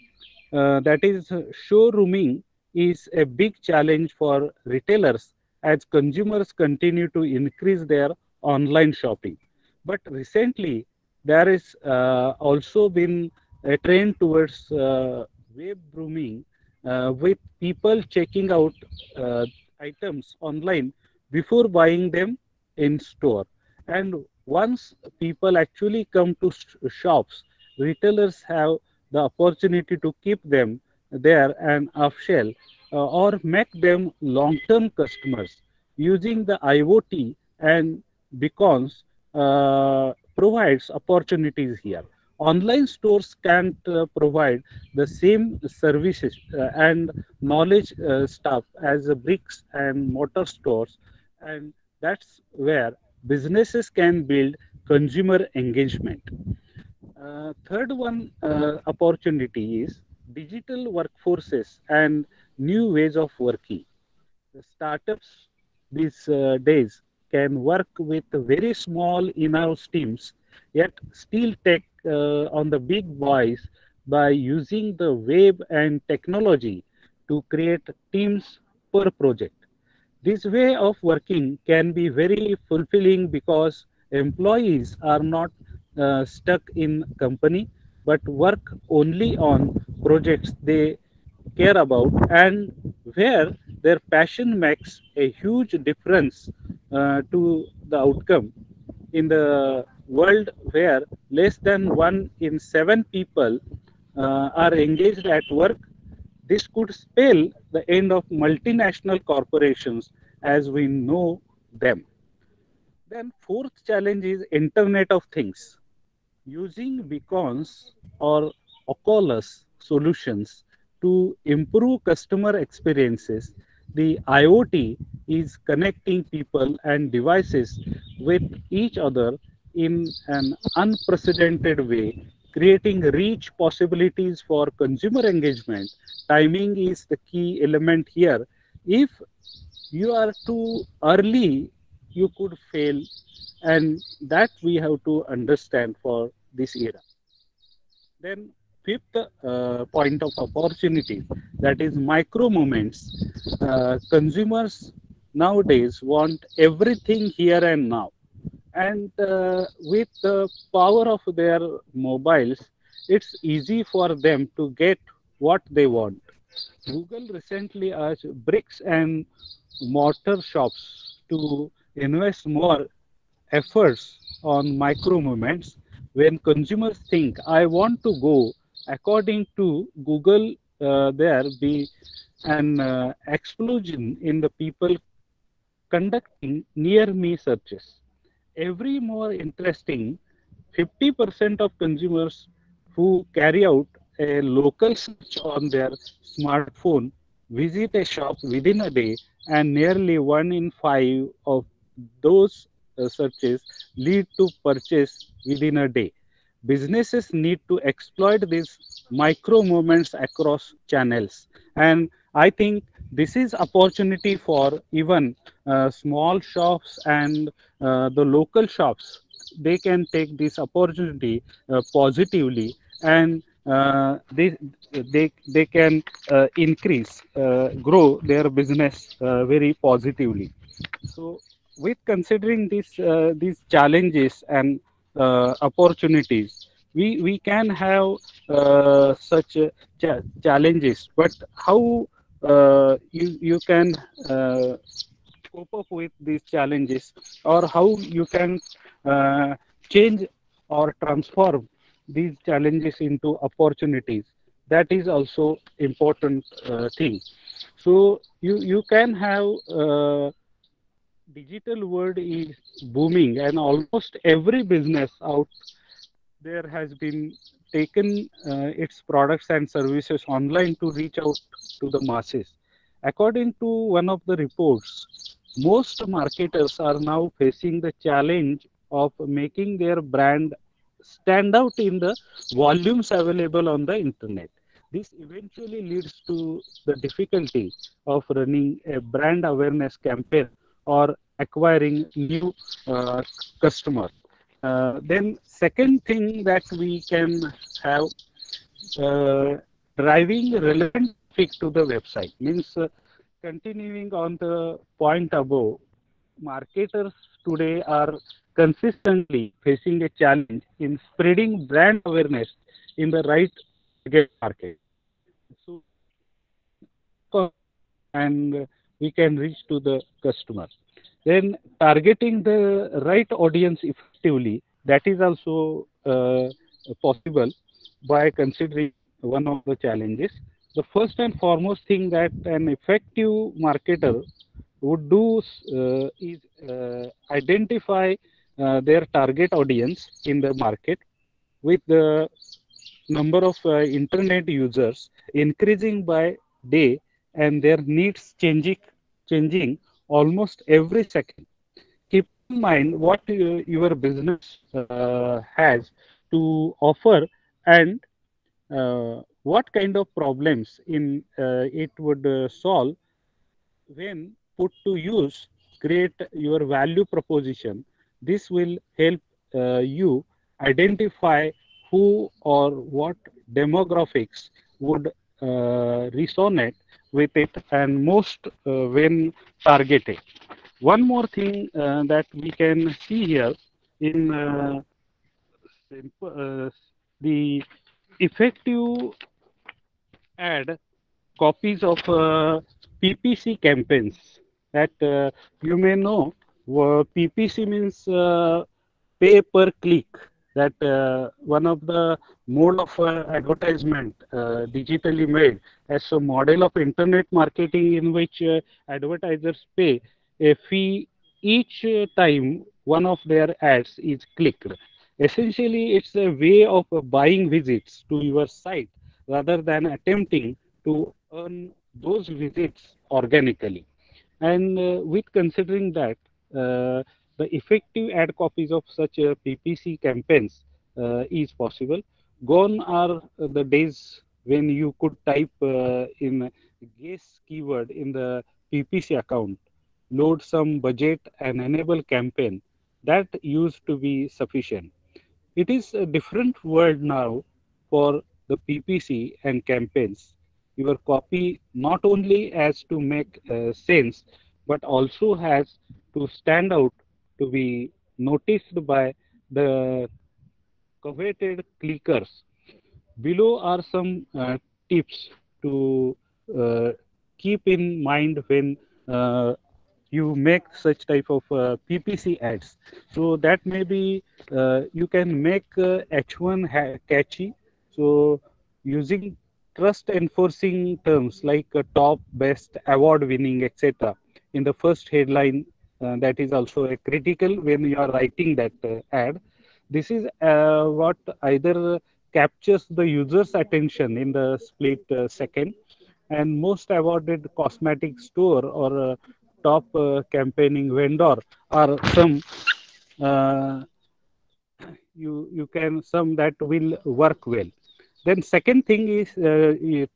Speaker 17: that is showrooming, is a big challenge for retailers as consumers continue to increase their online shopping. But recently, there is also been a trend towards web grooming, with people checking out items online before buying them in store. And once people actually come to shops, retailers have the opportunity to keep them there and upsell or make them long-term customers using the IoT and beacons. Provides opportunities here. Online stores can't provide the same services and knowledge stuff as the bricks and mortar stores, and that's where businesses can build consumer engagement. Third one opportunity is digital workforces and new ways of working. The startups these days can work with very small in-house teams, yet still take on the big boys by using the web and technology to create teams per project. This way of working can be very fulfilling because employees are not stuck in company but work only on projects they care about and where their passion makes a huge difference to the outcome. In the world where less than 1 in 7 people are engaged at work, this could spell the end of multinational corporations as we know them. Then fourth challenge is Internet of Things. Using beacons or Oculus solutions to improve customer experiences, the IoT is connecting people and devices with each other in an unprecedented way, creating rich possibilities for consumer engagement. Timing is the key element here. If you are too early you could fail, and that we have to understand for this era. Then fifth point of opportunity, that is micro moments. Consumers nowadays want everything here and now, and with the power of their mobiles, it's easy for them to get what they want. Google recently asked bricks and mortar shops to invest more efforts on micro movements. When consumers think, I want to go, according to Google, there be an explosion in the people conducting near me searches. Every more interesting, 50% of consumers who carry out a local search on their smartphone visit a shop within a day, and nearly 1 in 5 of those searches lead to purchase within a day. Businesses need to exploit these micro moments across channels, and I think this is opportunity for even small shops and the local shops. They can take this opportunity positively, and they can increase, grow their business very positively. So with considering these challenges and opportunities, we can have such challenges, but how you can cope up with these challenges, or how you can change or transform these challenges into opportunities, that is also important thing. So you can have digital world is booming, and almost every business out there has been taken its products and services online to reach out to the masses. According to one of the reports, most marketers are now facing the challenge of making their brand stand out in the volumes available on the internet. This eventually leads to the difficulty of running a brand awareness campaign or acquiring new customers. Then second thing that we can have, driving relevant traffic to the website, means continuing on the point above, marketers today are consistently facing a challenge in spreading brand awareness in the right target market. So, and we can reach to the customer. Then targeting the right audience effectively, that is also possible by considering one of the challenges. The first and foremost thing that an effective marketer would do is identify their target audience in the market, with the number of internet users increasing by day and their needs changing almost every second. Keep in mind what your business has to offer, and what kind of problems in it would solve. When put to use, create your value proposition. This will help you identify who or what demographics would resonate with it, and most when targeted. One more thing that we can see here in the effective ad copies of PPC campaigns, that you may know. PPC means pay per click, that one of the mode of advertisement digitally made as a model of internet marketing, in which advertisers pay a fee each time one of their ads is clicked. Essentially, it's a way of buying visits to your site rather than attempting to earn those visits organically. And with considering that, the effective ad copies of such PPC campaigns is possible. Gone are the days when you could type in guess keyword in the PPC account load some budget and enable campaign that used to be sufficient. It is a different world now for the PPC and campaigns. Your copy not only has to make sense, but also has to stand out to be noticed by the coveted clickers. Below are some tips to uh, keep in mind when uh, you make such type of PPC ads. So that may be you can make H1 catchy. So using trust enforcing terms like top, best, award winning, etc. in the first headline, that is also a critical when you are writing that ad. This is what either captures the user's attention in the split second, and most awarded cosmetic store or top campaigning vendor are some uh, you can some that will work well. Then second thing is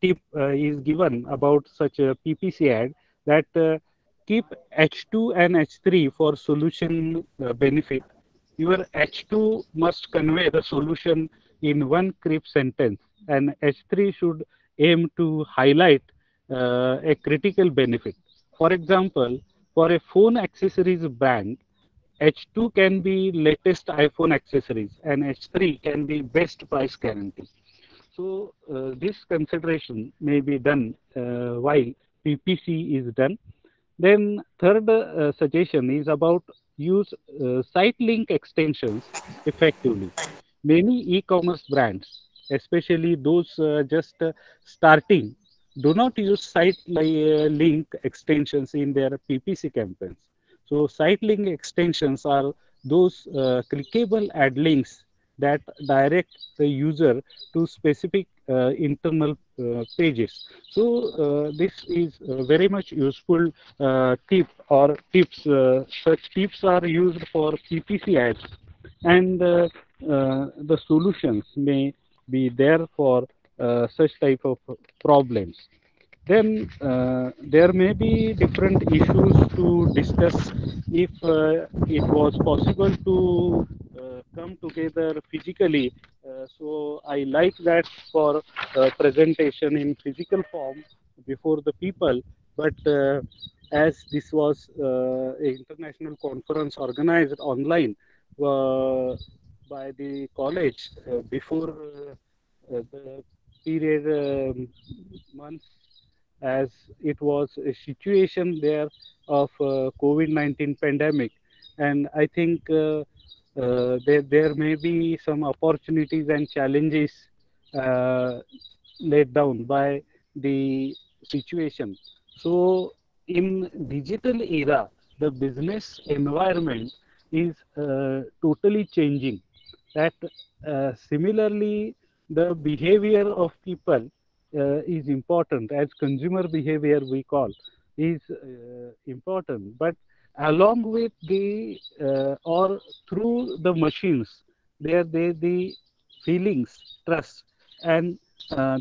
Speaker 17: tip is given about such a PPC ad that keep H2 and H3 for solution benefit. Your H2 must convey the solution in one crisp sentence, and H3 should aim to highlight a critical benefit. For example, for a phone accessories brand, H2 can be latest iPhone accessories and H3 can be best price guarantee. So this consideration may be done while PPC is done. Then third suggestion is about use site link extensions effectively. Many e-commerce brands, especially those just starting, do not use site link extensions in their PPC campaigns. So site link extensions are those clickable ad links that direct the user to specific internal pages. So this is very much useful tip or tips. Such tips are used for PPC ads, and the solutions may be there for such type of problems. Then there may be different issues to discuss if it was possible to come together physically. So I like that for presentation in physical form before the people. But as this was an international conference organized online by the college before the period months, as it was a situation there of COVID-19 pandemic. And I think there may be some opportunities and challenges uh, laid down by the situation. So in digital era, the business environment is totally changing. That similarly, the behavior of people is important, as consumer behavior we call is important, but along with the or through the machines, there the feelings, trust, and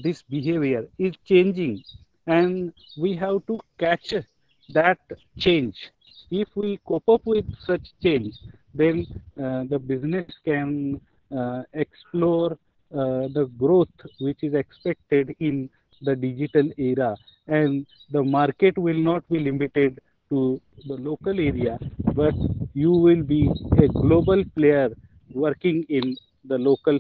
Speaker 17: this behavior is changing, and we have to catch that change. If we cope up with such change, then the business can explore the growth which is expected in the digital era, and the market will not be limited to the local area, but you will be a global player working in the local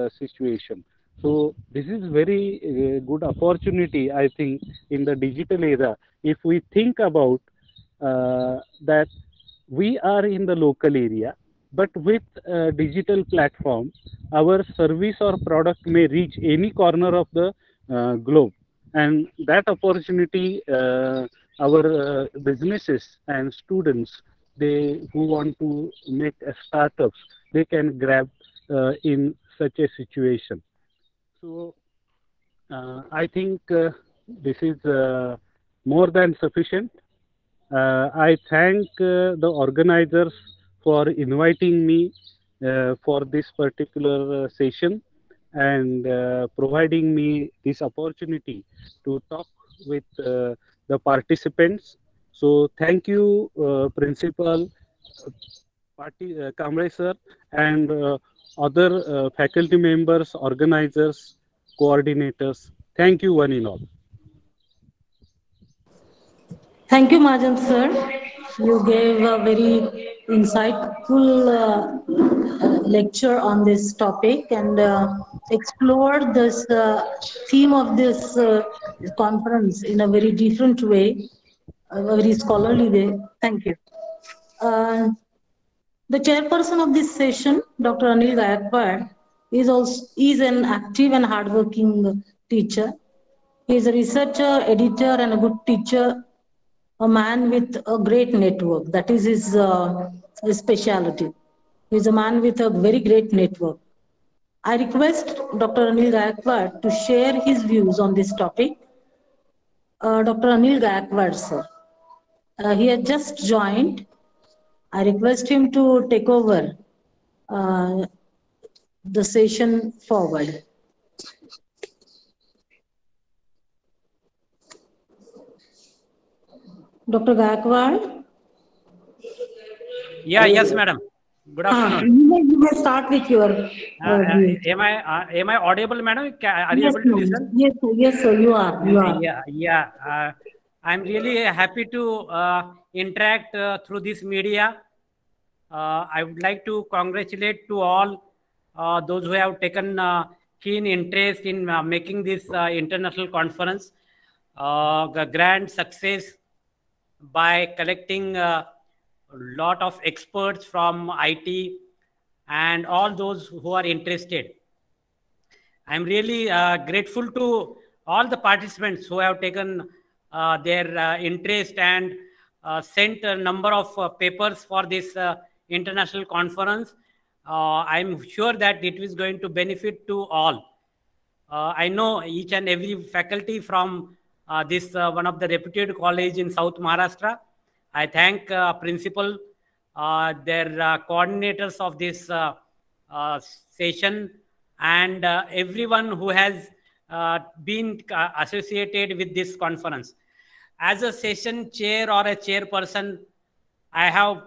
Speaker 17: situation. So this is very good opportunity, I think, in the digital era. If we think about that we are in the local area, but with a digital platform, our service or product may reach any corner of the globe. And that opportunity, our businesses and students, they who want to make startups, they can grab in such a situation. So I think this is more than sufficient. I thank the organizers for inviting me for this particular session, and providing me this opportunity to talk with the participants. So thank you, Principal Kamble sir, and other faculty members, organizers, coordinators. Thank you, one and all.
Speaker 1: Thank you, Majan sir. You gave a very insightful lecture on this topic and explored this theme of this conference in a very different way, a very scholarly way. Thank you. Uh, the chairperson of this session, Dr. Anil Gaikwad, is an active and hardworking teacher. He is a researcher, editor, and a good teacher, a man with a great network. That is his specialty. He is a man with a very great network. I request Dr. Anil Gaikwad to share his views on this topic. Dr. Anil Gaikwad, sir. He has just joined. I request him to take over the session forward. Dr. Gaikwad?
Speaker 18: Yeah, yes, madam. Good afternoon.
Speaker 1: You may start with your views.
Speaker 18: Am I audible, madam? Are you
Speaker 1: Yes,
Speaker 18: able to listen?
Speaker 1: yes, yes, sir, you are. You are.
Speaker 18: Yeah. I'm really happy to interact through this media. I would like to congratulate to all those who have taken keen interest in making this international conference a grand success by collecting a lot of experts from IT and all those who are interested. I'm really grateful to all the participants who have taken their interest and sent a number of papers for this international conference. I'm sure that it is going to benefit to all. I know each and every faculty from this one of the reputed college in South Maharashtra. I thank principal, their coordinators of this session, and everyone who has been associated with this conference. As a session chair or a chairperson, I have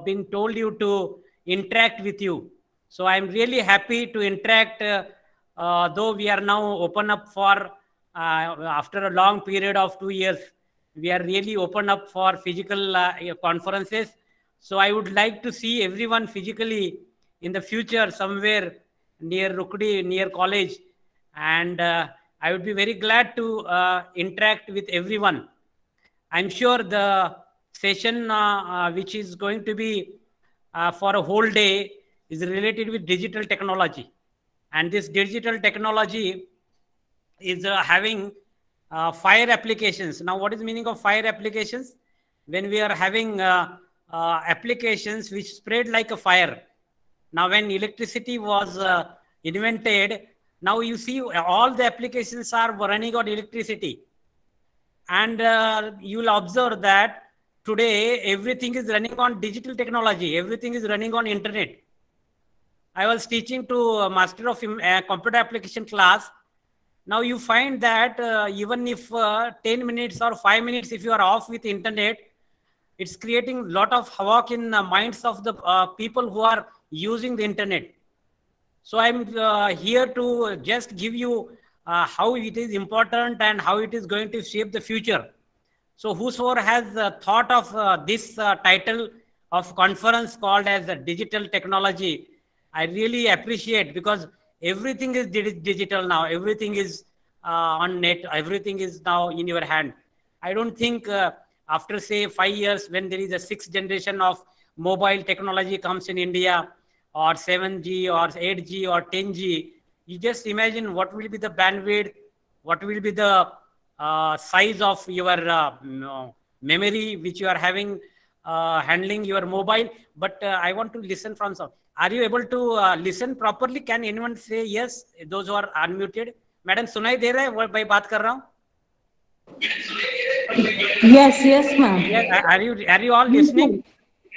Speaker 18: been told you to interact with you. So I'm really happy to interact, though we are now open up for, after a long period of 2 years, we are really open up for physical conferences. So I would like to see everyone physically in the future somewhere near Rukadi, near college. And I would be very glad to interact with everyone. I'm sure the session which is going to be for a whole day is related with digital technology. And this digital technology is having fire applications. Now, what is the meaning of fire applications? When we are having applications which spread like a fire. Now, when electricity was invented, now you see all the applications are running on electricity. And you will observe that today everything is running on digital technology. Everything is running on internet. I was teaching to a master of computer application class. Now you find that even if 10 minutes or 5 minutes, if you are off with internet, it's creating a lot of havoc in the minds of the people who are using the internet. So I'm here to just give you how it is important and how it is going to shape the future. So whosoever has thought of this title of conference called as digital technology, I really appreciate, because everything is digital now. Everything is on net. Everything is now in your hand. I don't think after say 5 years, when there is a 6th generation of mobile technology comes in India, or 7G or 8G or 10G, you just imagine what will be the bandwidth, what will be the size of your memory which you are having handling your mobile. But I want to listen from some. Are you able to listen properly? Can anyone say yes? Those who are unmuted. Madam, सुनाई दे रहा है मैं बात कर रहा हूँ?
Speaker 1: Yes, ma'am.
Speaker 18: Yes, are you all listening?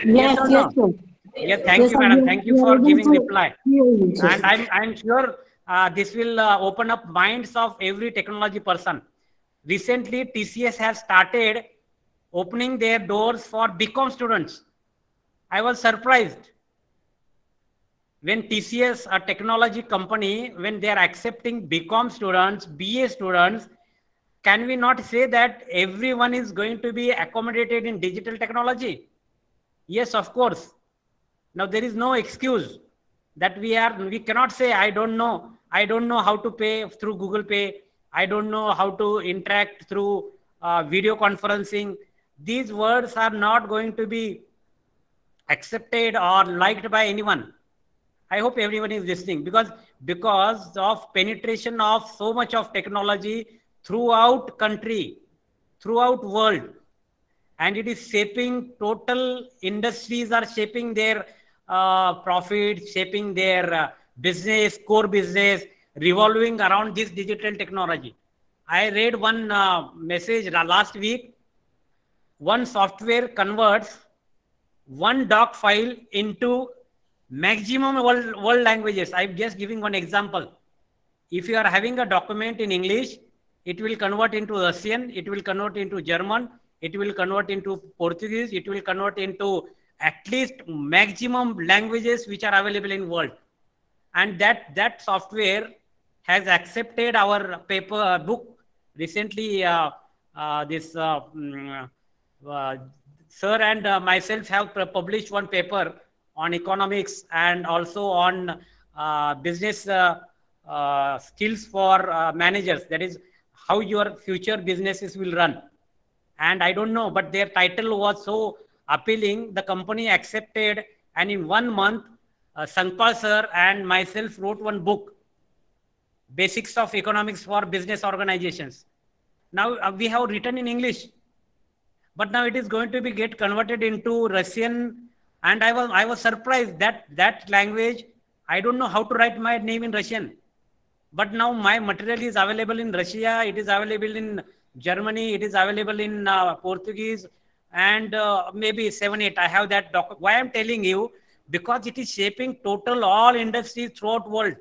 Speaker 1: Yes,
Speaker 18: yes,
Speaker 1: sir.
Speaker 18: Yeah, thank you, madam. Thank you for giving reply. And I'm sure this will open up minds of every technology person. Recently, TCS has started opening their doors for BCom students. I was surprised when TCS, a technology company, when they are accepting BCom students, BA students. Can we not say that everyone is going to be accommodated in digital technology? Yes, of course. Now there is no excuse that we cannot say, I don't know how to pay through Google Pay. I don't know how to interact through video conferencing. These words are not going to be accepted or liked by anyone. I hope everyone is listening, because of penetration of so much of technology throughout country, throughout world, and it is shaping total industries are shaping their profit, shaping their business, core business, revolving around this digital technology. I read one message last week. One software converts one doc file into maximum world languages. I'm just giving one example. If you are having a document in English, it will convert into Russian, it will convert into German, it will convert into Portuguese, it will convert into at least maximum languages which are available in world. And that software has accepted our paper book. Recently, sir and myself have published one paper on economics and also on business skills for managers. That is how your future businesses will run. And I don't know, but their title was so appealing. The company accepted, and in 1 month, Sankpal sir and myself wrote one book, Basics of Economics for Business Organizations. Now we have written in English, but now it is going to be get converted into Russian. And I was surprised that language, I don't know how to write my name in Russian. But now my material is available in Russia, it is available in Germany, it is available in Portuguese, and maybe 7, 8. I have that document. Why I'm telling you? Because it is shaping total all industries throughout world.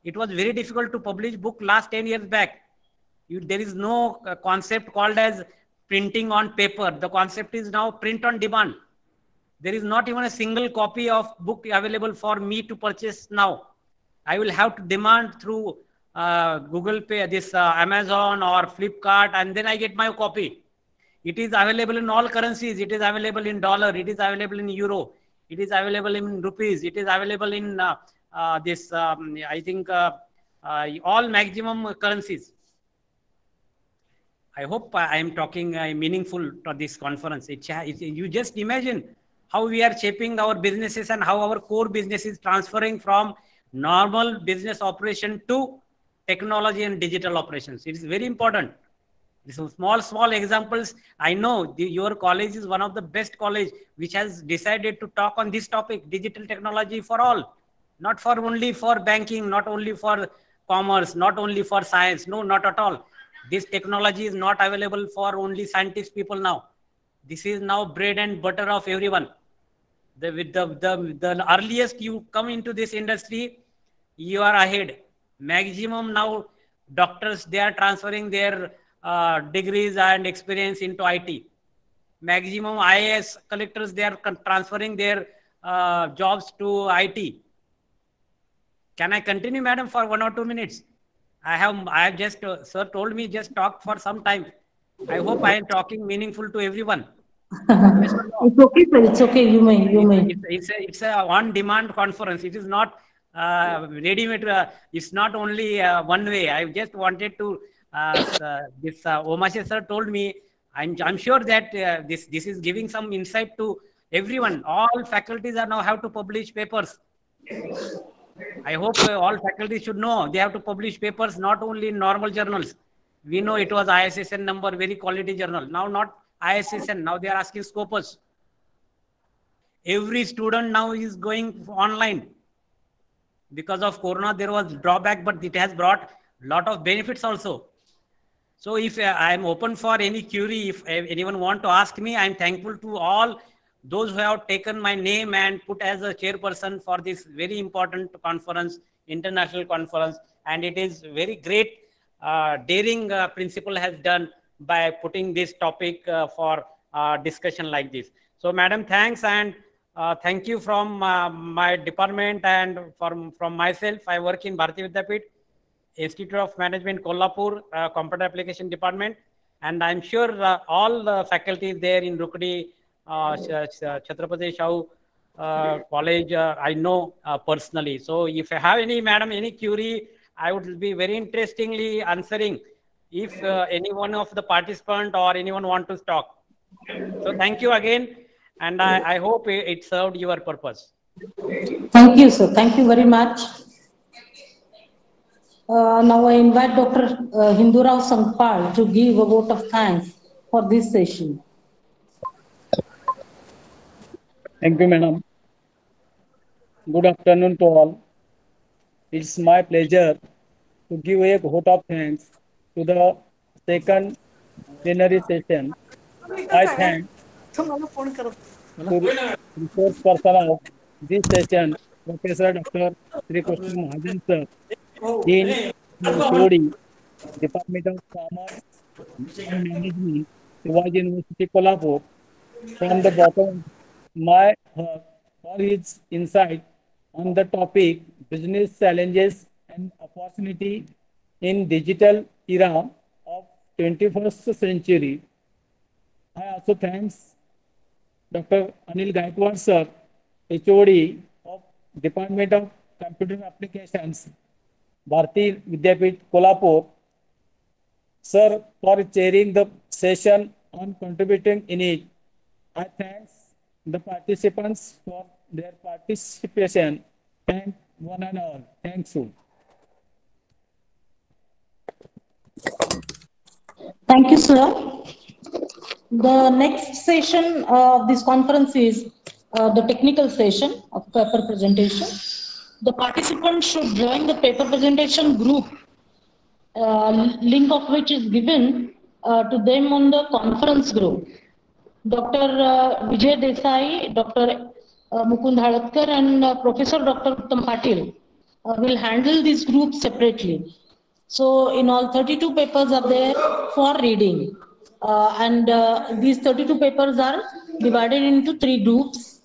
Speaker 18: It was very difficult to publish book last 10 years back. There is no concept called as printing on paper. The concept is now print on demand. There is not even a single copy of book available for me to purchase now. I will have to demand through Google Pay, Amazon or Flipkart, and then I get my copy. It is available in all currencies. It is available in dollar. It is available in euro. It is available in rupees. It is available in I think all maximum currencies. I hope I am talking meaningful to this conference. You just imagine how we are shaping our businesses and how our core business is transferring from normal business operation to technology and digital operations. It is very important. Some small examples. I know your college is one of the best college which has decided to talk on this topic, digital technology for all, not for only for banking, not only for commerce, not only for science. No, not at all. This technology is not available for only scientist people now. This is now bread and butter of everyone. The earliest you come into this industry, you are ahead. Maximum now doctors, they are transferring their degrees and experience into IT. Maximum IAS collectors, they are transferring their jobs to IT. Can I continue, madam, for 1 or 2 minutes? I have just, sir told me just talk for some time. I hope I am talking meaningful to everyone. Yes or no?
Speaker 1: It's okay, sir. It's okay. You may.
Speaker 18: It's a on-demand conference. It is not ready-made. It's not only one way. I just wanted to. Omashe sir told me. I'm sure that this is giving some insight to everyone. All faculties are now have to publish papers. I hope all faculty should know they have to publish papers not only in normal journals. We know it was ISSN number, very quality journal. Now not ISSN, now they are asking Scopus. Every student now is going online. Because of Corona, there was drawback, but it has brought a lot of benefits also. So if I am open for any query, if anyone want to ask me, I am thankful to all those who have taken my name and put as a chairperson for this very important conference, international conference. And it is very great, daring principal has done by putting this topic for discussion like this. So, Madam, thanks, and thank you from my department and from myself. I work in Bharati Vidyapit, Institute of Management, Kolhapur, Computer Application Department, and I'm sure all the faculties there in Rukadi, Chhatrapati Shahu College, I know personally. So if I have any, madam, any query, I would be very interestingly answering if any one of the participant or anyone want to talk. So thank you again, and I hope it served your purpose.
Speaker 1: Thank you, sir. Thank you very much. Now I invite Dr. Hindurao Sangpal to give a vote of thanks for this session.
Speaker 19: Thank you, madam. Good afternoon to all. It's my pleasure to give a vote of thanks to the second plenary session. I thank to the resource person of this session, Professor Dr. Sri Krishna Mahajan sir, Dean Rotary, Department of Commerce and Management, Shivaji University, Kolhapur. From the bottom of my heart for his insight on the topic business challenges and opportunity in digital era of 21st century. I also thanks Dr. Anil Gaikwad sir, HOD of Department of Computer Applications, Bharati Vidyapit, Kolhapur, sir, for chairing the session and contributing in it. I thanks the participants for their participation. Thank one and all. Thanks you.
Speaker 1: Thank you, sir. The next session of this conference is the technical session of paper presentation. The participants should join the paper presentation group, link of which is given to them on the conference group. Dr. Vijay Desai, Dr. Mukund Halatkar, and Professor Dr. Uttam Patil will handle these groups separately. So in all, 32 papers are there for reading. These 32 papers are divided into 3 groups.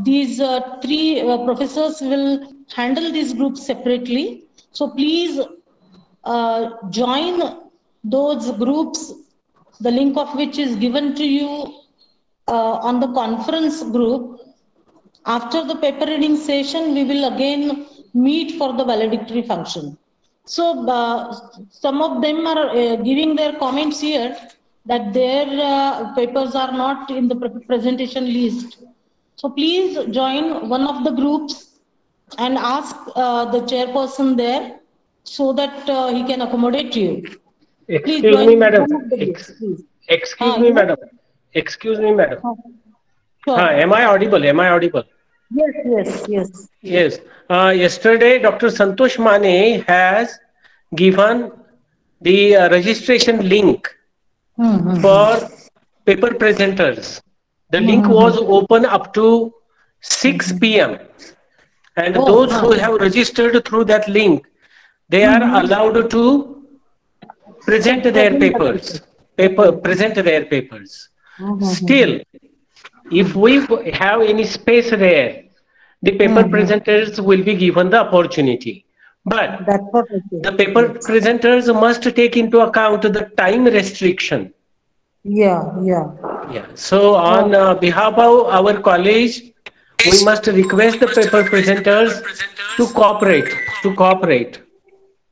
Speaker 1: These 3 professors will handle these groups separately. So please join those groups, the link of which is given to you on the conference group. After the paper reading session, we will again meet for the valedictory function. So some of them are giving their comments here that their papers are not in the presentation list. So please join one of the groups and ask the chairperson there so that he can accommodate you. Please
Speaker 2: Excuse
Speaker 1: join
Speaker 2: me, madam.
Speaker 1: one of the groups, please.
Speaker 2: Excuse me, madam. Excuse me, madam.
Speaker 1: Sure.
Speaker 2: Am I audible? Am I audible?
Speaker 1: Yes, yes, yes.
Speaker 2: Yes. Yesterday, Dr. Santosh Mane has given the registration link for paper presenters. The link was open up to 6 p.m. And those who have registered through that link, they are allowed to present their papers. Present their papers. Still, if we have any space there, the paper presenters will be given the opportunity. But the paper presenters must take into account the time restriction.
Speaker 1: Yeah.
Speaker 2: So on behalf of our college, we must request the paper presenters to cooperate.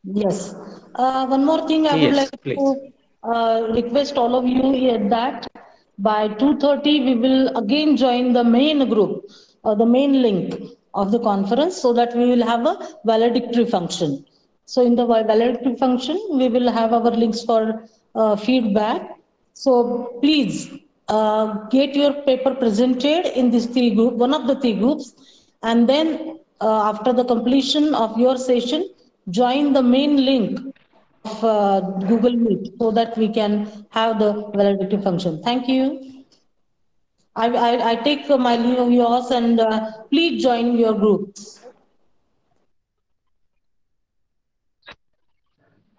Speaker 1: Yes. One more thing I would
Speaker 2: Yes,
Speaker 1: like
Speaker 2: please.
Speaker 1: to request all of you here that by 2:30 we will again join the main group or the main link of the conference so that we will have a valedictory function. So in the valedictory function, we will have our links for feedback. So please get your paper presented in this 3 group, one of the 3 groups, and then after the completion of your session, join the main link of Google Meet so that we can have the validity function. Thank you. I take my leave of yours and please join your groups.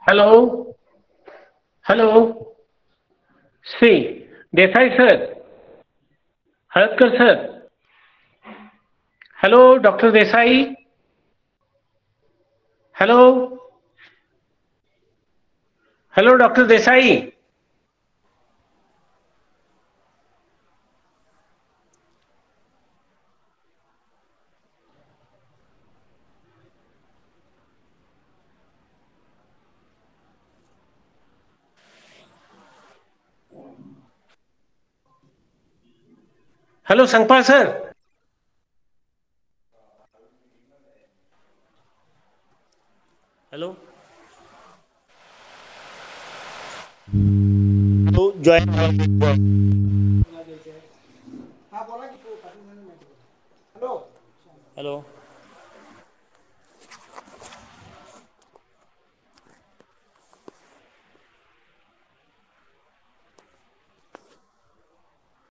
Speaker 2: Hello. See, Desai sir, Haldakar sir, hello doctor Desai, hello hello doctor Desai. Hello Sankpal sir.
Speaker 16: Hello
Speaker 20: join
Speaker 16: hello